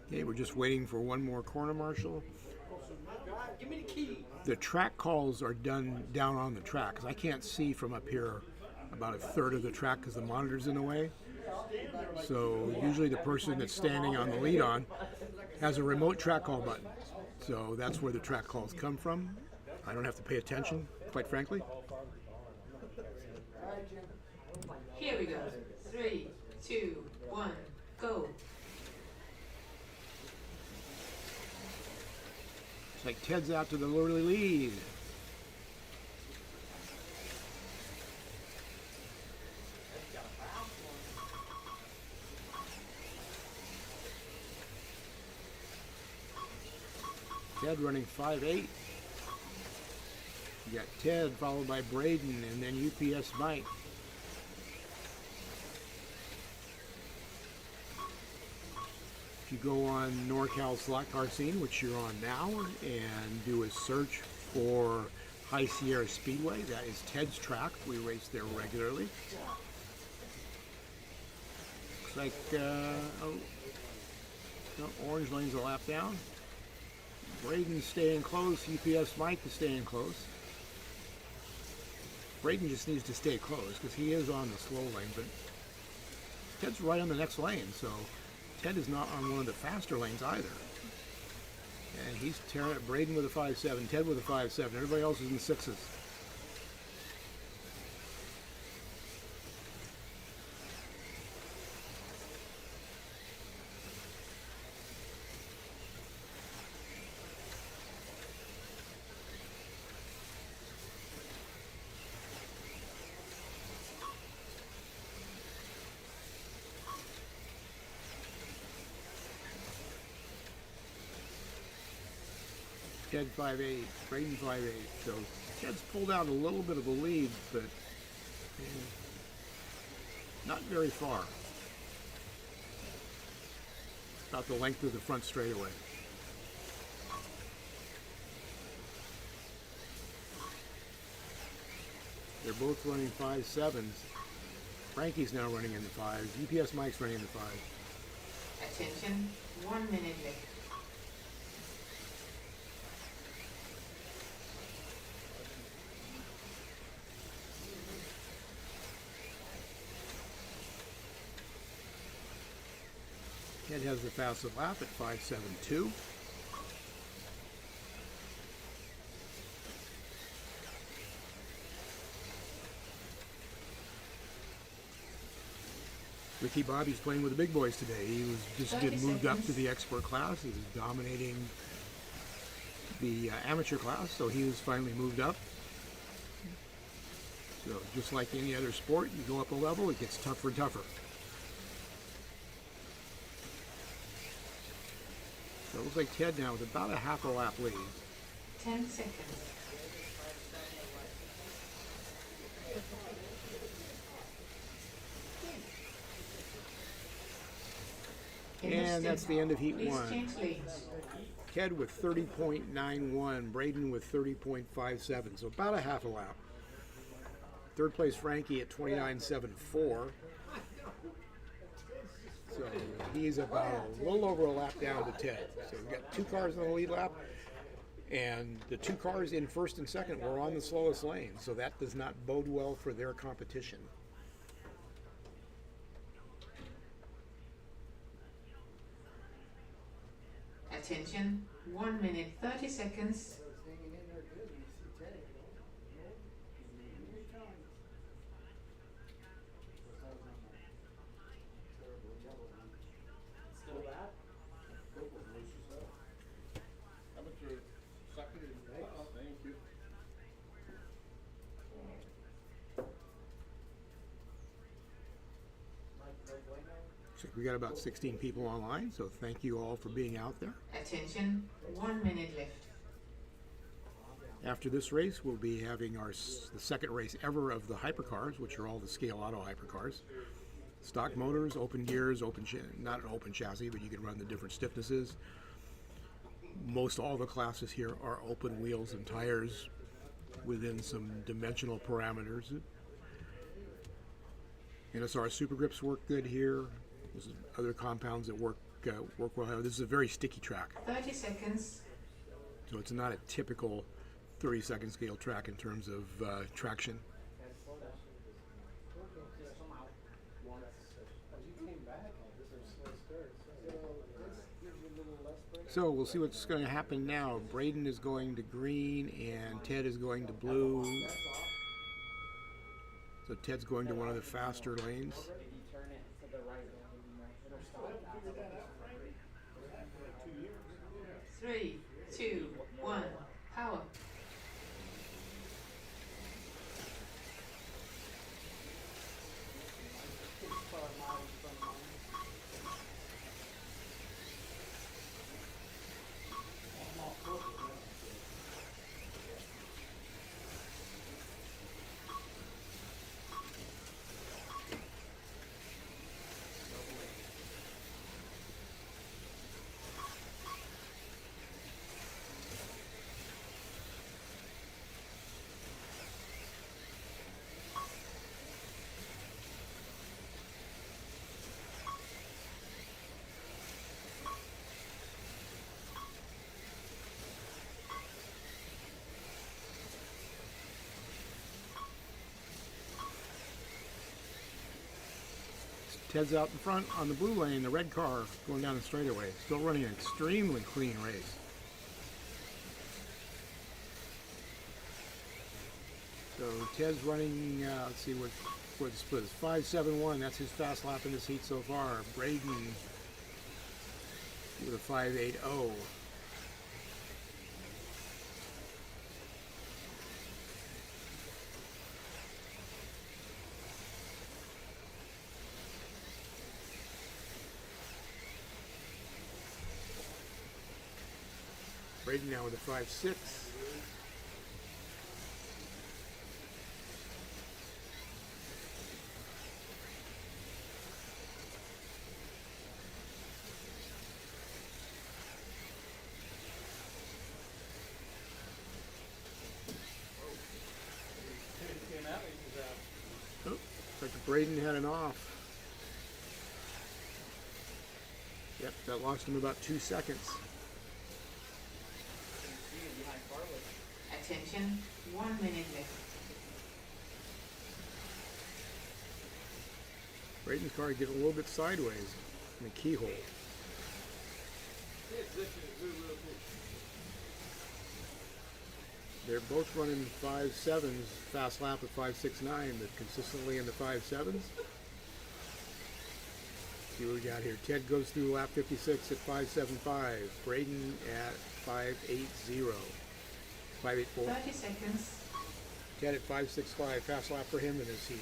Okay, we're just waiting for one more corner marshal. Give me the key. The track calls are done down on the track, because I can't see from up here about a third of the track because the monitor's in the way. So usually the person that's standing on the lead-on has a remote track call button. So that's where the track calls come from. I don't have to pay attention, quite frankly. Here we go. 3, 2, 1, go. Looks like Ted's out to the early lead. Ted running 5.8. You got Ted followed by Braden and then UPS Mike. If you go on NorCal Slot Car Scene, which you're on now, and do a search for High Sierra Speedway, that is Ted's track. We race there regularly. Looks like, oh, no, orange lane's a lap down. Braden's staying close. UPS Mike is staying close. Braden just needs to stay close because he is on the slow lane, but Ted's right on the next lane, so Ted is not on one of the faster lanes either. And he's tearing at Braden with a 5.7, Ted with a 5.7. Everybody else is in the 6s. Ted 5.8, Braden 5.8. So Ted's pulled out a little bit of a lead, but not very far. About the length of the front straightaway. They're both running 5.7s. Frankie's now running in the 5s. UPS Mike's running in the 5s. Attention, 1 minute left. Ted has the fastest lap at 5.72. Ricky Bobby's playing with the big boys today. He was just getting moved up to the expert class. He was dominating the amateur class, so he was finally moved up. So just like any other sport, you go up a level, it gets tougher and tougher. So it looks like Ted now with about a half a lap lead. 10 seconds. And that's the end of Heat Please 1. change lanes. Ted with 30.91, Braden with 30.57, so about a half a lap. Third place Frankie at 29.74. So he's about a little over a lap down to Ted. So we've got two cars on the lead lap, and the two cars in first and second were on the slowest lane, so that does not bode well for their competition. Attention, 1 minute 30 seconds. Still that? How about your second and thank you. So we got about 16 people online, so thank you all for being out there. Attention, 1 minute left. After this race, we'll be having the second race ever of the hypercars, which are all the scale auto hypercars. Stock motors, open gears, not an open chassis, but you can run the different stiffnesses. Most all the classes here are open wheels and tires within some dimensional parameters. NSR Super Grips work good here. There's other compounds that work well. This is a very sticky track. 30 seconds. So it's not a typical 30-second scale track in terms of traction. So we'll see what's going to happen now. Braden is going to green and Ted is going to blue. So Ted's going to one of the faster lanes. 3, 2, 1. Ted's out in front on the blue lane, the red car going down the straightaway. Still running an extremely clean race. So Ted's running, let's see what the split is. 5.71, that's his fast lap in this heat so far. Braden with a 5.80. Braden now with a 5.6. Oh, looks like Braden had an off. Yep, that lost him about 2 seconds. Attention, 1 minute left. Braden's car getting a little bit sideways in the keyhole. They're both running 5.7s, fast lap at 5.69, but consistently in the 5.7s. See what we got here. Ted goes through lap 56 at 5.75. Braden at 5.80. 5.84. 30 seconds. Ted at 5.65. Fast lap for him in this heat.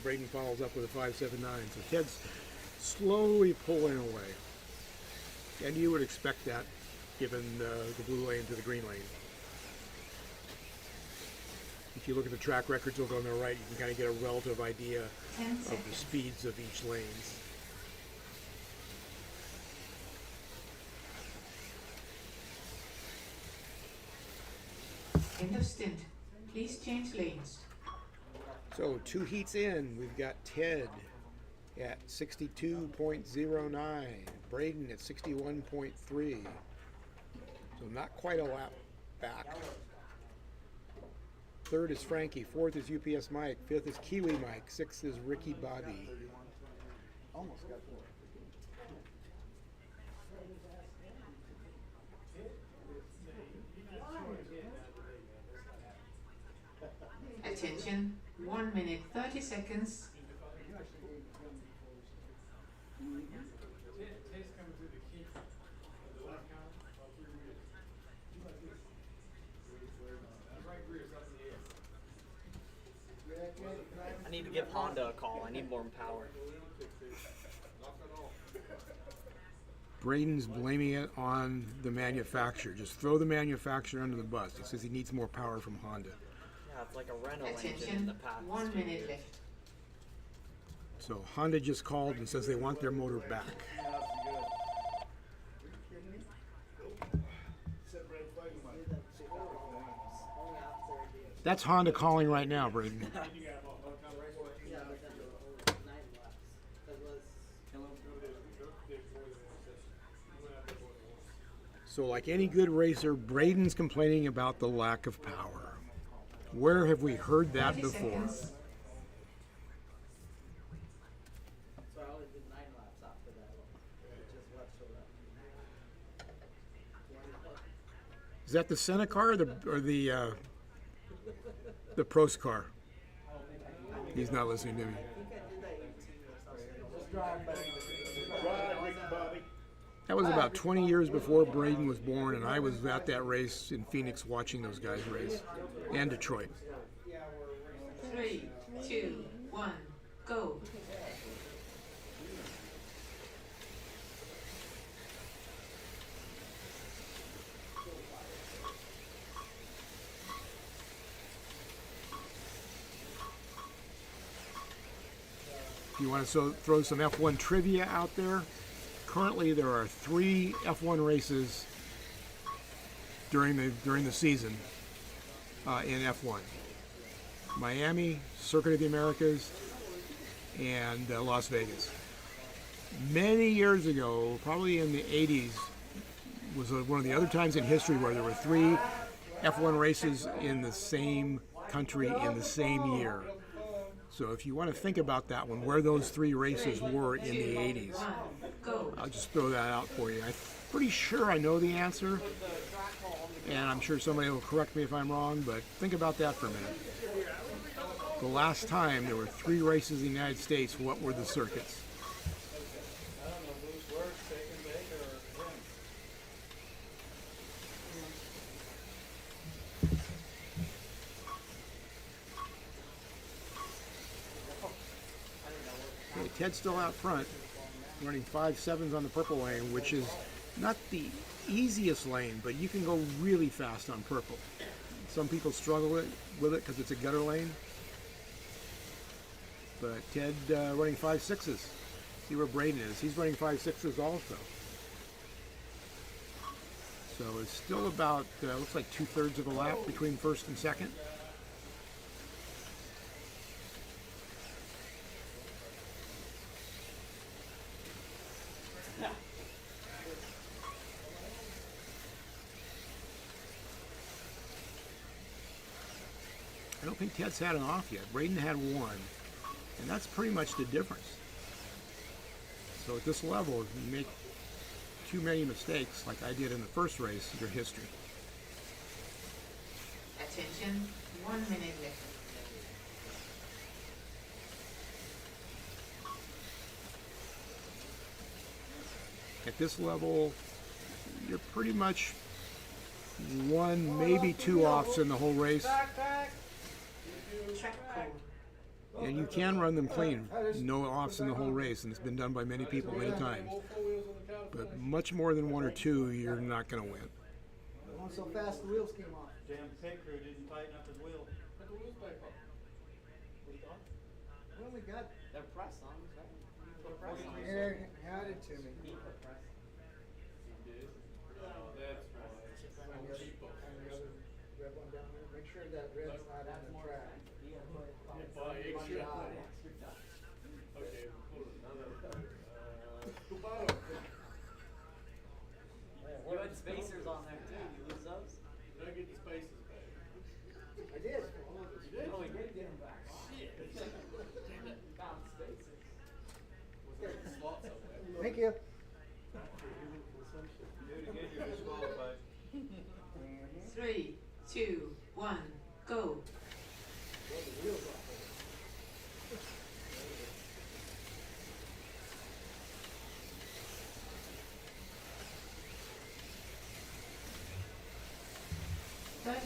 Braden follows up with a 5.79. So Ted's slowly pulling away. And you would expect that given the blue lane to the green lane. If you look at the track records over on the right, you can kind of get a relative idea of the speeds of each lanes. End of stint. Please change lanes. So 2 heats in, we've got Ted at 62.09, Braden at 61.3. So not quite a lap back. Third is Frankie, fourth is UPS Mike, fifth is Kiwi Mike, sixth is Ricky Bobby. Almost got four. Attention, 1 minute 30 seconds. I need to give Honda a call. I need more power. Braden's blaming it on the manufacturer. Just throw the manufacturer under the bus. He says he needs more power from Honda. Yeah, it's like a Renault engine in Attention, the past. 1 minute left. So Honda just called and says they want their motor back. That's Honda calling right now, Braden. So like any good racer, Braden's complaining about the lack of power. Where have we heard that 30 before? seconds. So I only did 9 laps after that one. Which is what showed up. Is that the Senna car or the Prost car? He's not listening to me. Drive, Ricky Bobby. That was about 20 years before Braden was born, and I was at that race in Phoenix watching those guys race, and Detroit. 3, 2, 1, go. If you want to throw some F1 trivia out there, currently there are 3 F1 races during the season in F1. Miami, Circuit of the Americas, and Las Vegas. Many years ago, probably in the 80s, was one of the other times in history where there were 3 F1 races in the same country in the same year. So if you want to think about that one, where those 3 races were in the 80s, Go. I'll just throw that out for you. I'm pretty sure I know the answer, and I'm sure somebody will correct me if I'm wrong, but think about that for a minute. The last time there were 3 races in the United States, what were the circuits? I don't know, Bruce Works, Shake and Bake, or him. Okay, Ted's still out front, running 5.7s on the purple lane, which is not the easiest lane, but you can go really fast on purple. Some people struggle with it because it's a gutter lane. But Ted running 5.6s. See where Braden is. He's running 5.6s also. So it's still about, looks like 2/3 of a lap between first and second. I don't think Ted's had an off yet. Braden had one, and that's pretty much the difference. So at this level, if you make too many mistakes, like I did in the first race, you're history. Attention, 1 minute left. At this level, you're pretty much 1, maybe 2 offs in the whole race. Track code. And you can run them clean, no offs in the whole race, and it's been done by many people many times. But much more than 1 or 2, you're not going to win. Going so fast the wheels came off. Damn pit crew didn't tighten up his wheel. Put the wheels back up. We only got They're press on, right? You put press on. here, hand it to me. He put press. He did? Oh, that's why. And the other red one down there. Make sure that red's not on the track. Okay, put another. You had spacers on there too. You lose those? Did I get the spaces back? I did. You did? Oh, we did get them back. Shit. Damn it. Found spacers. Was there a slot somewhere? Thank you. Do it again, you're disqualified. 3, 2, 1, go.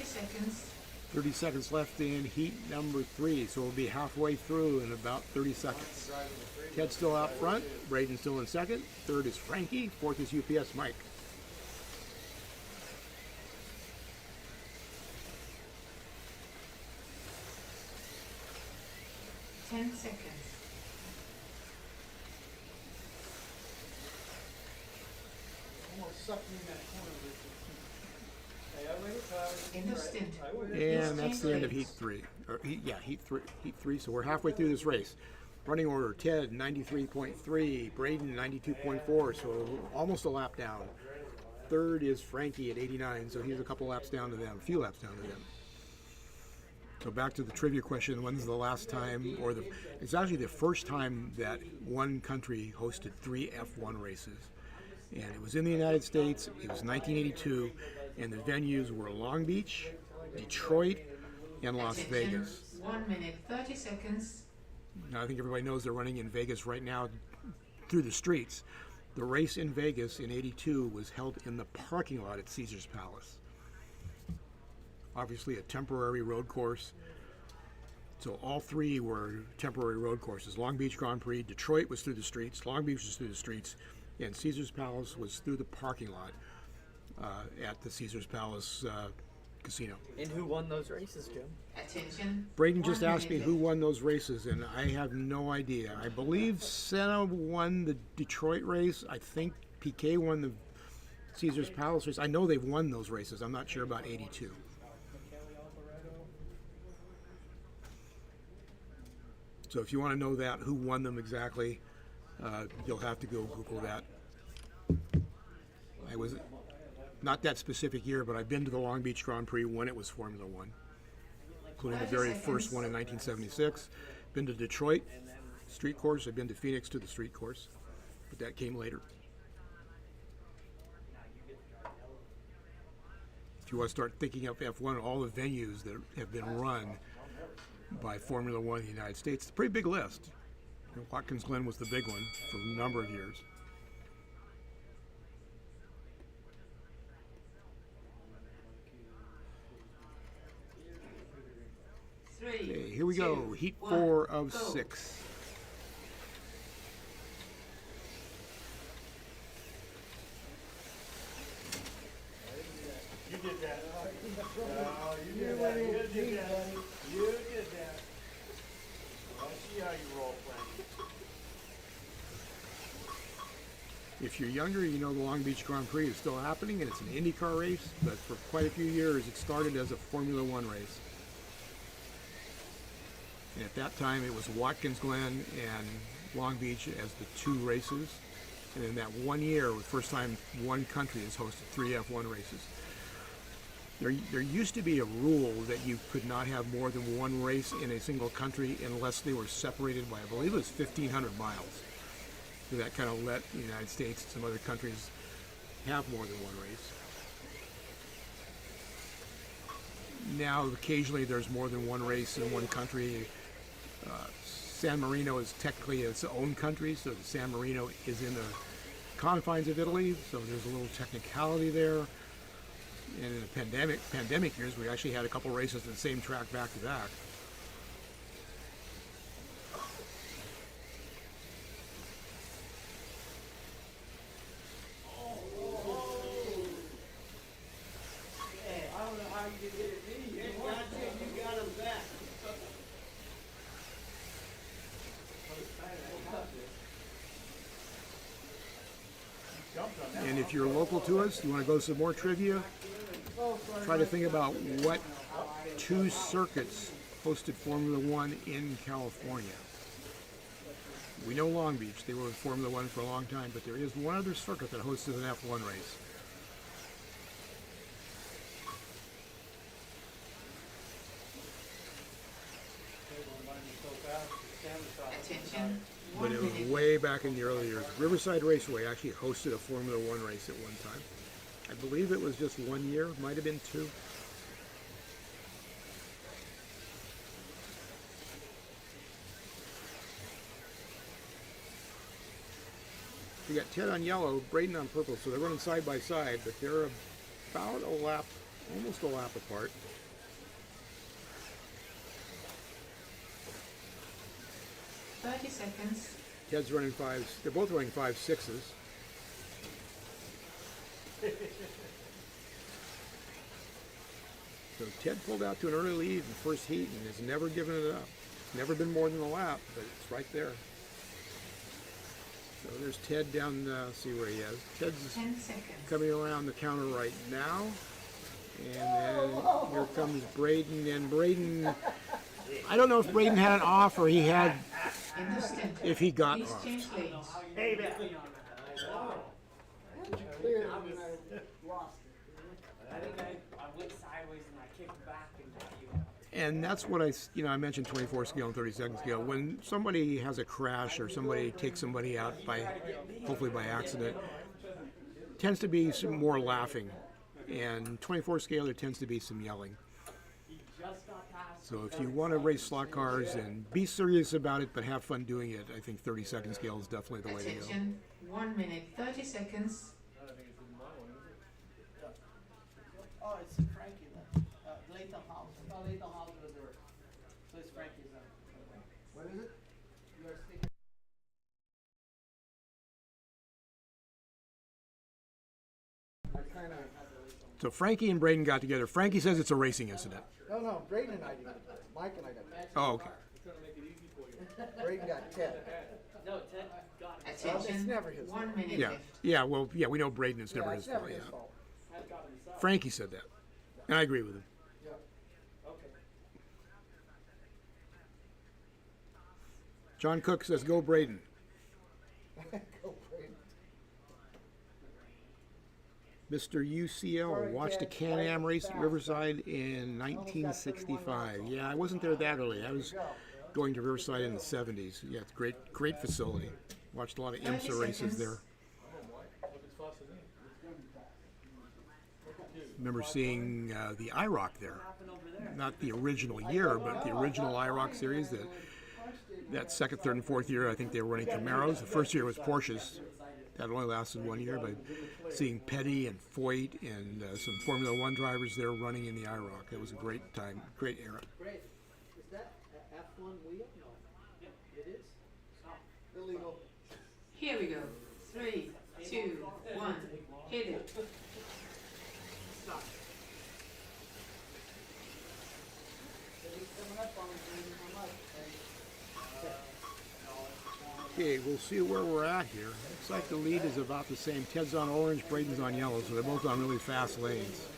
Seconds. 30 seconds left in heat number 3, so we'll be halfway through in about 30 seconds. Ted's still out front, Braden's still in second, third is Frankie, fourth is UPS Mike. Seconds. Almost sucked me in that corner. Hey, I waited till I was End of stint. I waited. And that's the end of heat 3. Or heat 3, so we're halfway through this race. Running order, Ted 93.3, Braden 92.4, so almost a lap down. Third is Frankie at 89, so he's a couple laps down to them, a few laps down to them. So back to the trivia question, when's the last time, it's actually the first time that one country hosted 3 F1 races. And it was in the United States, it was 1982, and the venues were Long Beach, Detroit, and Las Vegas. 1 minute, 30 seconds. Now, I think everybody knows they're running in Vegas right now through the streets. The race in Vegas in '82 was held in the parking lot at Caesar's Palace. Obviously a temporary road course. So all 3 were temporary road courses. Long Beach Grand Prix, Detroit was through the streets, Long Beach was through the streets, and Caesar's Palace was through the parking lot at the Caesar's Palace Casino. And who won those races, Jim? Attention. Braden just 1 asked me minute who left. won those races, and I have no idea. I believe Senna won the Detroit race. I think Piquet won the Caesar's Palace race. I know they've won those races. I'm not sure about '82. So if you want to know that, who won them exactly, you'll have to go Google that. I was not that specific year, but I've been to the Long Beach Grand Prix when it was Formula One, including the 30 very seconds. first one in 1976, Been to Detroit street course. I've been to Phoenix to the street course, but that came later. If you want to start thinking of F1, all the venues that have been run by Formula One in the United States, it's a pretty big list. You know, Watkins Glen was the big one for a number of years. Okay, here we go. Heat 4 of 6. You did that. No, you did that. You did that. You did that. I see how you roll, Frankie. If you're younger, you know the Long Beach Grand Prix is still happening, and it's an IndyCar race, but for quite a few years it started as a Formula One race. And at that time it was Watkins Glen and Long Beach as the two races. And in that 1 year, was the first time one country has hosted 3 F1 races. There used to be a rule that you could not have more than one race in a single country unless they were separated by, I believe it was 1,500 miles. So that kind of let the United States and some other countries have more than one race. Now, occasionally there's more than one race in one country. San Marino is technically its own country, so San Marino is in the confines of Italy, so there's a little technicality there. And in the pandemic years, we actually had a couple races at the same track back to back. I don't know how you can get it me. You got him back. And if you're local to us, you want to go some more trivia, try to think about what 2 circuits hosted Formula One in California. We know Long Beach, they were in Formula One for a long time, but there is one other circuit that hosted an F1 race. Attention. But it was way back in the early years. Riverside Raceway actually hosted a Formula One race at one time. I believe it was just 1 year, might have been 2. You got Ted on yellow, Braden on purple, so they're running side by side, but they're about a lap, almost a lap apart. Seconds. Ted's running 5s. They're both running 5.6s. So Ted pulled out to an early lead in the first heat and has never given it up. Never been more than a lap, but it's right there. So there's Ted down, see where he is. Ted's 10 seconds. coming around the counter right now. And then here comes Braden. And Braden, I don't know if Braden had it off or he had, In the center. if he got Please off. change lanes. Hey, man. I think I went sideways and I kicked back and got you. And that's what I mentioned 24 scale and 30-second scale. When somebody has a crash or somebody takes somebody out hopefully by accident, tends to be some more laughing. And 24 scale, there tends to be some yelling. So if you want to race slot cars and be serious about it, but have fun doing it, I think 30-second scale is definitely the way to go. Attention. 1 minute, 30 seconds. Oh, it's Frankie then. Latham House. I thought Latham House was there. So it's Frankie's then. What is it? You're sticking. So Frankie and Braden got together. Frankie says it's a racing incident. No, Braden and I did. Mike and I got that. Oh, okay. Braden got Ted. No, Ted got it. Attention. It's never his 1 minute Yeah, left. yeah. Well, yeah, we know Braden. It's never his it's never fault. his Yeah. fault. Frankie said that, and I agree with him. Yeah. Okay. John Cook says, "Go Braden." Go Braden. Mr. UCL watched a Can-Am race at Riverside in 1965. Yeah, I wasn't there that early. I was going to Riverside in the 70s. Yeah, it's great facility. Watched a lot of 30 IMSA races seconds. there. Remember seeing the IROC there. Not the original year, but the original IROC series. That second, third, and fourth year, I think they were running Camaros. The first year was Porsches. That only lasted 1 year, but seeing Petty and Foyt and some Formula One drivers there running in the IROC. It was a great time, great era. Great. Is that a F1 wheel? No. It is? Stop. Illegal. Here we go. 3, 2, 1. Hit it. Stop. Coming up on how much? Okay, we'll see where we're at here. Looks like the lead is about the same. Ted's on orange, Braden's on yellow, so they're both on really fast lanes.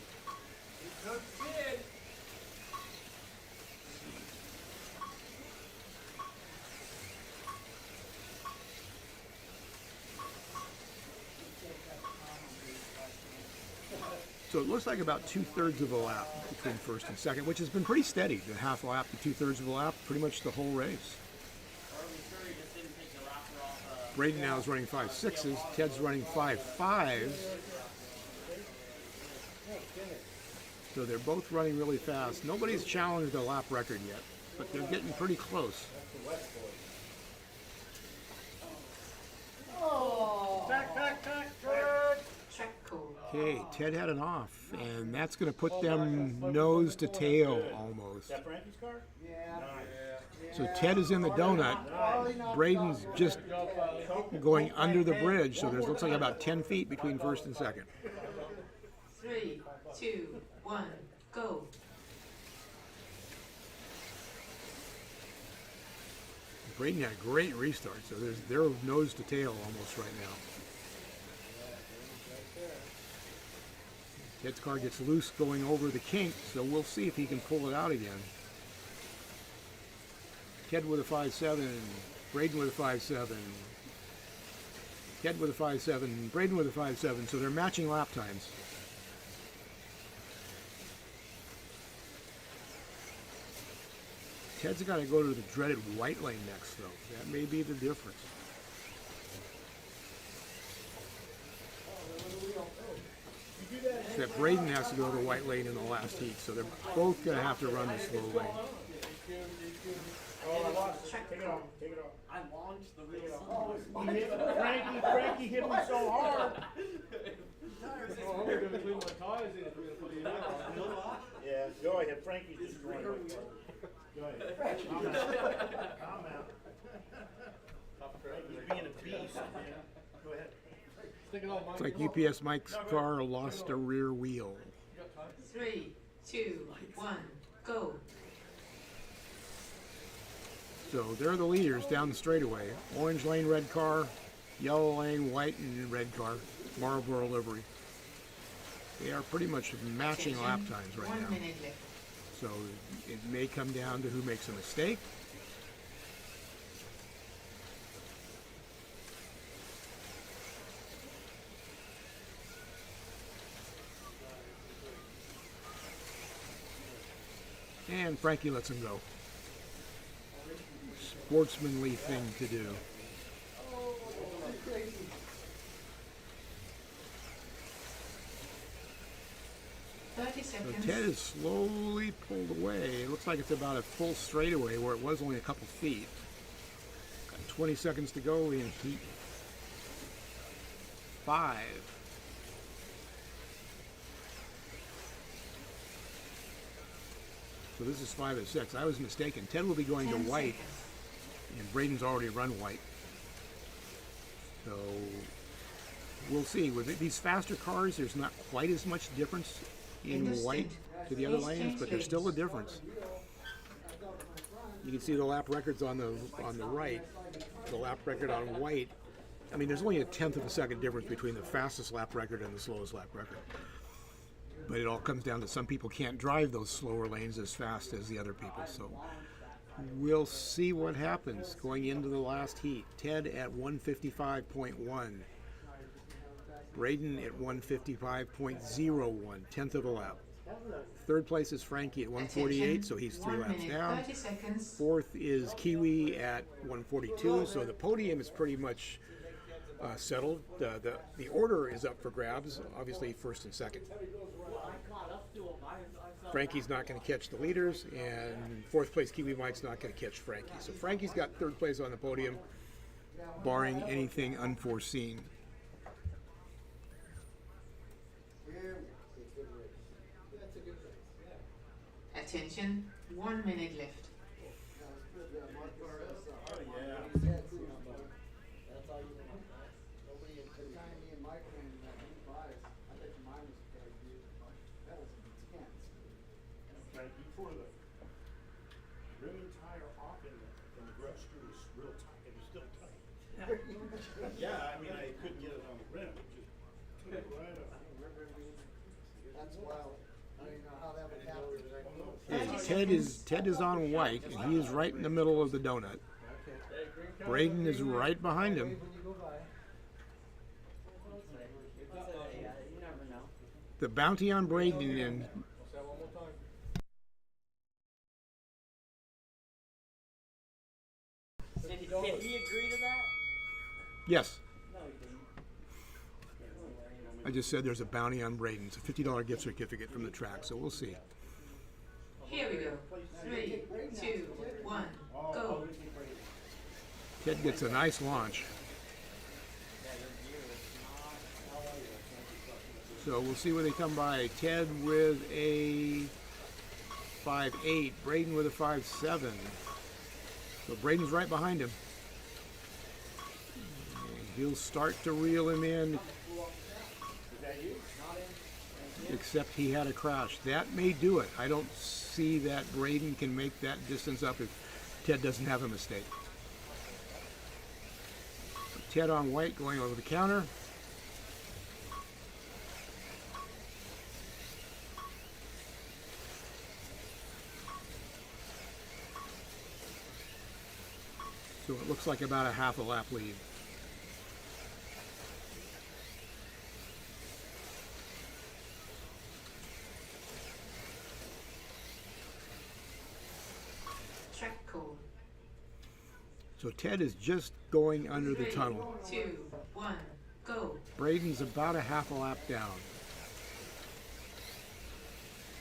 So it looks like about 2/3 of a lap between first and second, which has been pretty steady. The half lap to 2/3 of a lap, pretty much the whole race. Braden now is running 5.6s. Ted's running 5.5s. So they're both running really fast. Nobody's challenged a lap record yet, but they're getting pretty close. Track call. Okay, Ted had an off, and that's going to put them nose to tail almost. That Frankie's car? Yeah. So Ted is in the donut. Braden's just going under the bridge, so there's looks like about 10 feet between first and second. 3, 2, 1. Go. Braden had a great restart, so they're nose to tail almost right now. Ted's car gets loose going over the kink, so we'll see if he can pull it out again. Ted with a 5.7, Braden with a 5.7, Ted with a 5.7, Braden with a 5.7, so they're matching lap times. Ted's got to go to the dreaded white lane next, though. That may be the difference. That Braden has to go to the white lane in the last heat, so they're both going to have to run the slow lane. Take it off. Take it off. I launched the wheel. Frankie hit him so hard. Well, I'm gonna go between my ties in if we're gonna put the wheel on. Yeah, go ahead. Frankie's destroying my car. Go ahead. Calm out. Frankie's being a beast, man. Go ahead. It's like UPS Mike's car lost a rear wheel. 3, 2, 1. Go. So they're the leaders down the straightaway. Orange lane, red car. Yellow lane, white and red car. Marlboro livery. They are pretty much matching lap times right 1 now. minute left. So it may come down to who makes a mistake. And Frankie lets him go. Sportsmanly thing to do. 30 So seconds. Ted is slowly pulled away. It looks like it's about a full straightaway where it was only a couple feet. Got 20 seconds to go in heat 5. So this is 5 and 6. I was mistaken. Ted will be going to 10 white, seconds. and Braden's already run white. So we'll see. With these faster cars, there's not quite as much difference in white to the other lanes, but there's still a difference. You can see the lap records on the right, the lap record on white. I mean, there's only a 1/10 of a second difference between the fastest lap record and the slowest lap record. But it all comes down to some people can't drive those slower lanes as fast as the other people. So we'll see what happens going into the last heat. Ted at 155.1. Braden at 155.01, 1/10 of a lap. Third place is Frankie at 148, so he's 3 laps 1 minute, down. 30 seconds. Fourth is Kiwi at 142, so the podium is pretty much settled. The order is up for grabs, obviously first and second. Frankie's not going to catch the leaders, and fourth place Kiwi Mike's not going to catch Frankie. So Frankie's got third place on the podium, barring anything unforeseen. Attention, 1 minute left. Frankie, before the rim and tire off and the grub screw was real tight. It was still tight. Yeah, I mean, I couldn't get it on the rim. It just took it right off. That's wild. I don't even know how that would happen. And Ted is on white, and he is right in the middle of the donut. Braden is right behind him. You never know. The bounty on Braden, and Did he agree to that? yes, No, he didn't. I just said there's a bounty on Braden. It's a $50 gift certificate from the track, so we'll see. Here we go. 3, 2, 1, go. Ted gets a nice launch. So we'll see where they come by. Ted with a 5.8, Braden with a 5.7. So Braden's right behind him. And he'll start to reel him in, except he had a crash. That may do it. I don't see that Braden can make that distance up if Ted doesn't have a mistake. Ted on white going over the counter. So it looks like about a half a lap lead. Track call. So Ted is just going under the 3, tunnel. 2, 1, go. Braden's about a half a lap down.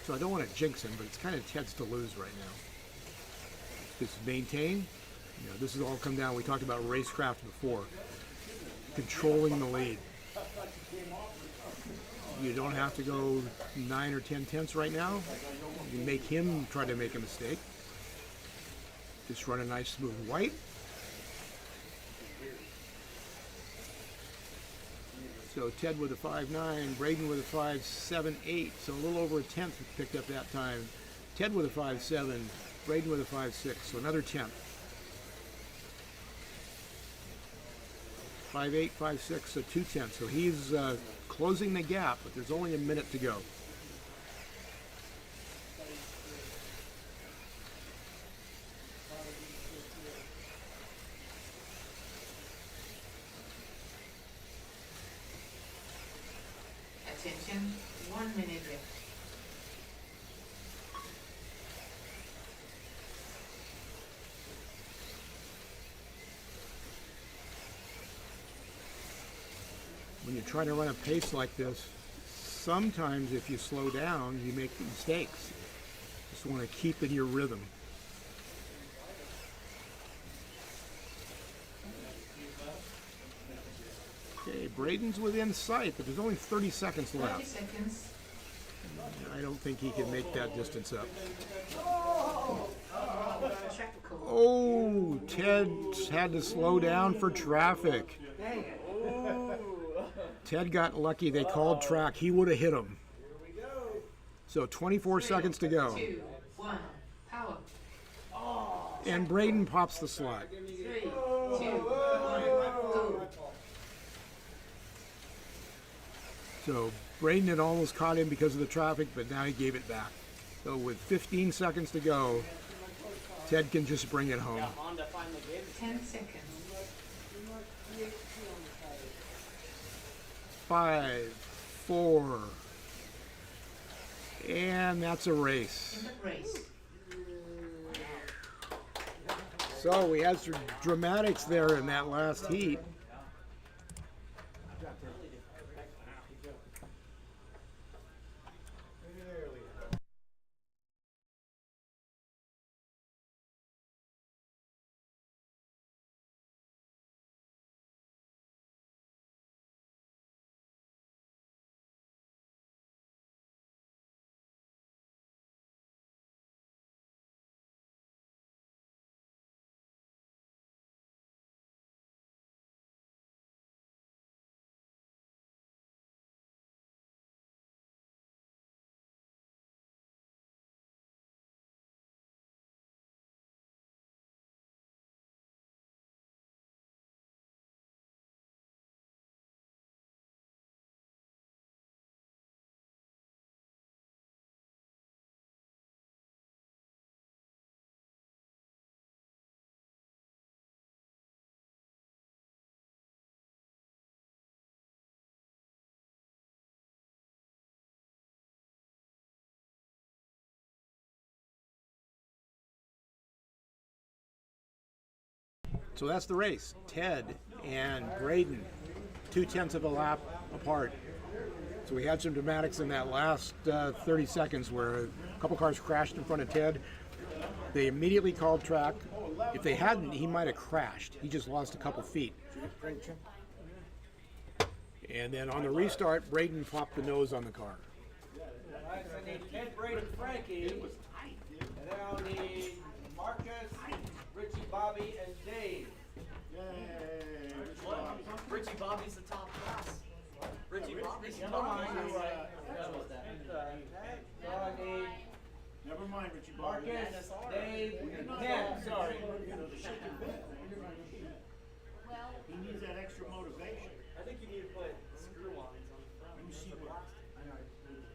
So I don't want to jinx him, but it's kind of Ted's to lose right now. Just maintain. You know, this has all come down. We talked about racecraft before. Controlling the lead. You don't have to go 9 or 10 tenths right now. You can make him try to make a mistake. Just run a nice smooth white. So Ted with a 5.9, Braden with a 5.78, so a little over a tenth picked up that time. Ted with a 5.7, Braden with a 5.6, so another tenth. 5.8, 5.6, so 2 tenths. So he's closing the gap, but there's only a minute to go. Attention, 1 minute left. When you're trying to run a pace like this, sometimes if you slow down, you make mistakes. Just want to keep in your rhythm. Okay, Braden's within sight, but there's only 30 seconds 30 left. seconds. I don't think he can make that distance up. Track call. Oh, Ted had to slow down for traffic. Ted got lucky. They called track. He would have hit him. So 24 seconds to go. 2, 1, power. And Braden pops the slot. 3, 2, 1, go. So Braden had almost caught him because of the traffic, but now he gave it back. So with 15 seconds to go, Ted can just bring it home. Honda finally gave it. 10 seconds. 5, 4, And that's a race. In the race. So we had some dramatics there in that last heat. So that's the race. Ted and Braden, 2/10 of a lap apart. So we had some dramatics in that last 30 seconds where a couple cars crashed in front of Ted. They immediately called track. If they hadn't, he might have crashed. He just lost a couple feet. And then on the restart, Braden popped the nose on the car. Alright, so I need Ted, Braden, Frankie. And then I'll need Marcus, Richie, Bobby, and Dave. Richie Bobby's the top class. Richie Bobby's Never mind. uh, So I need Never mind, Richie Bobby. Marcus, Dave, and Ted. Sorry. He needs that extra motivation. I think you need to put screw lines on the front. Let me see what.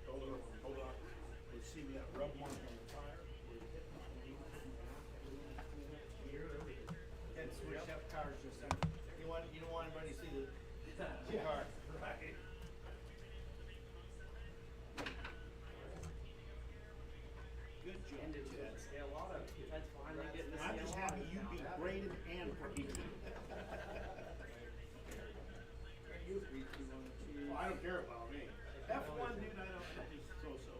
Hold on. Let's see that rub mark on the tire. And switch up cars just then. You don't want anybody to see the car. Right. Good job, Ted. Yeah, a lot of Ted's finally getting to I'm see just a lot. happy you beat Braden and Frankie. Well, I don't care about me. F1, dude, I don't, just so.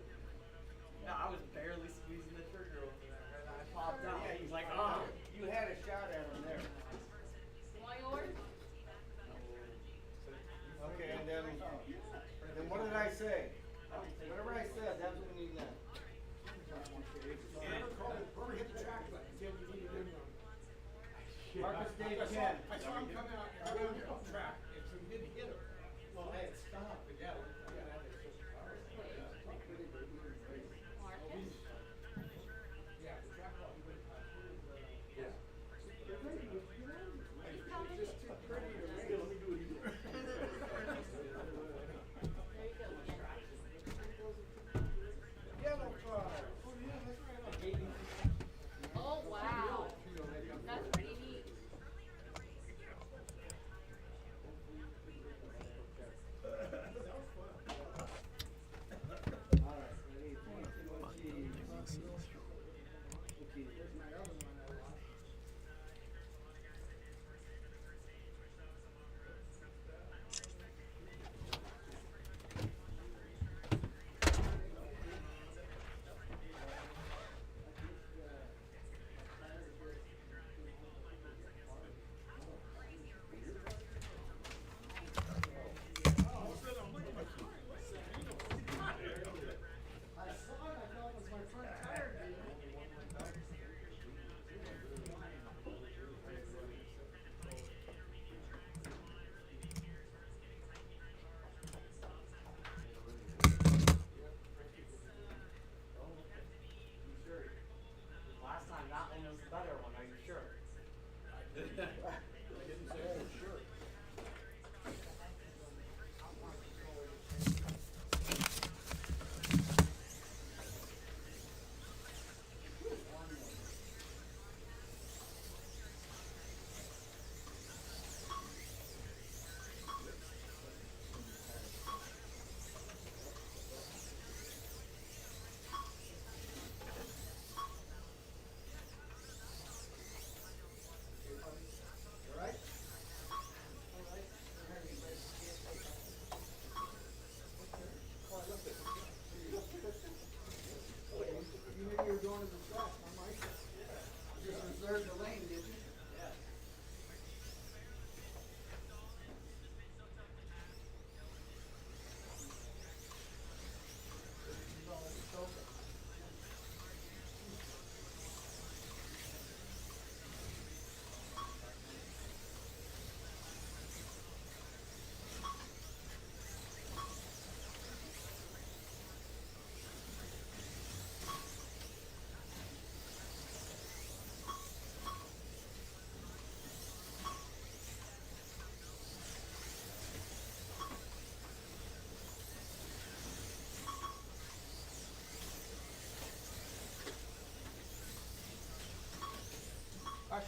No, I was barely squeezing the trigger over there, and I popped out. Yeah, He's like, oh. You had a shot at him there. Okay, and then what did I say? Whatever I said, that's what we need now. Whoever hit the track button, Ted, you need to get him. Marcus, Dave, Ken. I saw him come out around the track. It's a mid hitter. Well, I had stopped, but yeah. Yeah, the track ball, he went yeah. Just too pretty to wait. Let me do it again. Yellow car. Oh, wow. That's pretty neat.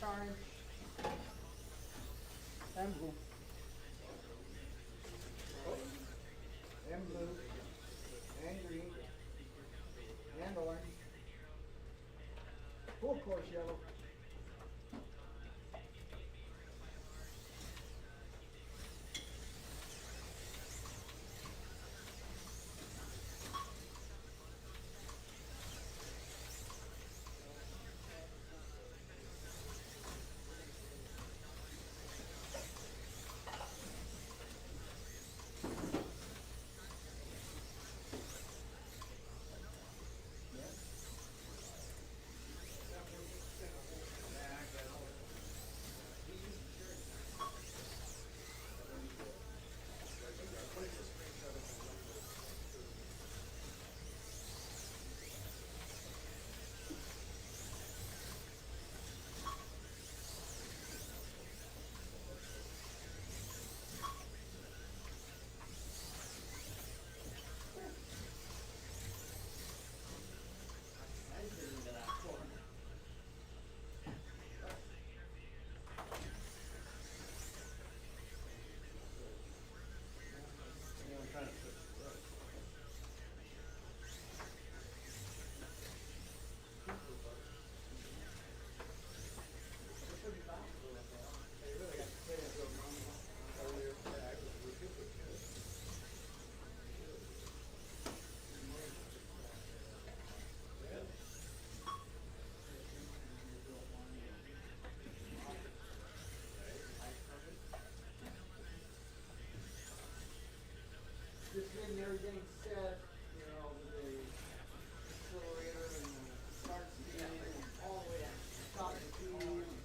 orange. And blue. And blue. And green. And orange. Full course yellow. Just getting everything set, you know, with the accelerator and the start speed and all the way to top speed.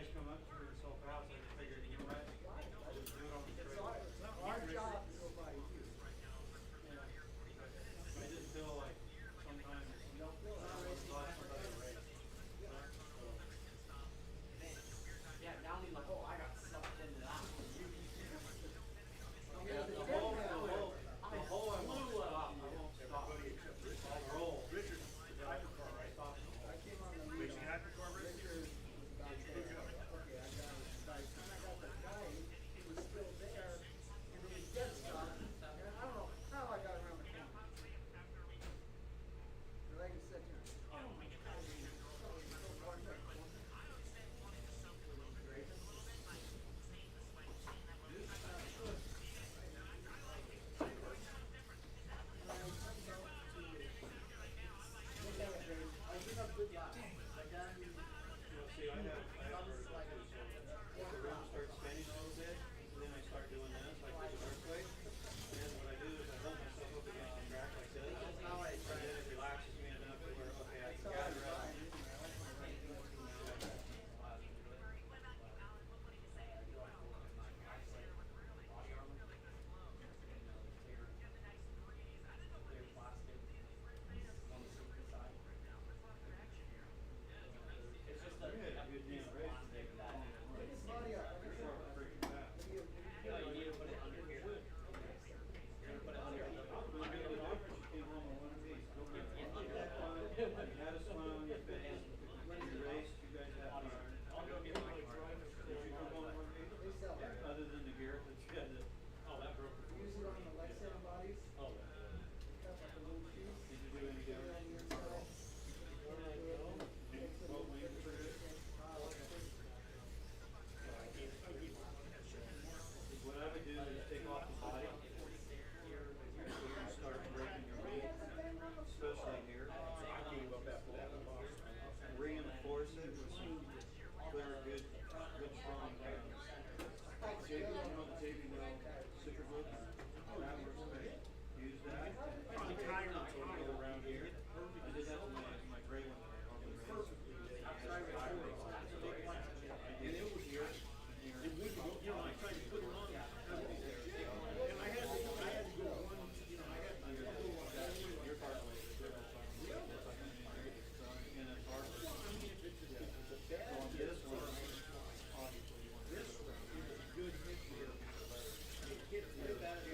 guys come up to yourself out, so I figured, you know what? I'll just do it on the It's trail. our job to go by you. I just feel like sometimes You don't feel I like would thought somebody raced. Yeah, down in the hole, I got sucked into that one. The hole I won't stop. I won't stop. I'll roll. Richard, the Hypercar, right? I came on the lead. Racing Hypercar, Richard Richard? was about there. Okay, I got it. By the time I got the guy, he was still there, and then he dead stopped. And I don't know how I got around the corner. But like I said, you know, oh my God, so far in that corner. I did have good laps, but then You know, see, I have vertigo too, so if the room starts spinning a little bit, then I start doing this, like with the Raceway. And then what I do is I hold myself up against the track like this, and then it relaxes me enough to where, okay, I can gather up. It's just You had a good damn race today, but that you're sort of freaking fast. No, you need to put it under here. You're gonna put it under the Look at the difference, you came home in one piece. You had fun, you had a smile on your face, you raced, you guys had fun. I'll go get my car. Did you come home in one piece? they sell it. Other than the gear that you had to, Oh, that broke. Use it on the Lexan bodies, Oh, cut like a little piece. did you do any Put it on damage? the inside. Both wings were good? What I would do is take off the body, so you start breaking your meat, especially here. I gave up after that one. Reinforce it with some clear, good strong hands. You know the JB Mill super glue? That works great. Use that. Go around here. I did that to my gray one that I normally race. And it was here. You know, I tried to put it on. And I had to go one, you know, I had to go Your part way. And it's hard. So on this one, obviously you want this one is a good hit here. It hit with that.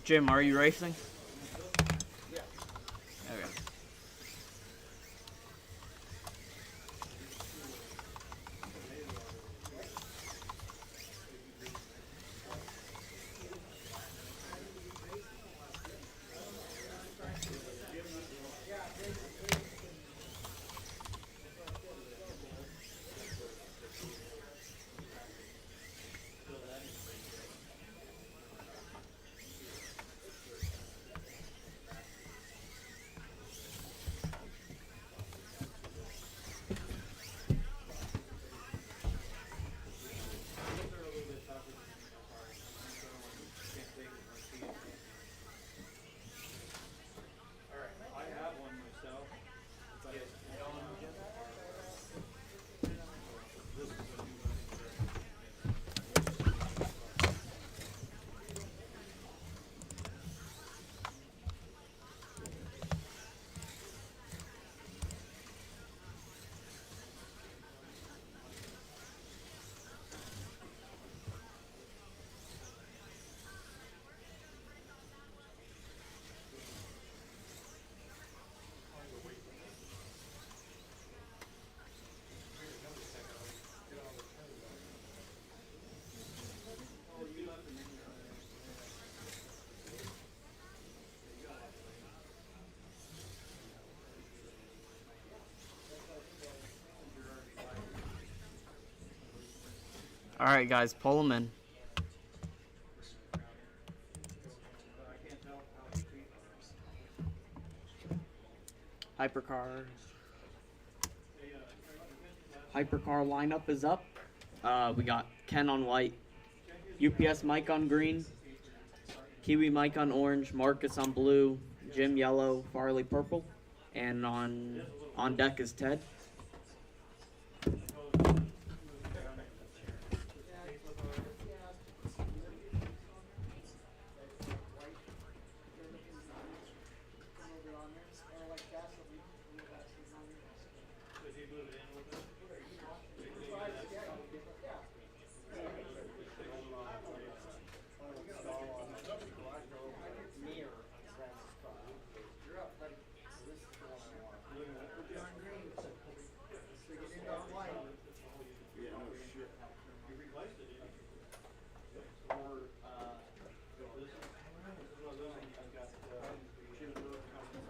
Jim, are you racing? Yeah. Okay. I have one myself. All right, guys, pull them in. Hypercar. Hypercar lineup is up. We got Ken on white, UPS Mike on green, Kiwi Mike on orange, Marcus on blue, Jim yellow, Farley purple, and on deck is Ted.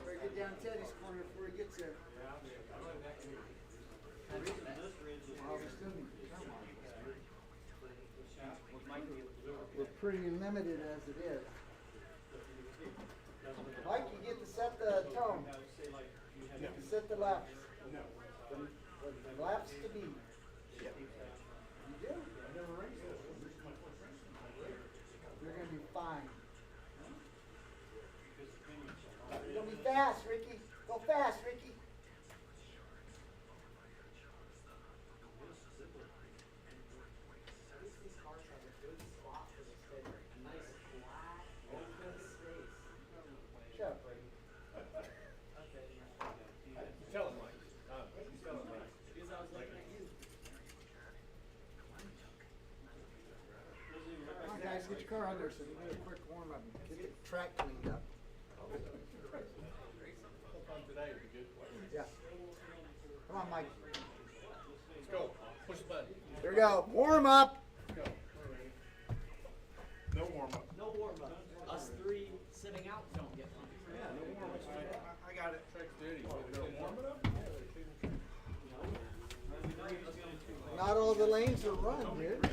Better get down Teddy's corner before he gets there. We're pretty limited as it is. Mike, you get to set the tone. You get to set the laps. The laps to be. You do? You're gonna be fine. You're gonna be fast, Ricky. Go fast, Ricky. Shut up, Brady. Tell him, Mike. Tell him, Mike. Because I was looking at you. Come on, guys, get your car on there so we can do a quick warm up and get the track cleaned up. Today would be good. Yeah. Come on, Mike. Let's go. Push the button. Here we go. Warm up. Let's go. No warm up. No warm up. Us three sitting out don't get one. Yeah, no warm up. I got it. Track's dirty. Warm it up? Not all the lanes are run, dude.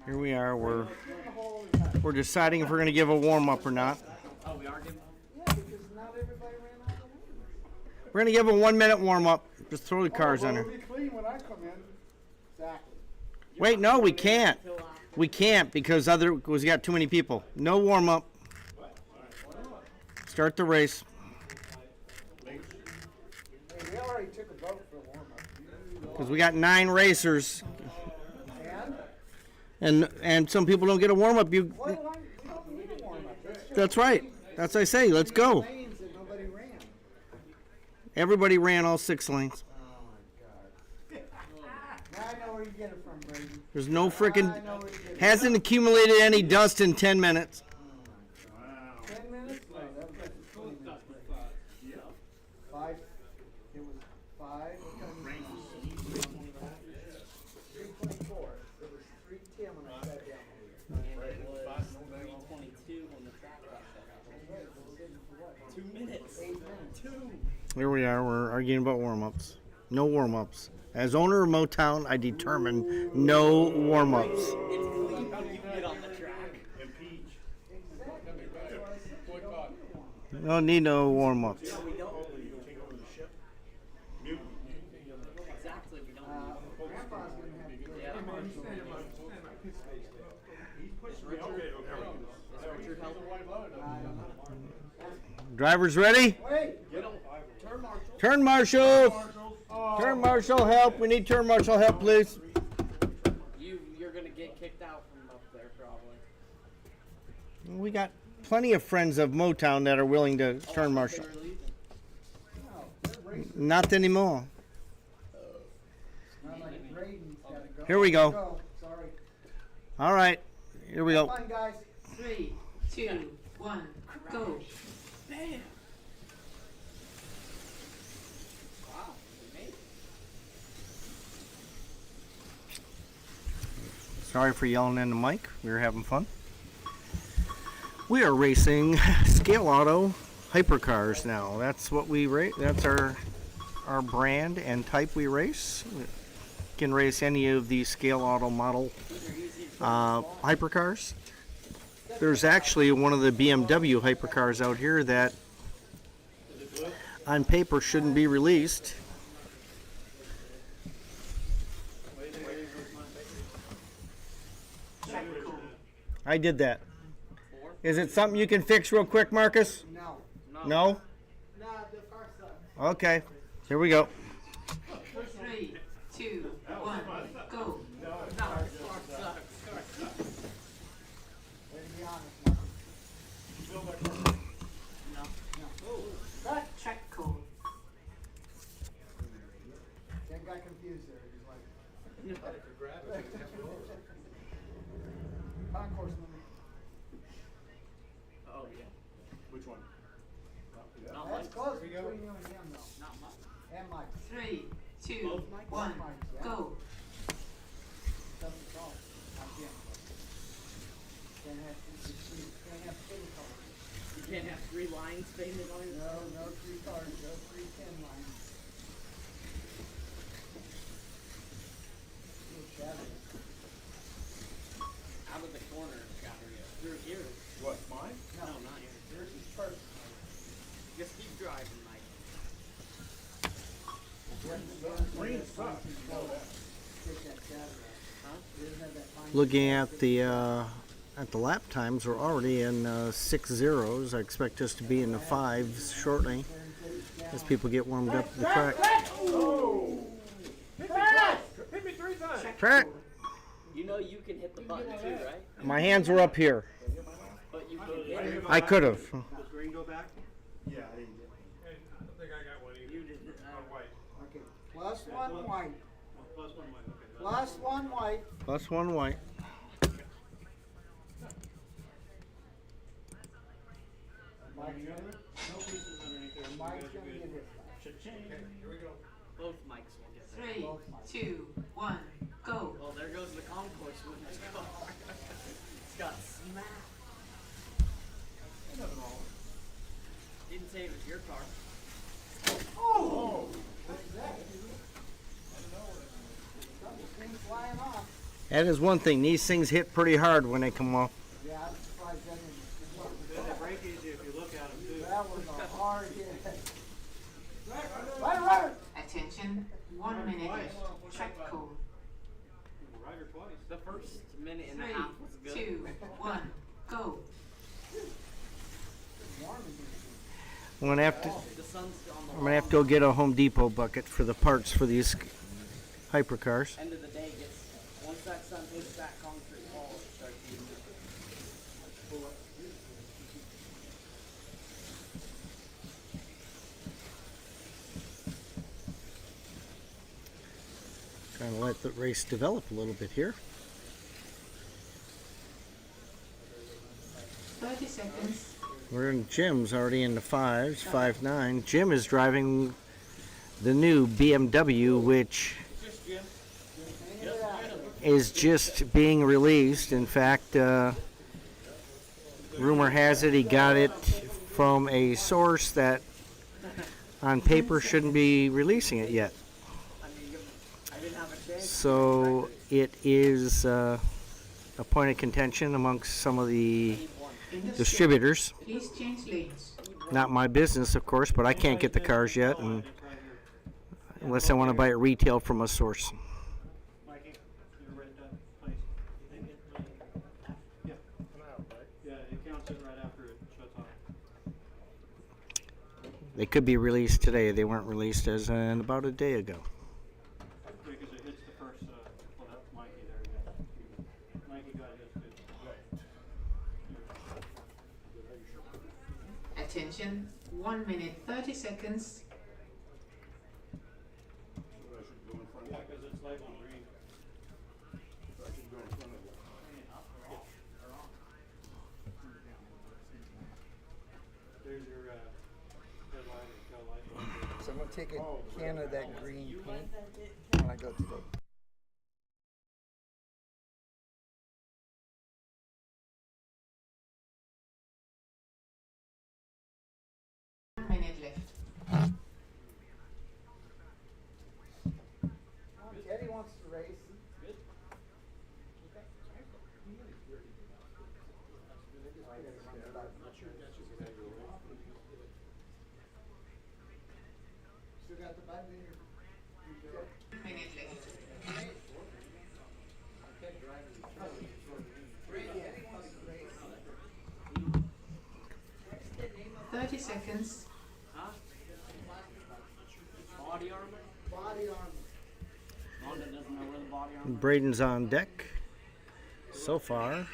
Here we are. We're deciding if we're going to give a warm up or not. Oh, we are giving. Yeah, because not everybody ran out of the lanes. We're going to give a 1 minute warm up. Just throw the cars in there. It'll be clean when I come in. Exactly. Wait, no, we can't. We can't because we got too many people. No warm up. Start the race. Hey, we already took a vote for warm up. Because we got 9 racers. And? And some people don't get a warm up. We don't need a warm up. That's right. That's what I say. Let's go. Lanes that nobody ran. Everybody ran all 6 lanes. Oh my God. I know where you get it from, Brady. There's no freaking, I know where you get it hasn't accumulated any dust in 10 minutes. Wow. 10 minutes? No, that was 20 minutes. Yeah. 5. It was 5. What time was it? 3:24. It was 3:10 when I sat down. And it was 3:22 when the track got set up. 2 minutes. 8 minutes. 2. Here we are, we're arguing about warm-ups. No warm-ups. As owner of Motown, I determine no warm-ups. It's clean how you get on the track. Impeach. Boycott. Don't need no warm-ups. We don't. Take over the ship. Mutiny. Exactly, we don't. Grandpa's going to have to go. Yeah. Does Richard help? Drivers ready? Wait! We don't. Turn marshal. Turn marshal! Turn marshal help. We need turn marshal help, please. You're gonna get kicked out from up there probably. We got plenty of friends of Motown that are willing to turn marshal. They're leaving. Not anymore. Not like Braden's got to go. Here we go. Sorry. All right, here we go. Fine, guys. 3, 2, 1, go. Bam. Wow, we made it. Sorry for yelling in the mic. We were having fun. We are racing scale auto hypercars now. That's what we race. That's our brand and type we race. We can race any of these scale auto model hypercars. There's actually one of the BMW hypercars out here that on paper shouldn't be released. I did that. Is it something you can fix real quick, Marcus? No. No? Nah, the car sucks. Okay. Here we go. 3, 2, 1, go. Way to be honest, Marcus. Track code. Ken got confused there. He's like, concourse number. Oh yeah. Which one? Not That's much. close between you and him, though. Not much. And Mike. 3, 2, 1, go. Doesn't call. Not him. Can't have three cars. You can't have 3 lines painted on it. No 3 cars. No 3 10 lines. Little shabby. Out of the corner, Scatter. Through here. What, mine? No, not here. Yours is perfect. Just keep driving, Mike. Green sucks. Take that shadow out. Huh? It doesn't have that fine. Looking at the lap times, we're already in 6 zeros. I expect us to be in the 5s shortly as people get warmed up to the track. Oh! Hit me 3 times. Track. You know you can hit the button too, right? My hands were up here. But you can hit it. I could have. Does green go back? Yeah, I didn't get one. I don't think I got one either. You did. White. Okay. Plus 1 white. Plus 1 white, okay. Plus 1 white. Plus 1 white. Mike's No pieces underneath there. You guys are gonna good. get his. Cha-ching. Here we go. Both mics will get there. 3, 2, 1, go. Well, there goes the concourse winner's car. It's got smacked. Nothing wrong. Didn't say it was your car. Oh! Something's flying off. That is one thing. These things hit pretty hard when they come off. Yeah, I'm surprised that didn't. They break easy if you look at them too. That was a hard hit. Right. Attention, 1 minute. Track code. Rider twice. The first minute and a 3, half was good. 2, 1, go. I'm gonna have to. The sun's on the I'm gonna have to go get a Home Depot bucket for the parts for these hypercars. end of the day gets, once that sun hits that concrete wall, it starts eating it. Trying to let the race develop a little bit here. 30 seconds. We're in Jim's already in the fives, 5.9. Jim is driving the new BMW, which is just being released. In fact, rumor has it he got it from a source that on paper shouldn't be releasing it yet. So it is a point of contention amongst some of the distributors. Please change lanes. Not my business, of course, but I can't get the cars yet, and unless I want to buy it retail from a source. Mikey, you're right at that place. Yeah. Yeah, it counts it right after it shuts off. They could be released today. They weren't released as in about a day ago. Because it hits the first, well, that's Mikey, there you go. Mikey got his too. Attention, 1 minute 30 seconds. Yeah, because it's labeled green. There's your headlight and tail light. So I'm gonna take a can of that green paint when I go today. Minute left. Eddie wants to race. Still got the button in your. Minute left. 30 seconds. Body armor? Body armor. Honda doesn't know where the body armor is. Braden's on deck. So far,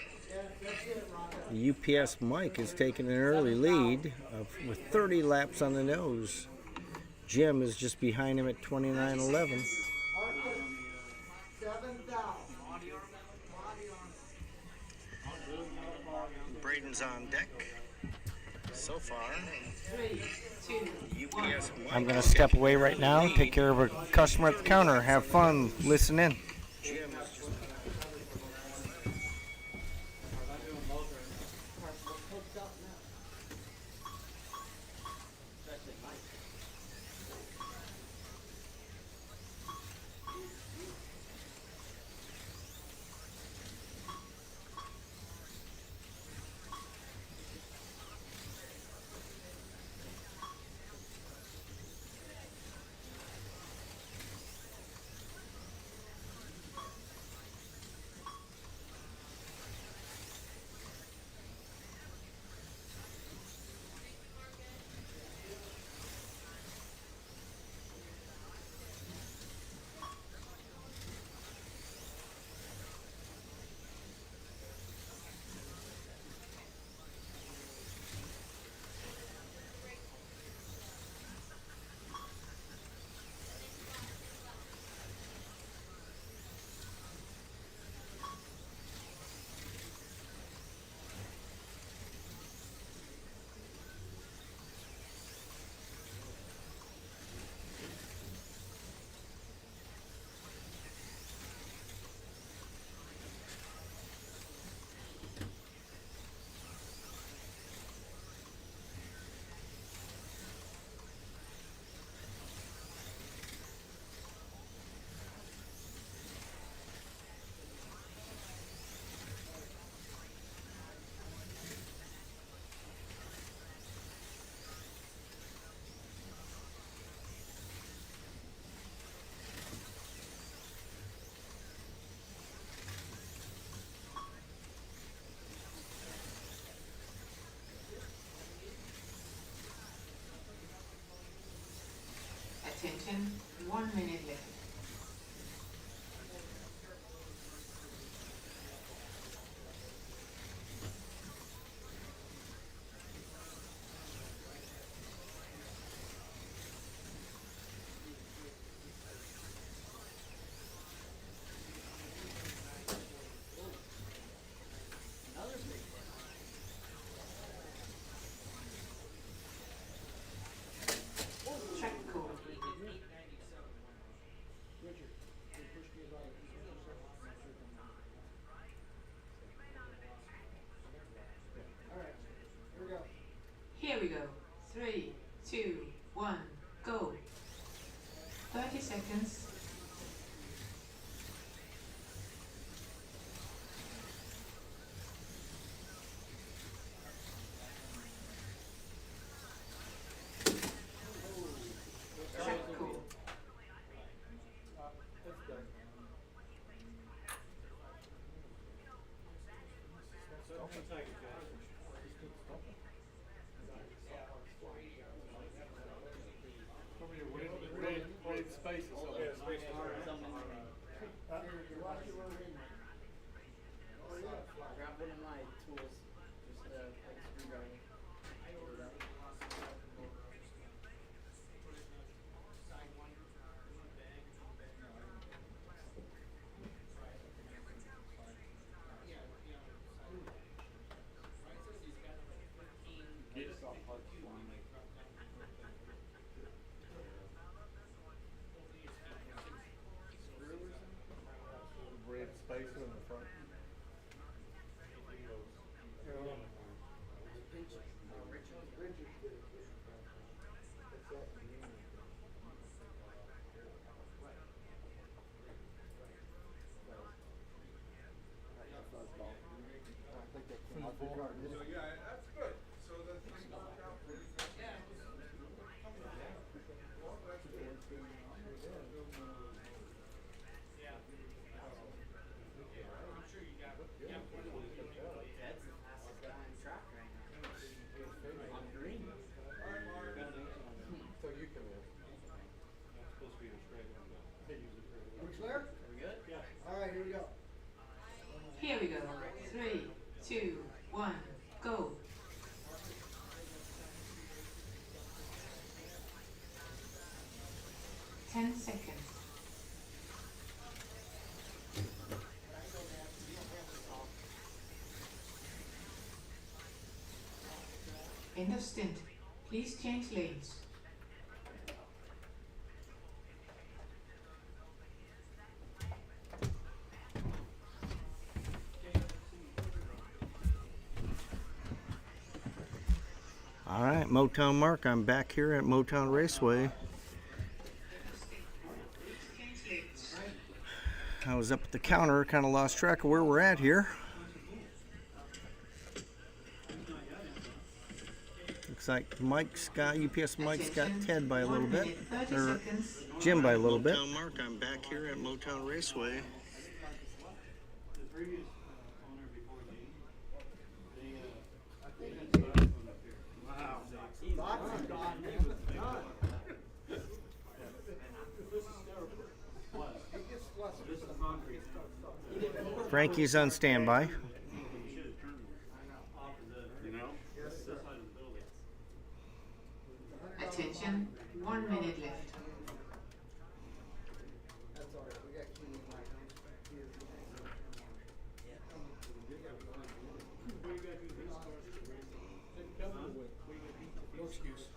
the UPS Mike is taking an early lead with 30 laps on the nose. Jim is just behind him at 29.11. 7,000. Braden's on deck. So far, 3, 2, UPS Mike. I'm going to step away right now, take care of a customer at the counter, have fun, listen in. Attention, 1 minute left. Here we go. 3, 2, 1, go. 30 seconds. Track call. Probably a red space or something. Yeah, space or something. Grab one of my tools, just like screwdriver. Red spacer in the front. We clear? Alright, here we go. Here we go. 3, 2, 1, go. 10 seconds. End of stint. Please change lanes. All right, Motown Mark, I'm back here at Motown Raceway. I was up at the counter, kind of lost track of where we're at here. Looks like UPS Mike's got Ted by a little bit, or Jim by a little bit. Motown Mark, I'm back here at Motown Raceway. Frankie's on standby. Attention, 1 minute left. That's alright, we got Keely Mike. No excuse.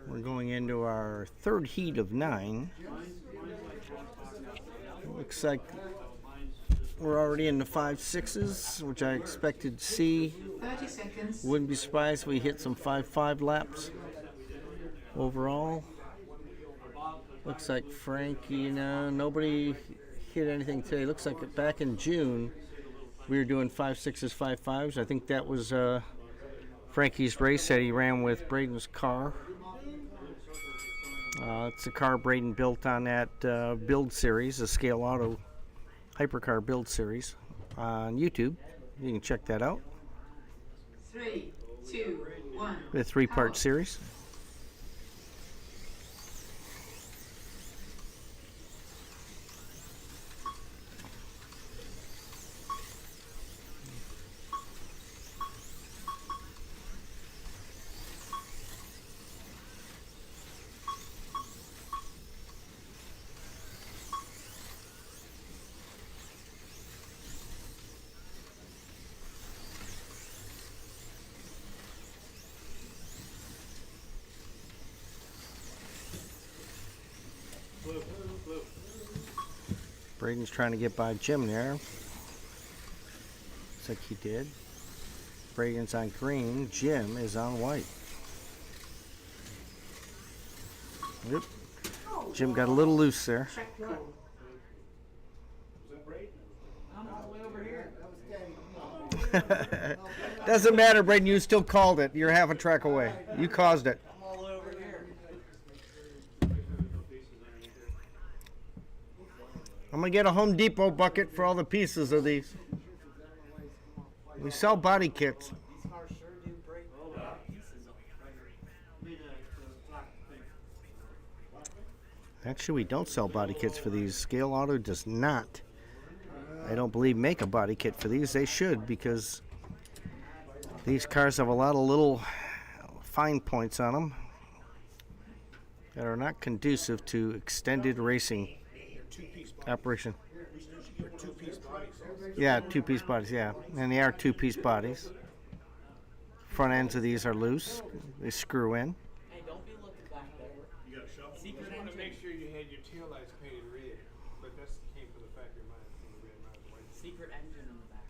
We're going into our third heat of 9. Looks like we're already in the 5.6s, which I expected to see. 30 seconds. Wouldn't be surprised if we hit some 5.5 laps overall. Looks like Frankie, nobody hit anything today. Looks like back in June we were doing 5.6s, 5.5s. I think that was Frankie's race that he ran with Braden's car. It's a car Braden built on that build series, the Scale Auto Hypercar build series on YouTube. You can check that out. 3, 2, 1. The 3-part series. Braden's trying to get by Jim there. Looks like he did. Braden's on green. Jim is on white. Yep. Jim got a little loose there. Track call. Was that Braden? I'm all the way over here. That was Kenny. Doesn't matter, Braden. You still called it. You're half a track away. You caused it. I'm all the way over here. I'm gonna get a Home Depot bucket for all the pieces of these. We sell body kits. These cars sure do break pieces of. Actually, we don't sell body kits for these. Scale Auto does not. I don't believe make a body kit for these. They should, because these cars have a lot of little fine points on them that are not conducive to extended racing operation. Yeah, two-piece bodies, yeah. And they are two-piece bodies. Front ends of these are loose. They screw in. Hey, don't be looking back there. You got a shovel? Secret I want to engine. make sure you had your taillights painted red, but that's came from the factory line from the red miles away. Secret engine in the back.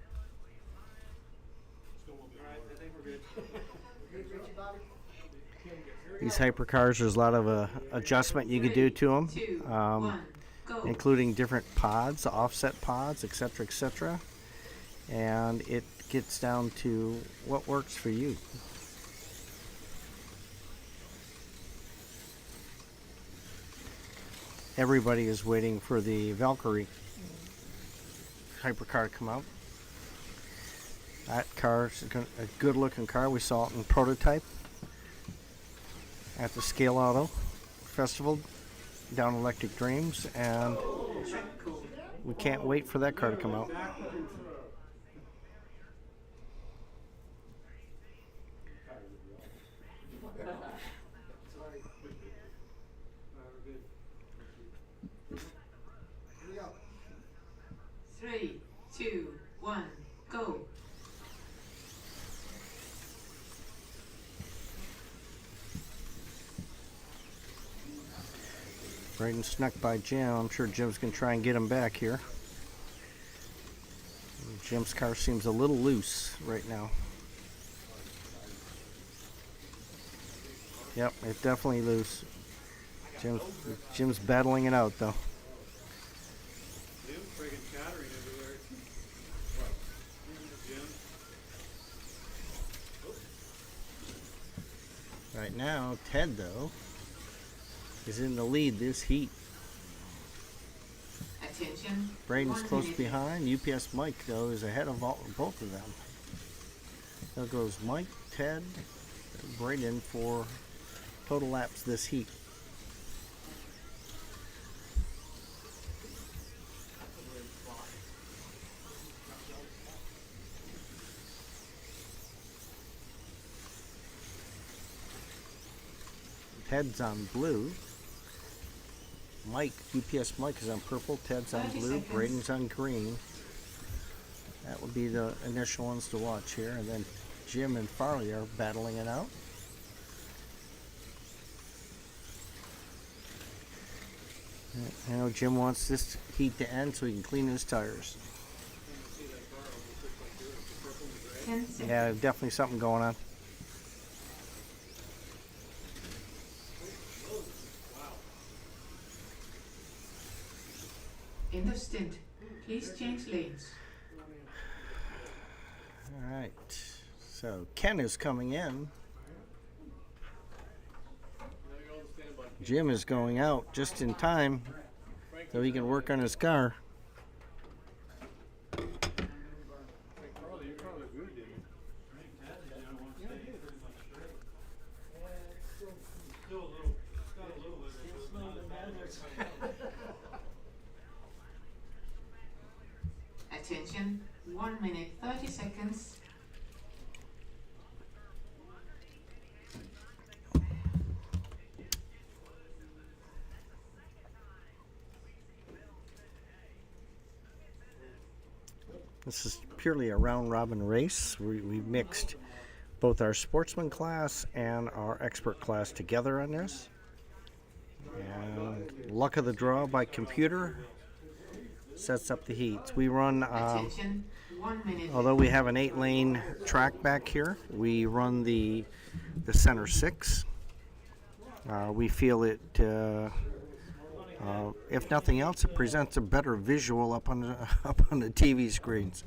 Still won't be Alright, I think we're good. Good, Richie, Bobby? These hypercars, there's a lot of adjustment you can do to them, 2, 1, go. including different pods, offset pods, etc., etc. And it gets down to what works for you. Everybody is waiting for the Valkyrie hypercar to come out. That car's a good-looking car. We saw it in prototype at the Scale Auto Festival down Electric Dreams, and Track call. we can't wait for that car to come out. Here we go. 3, 2, 1, go. Braden snuck by Jim. I'm sure Jim's going to try and get him back here. Jim's car seems a little loose right now. Yep, it's definitely loose. Jim's battling it out though. Jim's friggin' chattering everywhere. Jim? Right now, Ted though is in the lead this heat. Attention. Braden's 1 close minute. behind. UPS Mike though is ahead of both of them. There goes Mike, Ted, Braden for total laps this heat. Ted's on blue. Mike, UPS Mike is on purple. Ted's on 30 blue. seconds. Braden's on green. That would be the initial ones to watch here. And then Jim and Farley are battling it out. I know Jim wants this heat to end so he can clean his tires. 10 seconds. Yeah, definitely something going on. End of stint. Please change lanes. All right. So Ken is coming in. Jim is going out just in time so he can work on his car. Hey, Carly, your car looked good, didn't it? Still a little, it's got a little bit of it, so it's not as bad as Attention. 1 minute 30 seconds. This is purely a round-robin race. We mixed both our sportsman class and our expert class together on this. And luck of the draw by computer sets up the heats. We run Attention. 1 minute. Although we have an 8-lane track back here, we run the center 6. We feel it, if nothing else, it presents a better visual up on the TV screens.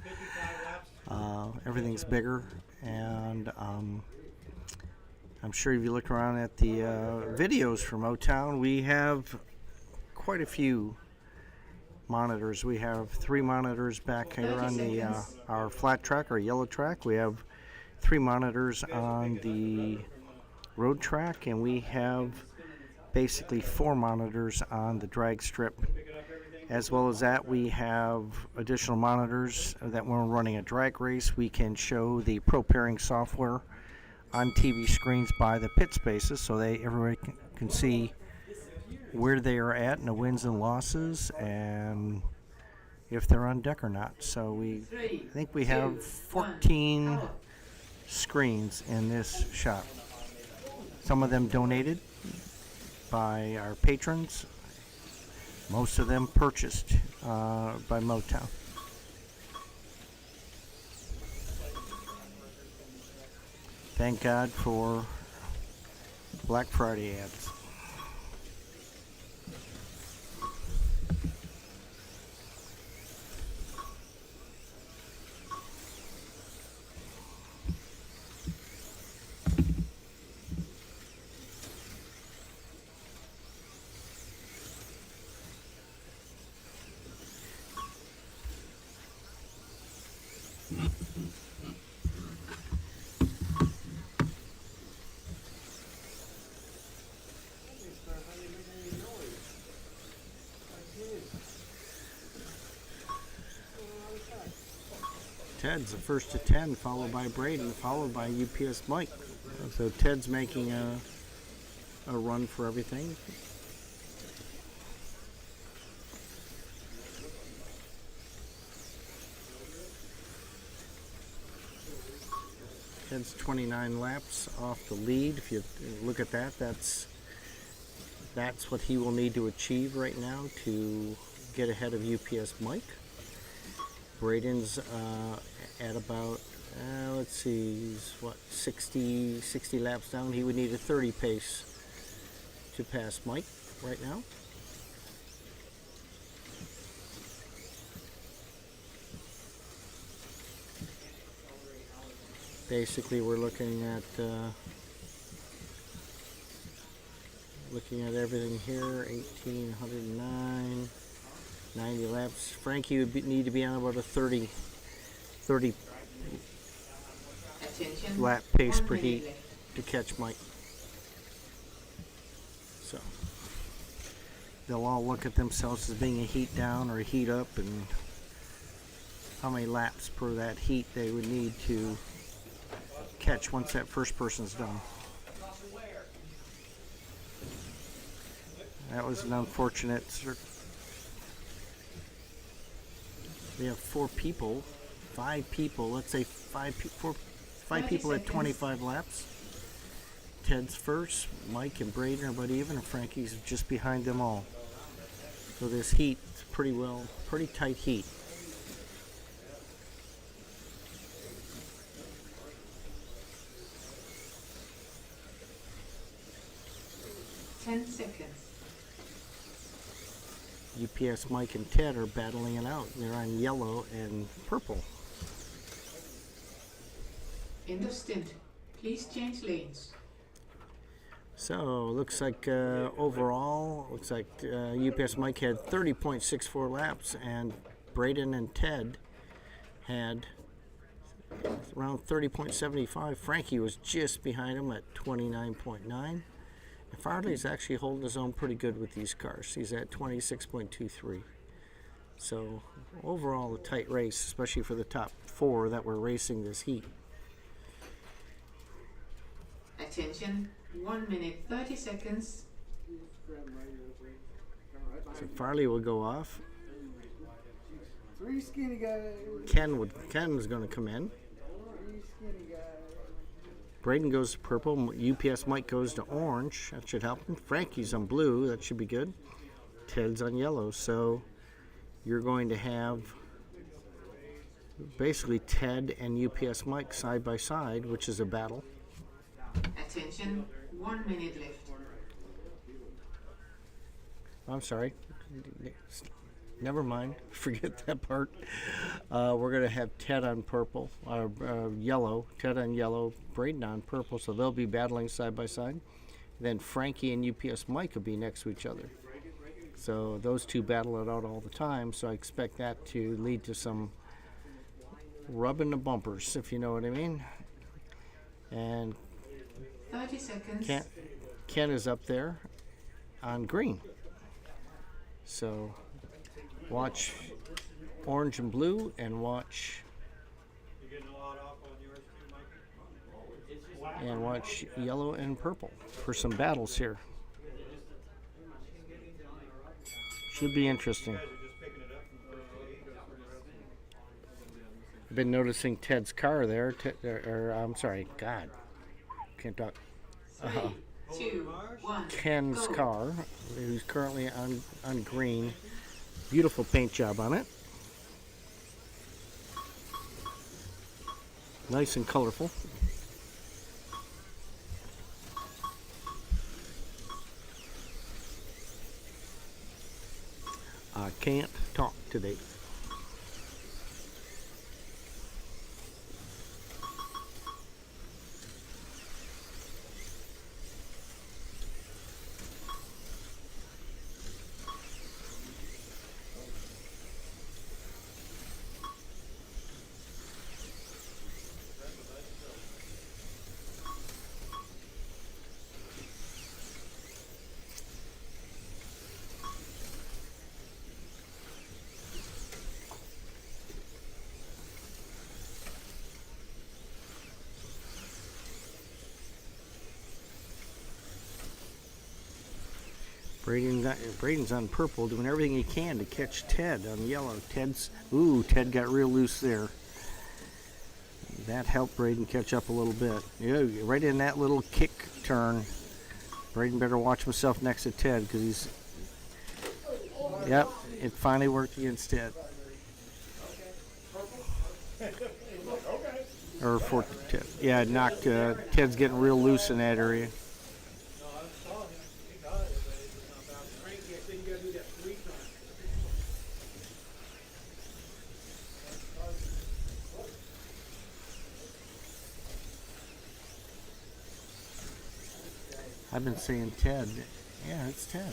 Everything's bigger, and I'm sure if you look around at the videos from Motown, we have quite a few monitors. We have 3 monitors back here on the our flat track, our yellow track. We have 3 monitors on the road track, and we have basically 4 monitors on the drag strip. As well as that, we have additional monitors that when we're running a drag race, we can show the pro pairing software on TV screens by the pit spaces, so everybody can see where they are at in the wins and losses, and if they're on deck or not. So I think we have 14 screens in this shop. Some of them donated by our patrons. Most of them purchased by Motown. Thank God for Black Friday ads. Ted's the first to 10, followed by Braden, followed by UPS Mike. So Ted's making a run for everything. Ted's 29 laps off the lead. If you look at that, that's what he will need to achieve right now to get ahead of UPS Mike. Braden's at about, let's see, he's what, 60 laps down. He would need a 30 pace to pass Mike right now. Basically, we're looking at everything here. 1,809, 90 laps. Frankie would need to be on about a 30 lap pace per heat to catch Mike. So they'll all look at themselves as being a heat down or a heat up, and how many laps per that heat they would need to catch once that first person's done. That was an unfortunate. We have 5 people. Let's say 5 people at 25 laps. Ted's first, Mike and Braden are about even, and Frankie's just behind them all. So this heat is pretty tight heat. UPS Mike and Ted are battling it out. They're on yellow and purple. End of stint. Please change lanes. So looks like overall, UPS Mike had 30.64 laps, and Braden and Ted had around 30.75. Frankie was just behind him at 29.9. Farley's actually holding his own pretty good with these cars. He's at 26.23. So overall, a tight race, especially for the top 4 that were racing this heat. Attention, 1 minute 30 seconds. So Farley will go off. 3 skinny guys. Ken's going to come in. 3 skinny guys. Braden goes to purple. UPS Mike goes to orange. That should help him. Frankie's on blue. That should be good. Ted's on yellow. So you're going to have basically Ted and UPS Mike side by side, which is a battle. Attention, 1 minute left. I'm sorry. Never mind. Forget that part. We're going to have Ted on purple, yellow, Ted on yellow, Braden on purple, so they'll be battling side by side. Then Frankie and UPS Mike will be next to each other. So those two battle it out all the time, so I expect that to lead to some rubbing the bumpers, if you know what I mean. And 30 seconds. Ken is up there on green. So watch orange and blue and watch yellow and purple for some battles here. Should be interesting. I've been noticing Ted's car there. I'm sorry, God, can't talk. 3, 2, 1. Ken's go. car, who's currently on green. Beautiful paint job on it. Nice and colorful. I can't talk today. Braden's on purple, doing everything he can to catch Ted on yellow. Ted got real loose there. That helped Braden catch up a little bit. Yeah, right in that little kick turn. Braden better watch himself next to Ted because he's. Yep, it finally worked against Ted. Or for Ted. Yeah, it knocked. Ted's getting real loose in that area. I've been saying Ted. Yeah, it's Ted.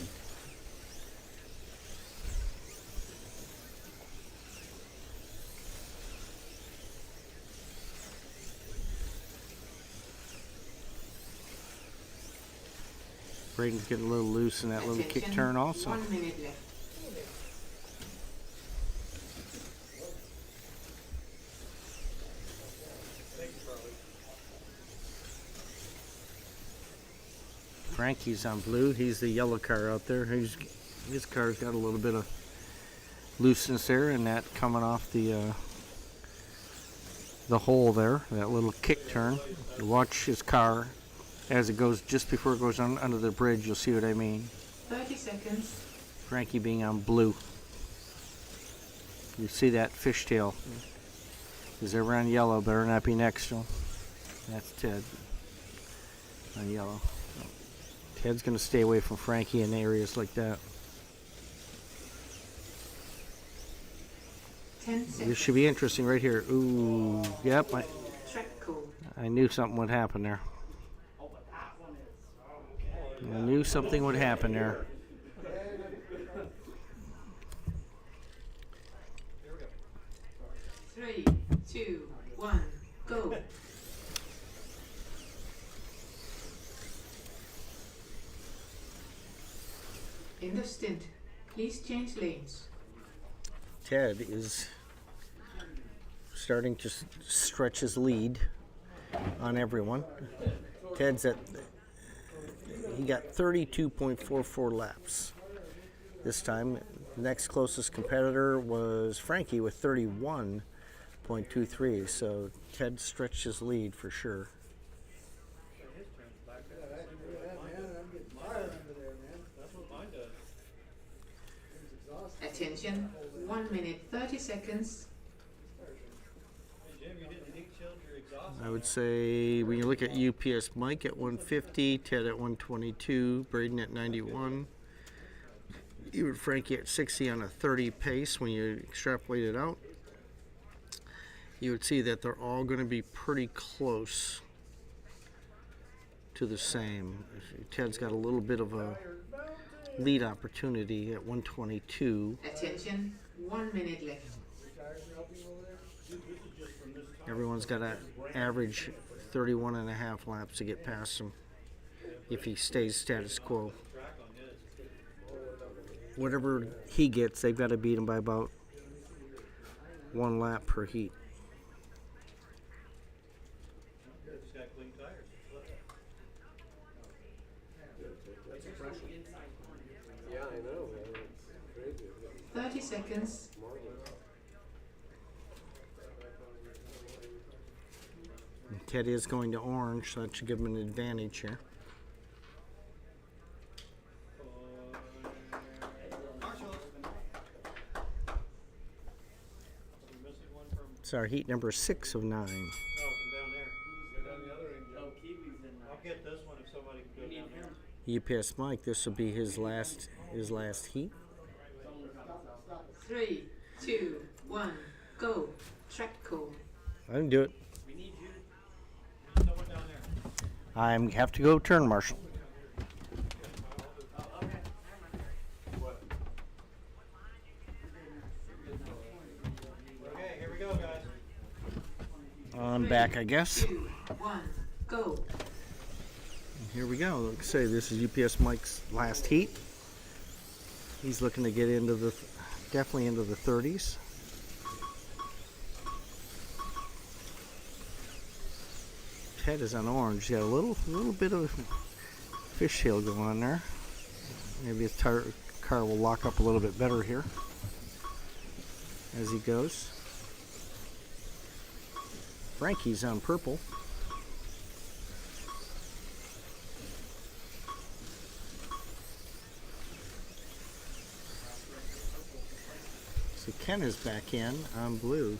Braden's getting a little loose in that little kick turn also. 1 minute left. Frankie's on blue. He's the yellow car out there. His car's got a little bit of looseness there, and that coming off the hole there, that little kick turn. Watch his car as it goes, just before it goes under the bridge. You'll see what I mean. 30 seconds. Frankie being on blue. You see that fishtail. Is ever on yellow, better not be next to him. That's Ted on yellow. Ted's going to stay away from Frankie in areas like that. 10 seconds. This should be interesting right here. Ooh, yep. Track call. I knew something would happen there. I knew something would happen there. Three, 2, 1, go. End of stint. Please change lanes. Ted is starting to stretch his lead on everyone. Ted's he got 32.44 laps this time. The next closest competitor was Frankie with 31.23, so Ted stretched his lead for sure. Attention, 1 minute 30 seconds. I would say when you look at UPS Mike at 150, Ted at 122, Braden at 91, even Frankie at 60 on a 30 pace. When you extrapolate it out, you would see that they're all going to be pretty close to the same. Ted's got a little bit of a lead opportunity at 122. Attention, 1 minute left. Everyone's got to average 31 and a half laps to get past him if he stays status quo. Whatever he gets, they've got to beat him by about 1 lap per heat. Just got clean tires. 30 seconds. And Ted is going to orange, so that should give him an advantage here. It's our heat number 6 of 9. Oh, from down there. Go down the other end, Joe. I'll get this one if somebody can go down there. UPS Mike, this will be his last heat. 3, 2, 1, go. Track call. I can do it. We need you. Someone down there. I have to go turn marshal. Okay, here we go, guys. On back, I guess. 2, 1, go. Here we go. Like I say, this is UPS Mike's last heat. He's looking to get into the, definitely into the 30s. Ted is on orange. He's got a little bit of fish tail going on there. Maybe his car will lock up a little bit better here as he goes. Frankie's on purple. So Ken is back in on blue.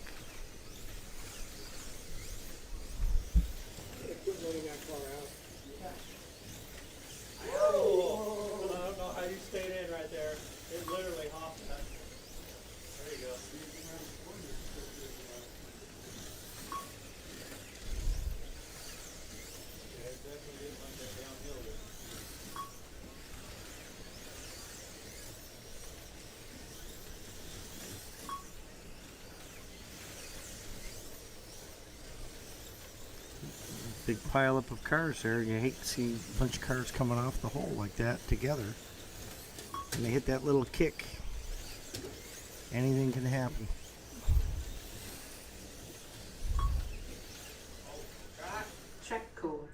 Oh, I don't know how you stayed in right there. It literally hopped that. There you go. Yeah, it definitely didn't like that downhill there. Big pileup of cars there. You hate to see a bunch of cars coming off the hole like that together. And they hit that little kick. Anything can happen. Track call.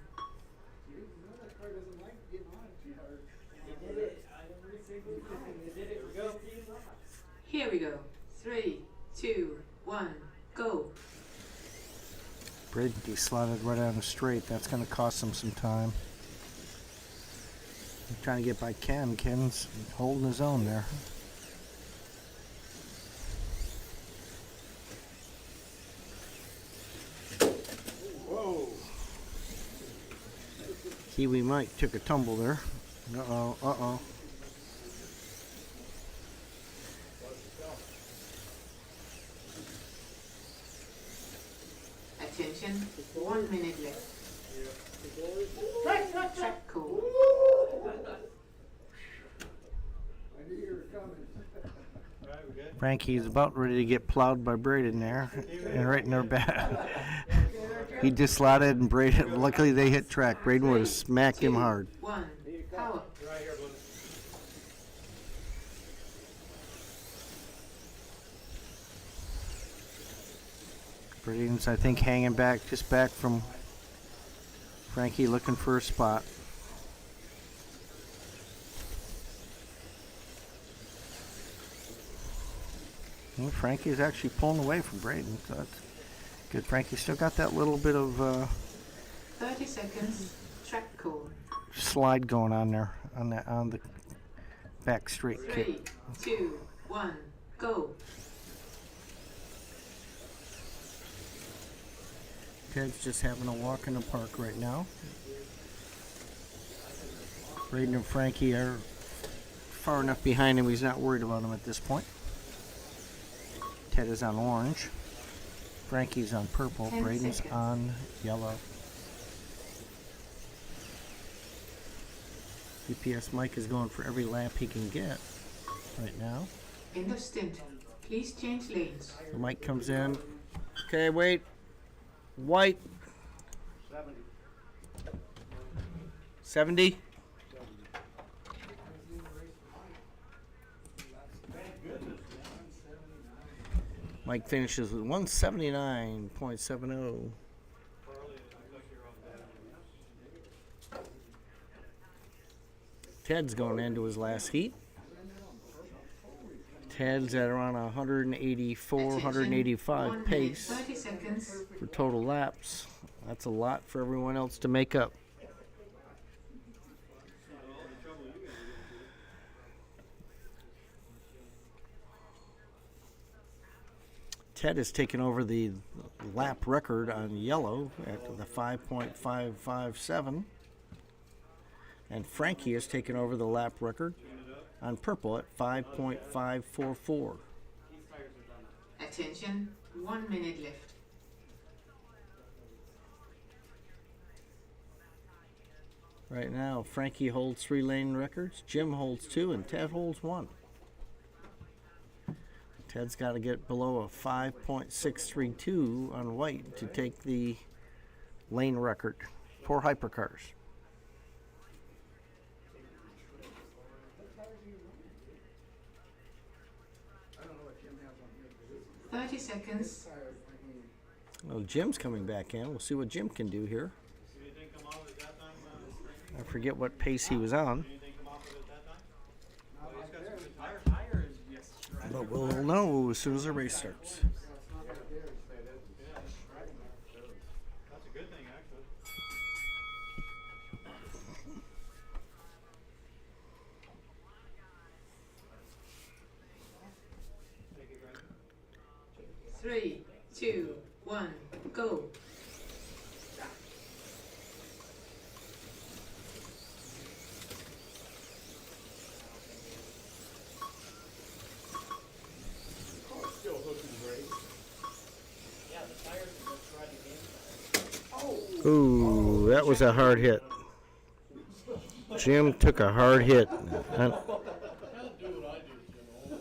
Here we go. 3, 2, 1, go. Brady slotted right on the straight. That's going to cost him some time. I'm trying to get by Ken. Ken's holding his own there. Whoa! Kiwi Mike took a tumble there. Uh-oh, uh-oh. Attention, 1 minute left. Track call. I knew you were coming. Alright, we good? Frankie's about ready to get plowed by Braden there. And right in their back. He dislotted and Braden, luckily they hit track. Braden would have smacked him hard. 1, power. Right here, Blue. Braden's, I think, hanging back, just back from Frankie looking for a spot. Well, Frankie's actually pulling away from Braden, so that's good. Frankie still got that little bit of 30 seconds. Track call. slide going on there on the back straight 3, kick. 2, 1, go. Ted's just having a walk in the park right now. Braden and Frankie are far enough behind him, he's not worried about him at this point. Ted is on orange. Frankie's on purple. 10 Braden's seconds. on yellow. UPS Mike is going for every lap he can get right now. End of stint. Please change lanes. So Mike comes in. Okay, wait. White. 70. Mike finishes with 179.70. Ted's going into his last heat. Ted's at around 184, 185 1 pace minute, 30 seconds. for total laps. That's a lot for everyone else to make up. Ted has taken over the lap record on yellow at the 5.557. And Frankie has taken over the lap record on purple at 5.544. Attention, 1 minute left. Right now, Frankie holds 3 lane records, Jim holds 2, and Ted holds 1. Ted's got to get below a 5.632 on white to take the lane record for hypercars. I don't know what Jim has on here, but 30 seconds. Well, Jim's coming back in. We'll see what Jim can do here. I forget what pace he was on. But we'll know as soon as the race starts. That's a good thing, actually. Thank you, Brandon. 3, 2, 1, go. Still hooking great. Yeah, the tires are just right against Ooh, that was a hard hit. Jim took a hard hit. Don't do what I do, Jim.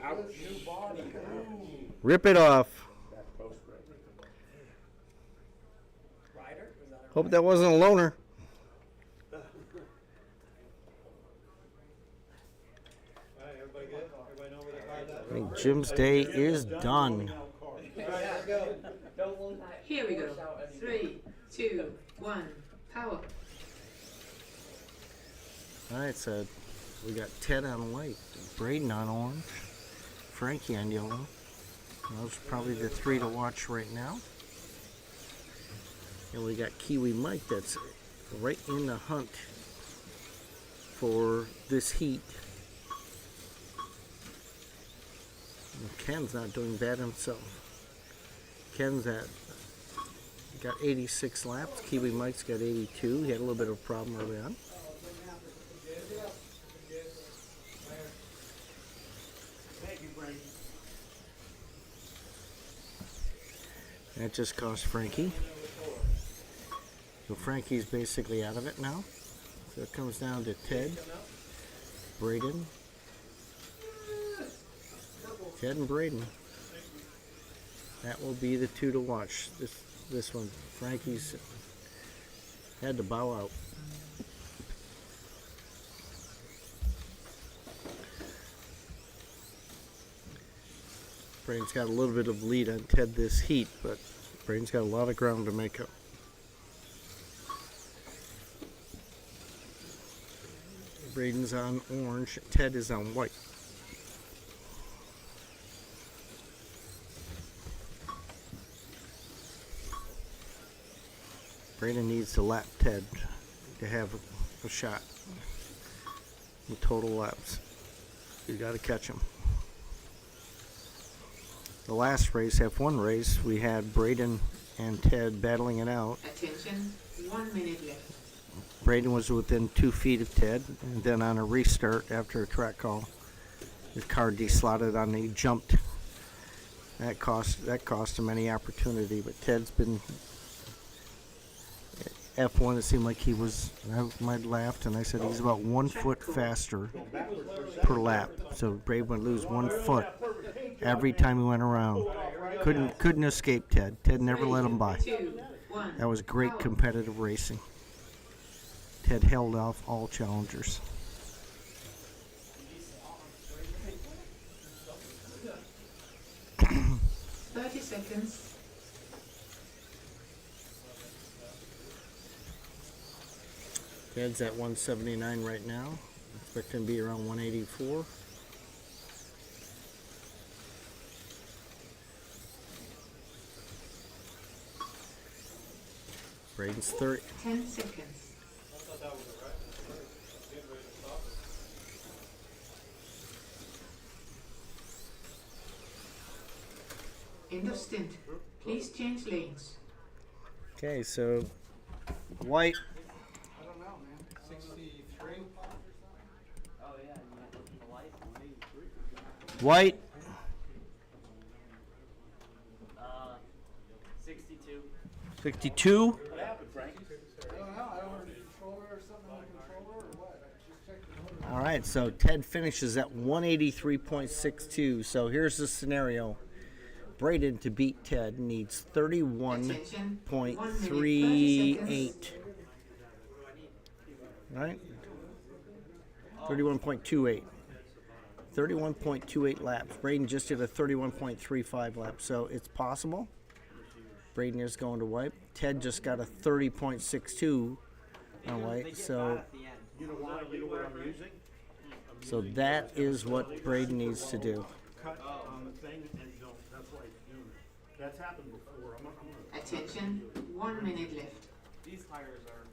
Ouch. New body. Ooh. Rip it off. Back post brake. Rider? Was that a Hope that wasn't a loner. All right, everybody good? Everybody know where their car's at? I think Jim's day is done. All right, let's go. Here we go. 3, 2, 1, power. All right, so we got Ted on white, Braden on orange, Frankie on yellow. Those are probably the 3 to watch right now. And we got Kiwi Mike that's right in the hunt for this heat. And Ken's not doing bad himself. Ken's got 86 laps. Kiwi Mike's got 82. He had a little bit of a problem early on. Thank you, Brandon. That just cost Frankie. So Frankie's basically out of it now. So it comes down to Ted, Braden, Ted and Braden. That will be the 2 to watch. This one, Frankie's had to bow out. Braden's got a little bit of lead on Ted this heat, but Braden's got a lot of ground to make up. Braden's on orange, Ted is on white. Braden needs to lap Ted to have a shot in total laps. You got to catch him. The last race, F1 race, we had Braden and Ted battling it out. Attention, 1 minute left. Braden was within 2 feet of Ted, and then on a restart after a track call, his car deslotted on the, he jumped. That cost him any opportunity, but Ted's been F1. It seemed like he was. I laughed and I said he's about 1 foot faster per lap. So Braden would lose 1 foot every time he went around. Couldn't escape Ted. Ted never let him by. 2, 1. That was great competitive racing. Ted held off all challengers. Seconds. Ted's at 179 right now. Expect him to be around 184. Braden's 30. 10 seconds. I thought that was a right. Getting ready to stop it. End of stint. Please change lanes. Okay, so White. I don't know, man. 63? Oh yeah, you might look at the light. 183. White. 62. 62. What happened, Frank? I don't know. I don't have a controller or something on the controller or what. I just checked the motor. All right, so Ted finishes at 183.62. So here's the scenario. Braden to beat Ted needs 31.38. Right? 31.28. 31.28 laps. Braden just did a 31.35 lap, so it's possible. Braden is going to wipe. Ted just got a 30.62 on white, so You know why? You know what I'm using? so that is what Braden needs to do. Cut on the thing and no, that's why it's doing it. That's happened before. I'm gonna Attention, 1 minute left. These tires are.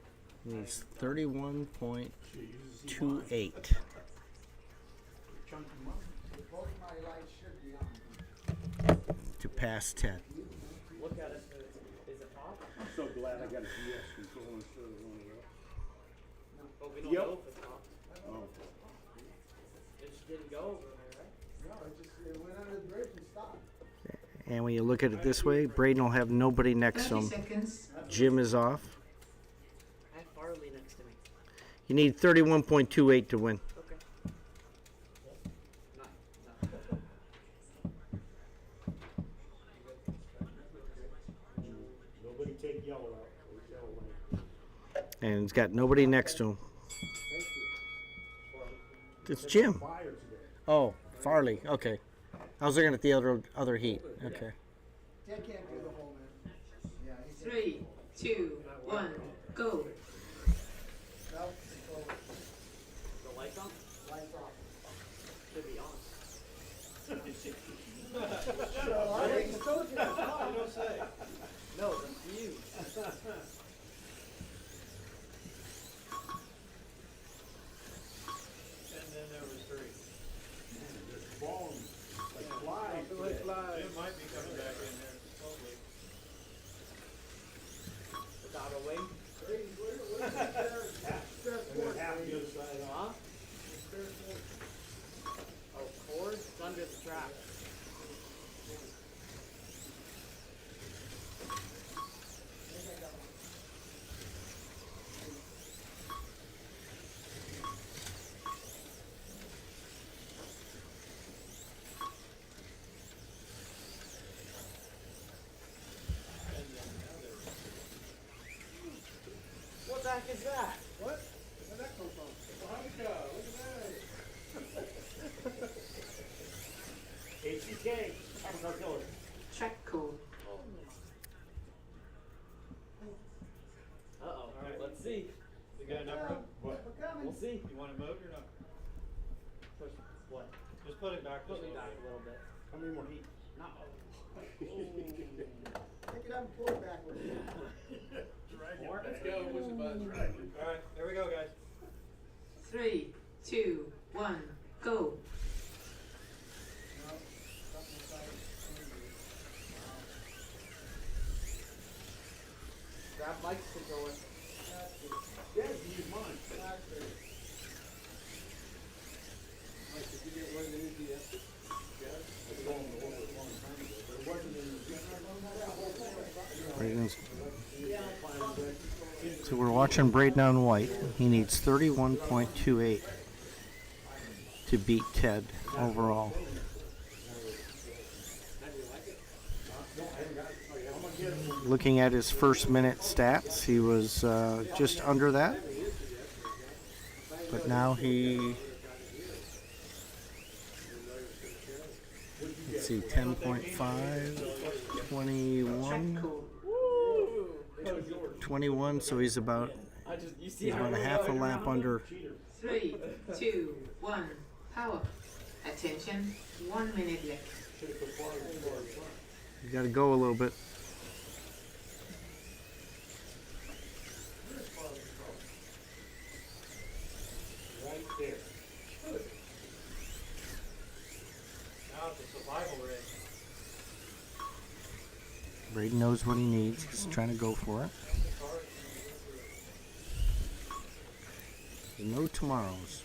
Needs 31.28 chunk them up. Both my lights should be on. to pass Ted. Look at it. Is it hot? I'm so glad I got a DS control instead of one of those. But we don't Yep. know if it's hot. Oh. It just didn't go over there, right? No, it went under the bridge and stopped. And when you look at it this way, Braden will have nobody next to 30 him. seconds. Jim is off. I have Farley next to me. You need 31.28 to win. Okay. Nobody take yellow out. There's yellow lane. And he's got nobody next to him. It's Jim. Fire today. Oh, Farley. Okay. I was looking at the other heat. Okay. Ted can't do the whole man. Yeah, he's 3, 2, 1, go. no control. The lights on? Lights off. Should be on. So I just told you that's fine. don't say. No, the fuse. And then there was 3. There's bones like flies. today. Jim might be coming back in there slowly. Without a wing? And then half the other side off. Huh? Oh, cord? It's under the track. What the heck is that? What? Where'd that come from? Veronica, look at that. HCK. Hypercar killer. Track code. Uh-oh. Let's see. We got a number of, What? We'll see. you want to move or not? Push what? Just put it back Put just me a back little a little bit. How many more heat? No. Pick it up and pull it backwards. More? Let's go, push the buttons. All right, there we go, guys. 3, 2, 1, go. No, something inside. watching Braden on white. He needs 31.28 to beat Ted overall. Looking at his first minute stats, he was just under that. But now he, let's see, 10.5, 21, so he's about a half a lap under. 3, 2, 1, power. Attention, 1 minute left. You got to go a little bit. Right there. Now it's a survival race. Braden knows what he needs. He's trying to go for it. No tomorrows.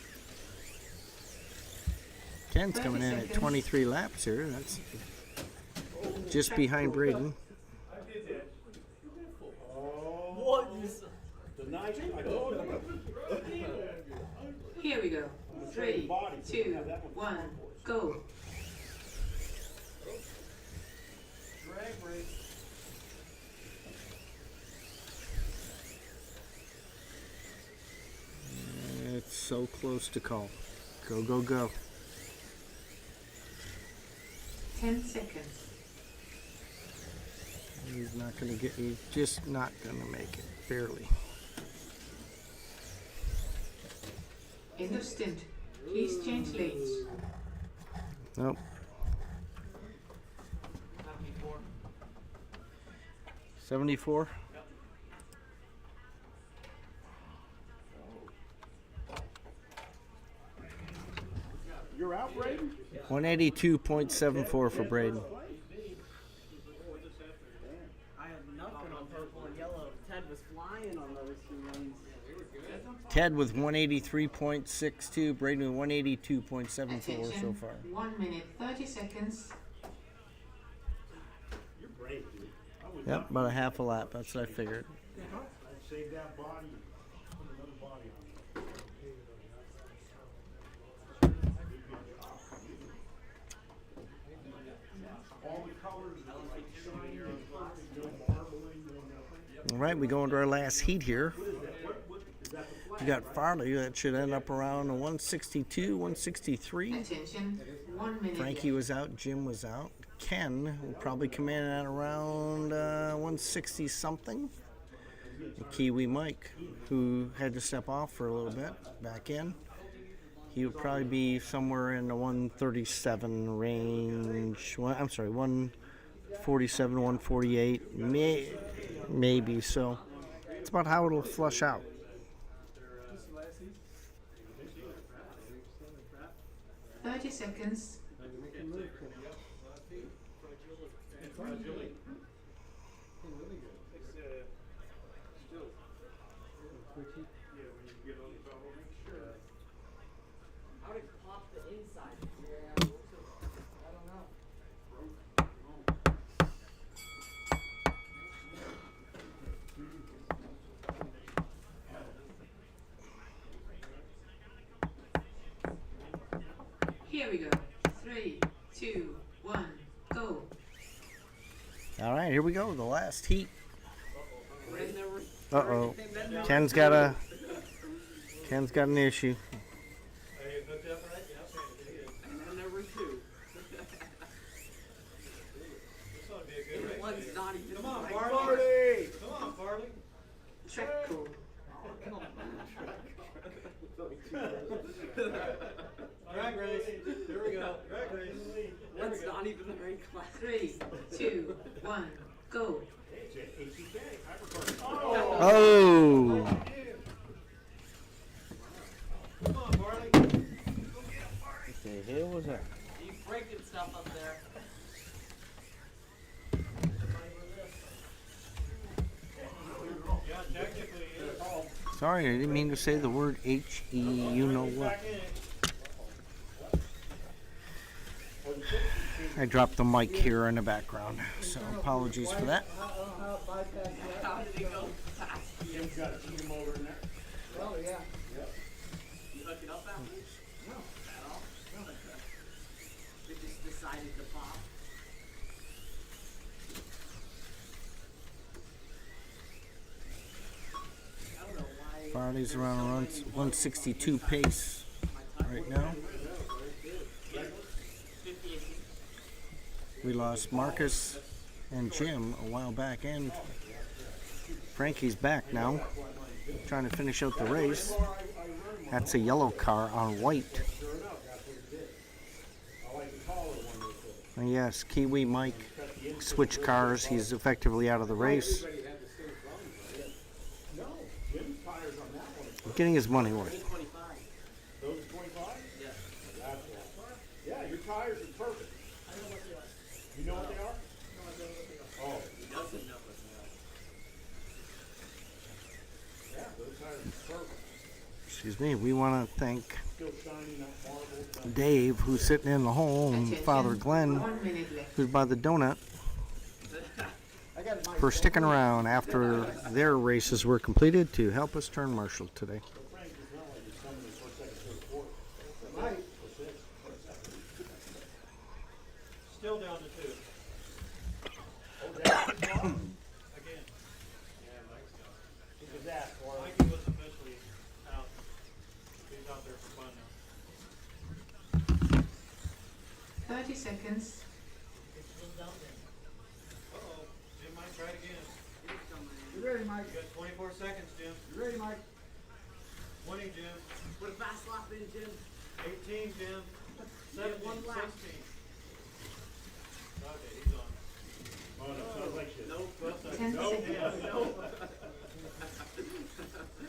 Ken's coming in at 23 laps here. That's just behind Braden. I did that. What? The night I told you. Here we go. 3, 2, 1, go. Drag race. It's so close to call. Go, go, go. 10 seconds. He's not going to get, he's just not going to make it. Barely. End of stint. Please change lanes. Nope. 74? You're out, Braden? 182.74 for Braden. I had nothing on purple and yellow. Ted was flying on those 2 lanes. Ted with 183.62, Braden with 182.74 so far. 1 minute, 30 seconds. You're brave, dude. I would Yep, about a half a lap. That's what I figured. I'd save that body. Put another body on it. All the colors are like shiny, no marbling, no nothing. All right, we go into our last heat here. We got Farley. That should end up around 162, 163. Attention, 1 minute Frankie was out. Jim was out. Ken will probably come in at around 160 something. And Kiwi Mike, who had to step off for a little bit, back in. He would probably be somewhere in the 137 range. I'm sorry, 147, 148, maybe. So it's about how it'll flush out. 30 seconds. How did it pop the inside? Yeah, I don't know. Here we go. 3, 2, 1, go. All right, here we go. The last heat. Red number Uh-oh. Ken's got an issue. number 2. It was not even. Come on, Farley! Come on, Farley! Track cool. Drag race. Here we go. Drag race. That's not even the right class. 3, 2, 1, go. Oh! Come on, Farley. What the hell was that? He's breaking stuff up there. Yeah, technically, it's all. Sorry, I didn't mean to say the word H-E, you know what. I dropped the mic here in the background, so apologies for that. How did it go fast? Jim's got a team over in there. Oh, yeah. Yep. You hook it up after? No. At all? No. It just decided to pop. I don't know why. Farley's around 162 pace right now. We lost Marcus and Jim a while back, and Frankie's back now, trying to finish out the race. That's a yellow car on white. And yes, Kiwi Mike switched cars. He's effectively out of the race. Getting his money worth. Those are 25? Yeah. That's why. Yeah, your tires are perfect. I know what they are. You know what they are? No, I don't know what they are. Oh, He doesn't know what they are. yeah, those tires are perfect. Excuse me, we want to thank Still shining up marble. Dave, who's sitting in the hole, and Father Glenn, 1 minute left. who's by the donut, I got it, Mike. for sticking around after their races were completed to help us turn marshal today. Frank is not like he's coming in first, second, third, fourth. Mike. Or sixth. Still down to 2. Oh, that's Again. Yeah, Mike's gone. Look at that, Florida. Mikey was officially out. He's out there for fun now. 30 seconds. Uh-oh. Jim might try it again. You ready, Mike? You got 24 seconds, Jim. You ready, Mike? 20, Jim. Put a fast lap in, Jim. 18, Jim. You have 17, one lap. 16. Okay, he's on. Oh, no, sounds like shit. Nope. 12 seconds. 10 Nope. seconds. Yeah, nope.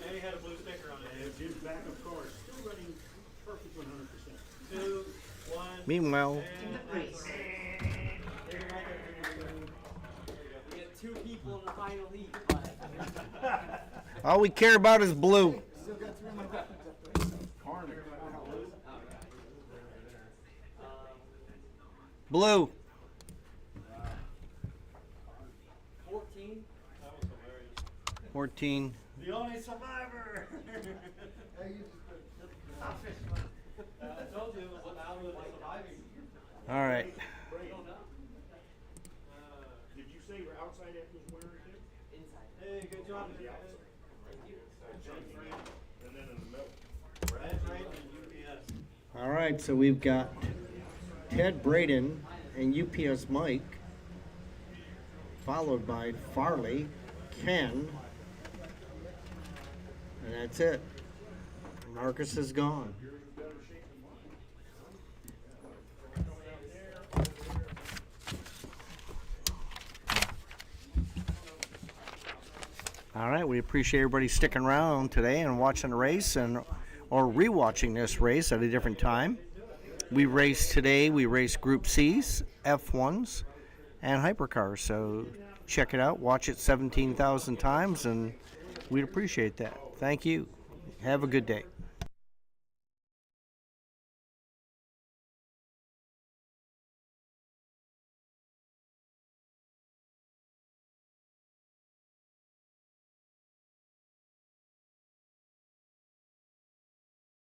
And he had a blue sticker on And it. Jim's backup car is still running perfect 100%. 2, 1. Meanwhile, In the race. We had 2 people in the final heat. all we care about is blue. Still got 3 more weapons up there. Carnage. Blue. 14. That was hilarious. 14. The only survivor! Hey, you just I told you it was out of the surviving. All right. Did you say your outside end was wearing it? Inside. Hey, good job. The outside. And then in the middle. That's right, and UPS. All right, so we've got Ted Braden and UPS Mike, followed by Farley, Ken, and that's it. Marcus is gone. All right, we appreciate everybody sticking around today and watching the race or rewatching this race at a different time. We raced today, we raced Group C's, F1s, and Hypercars. So check it out, watch it 17,000 times, and we'd appreciate that. Thank you. Have a good day.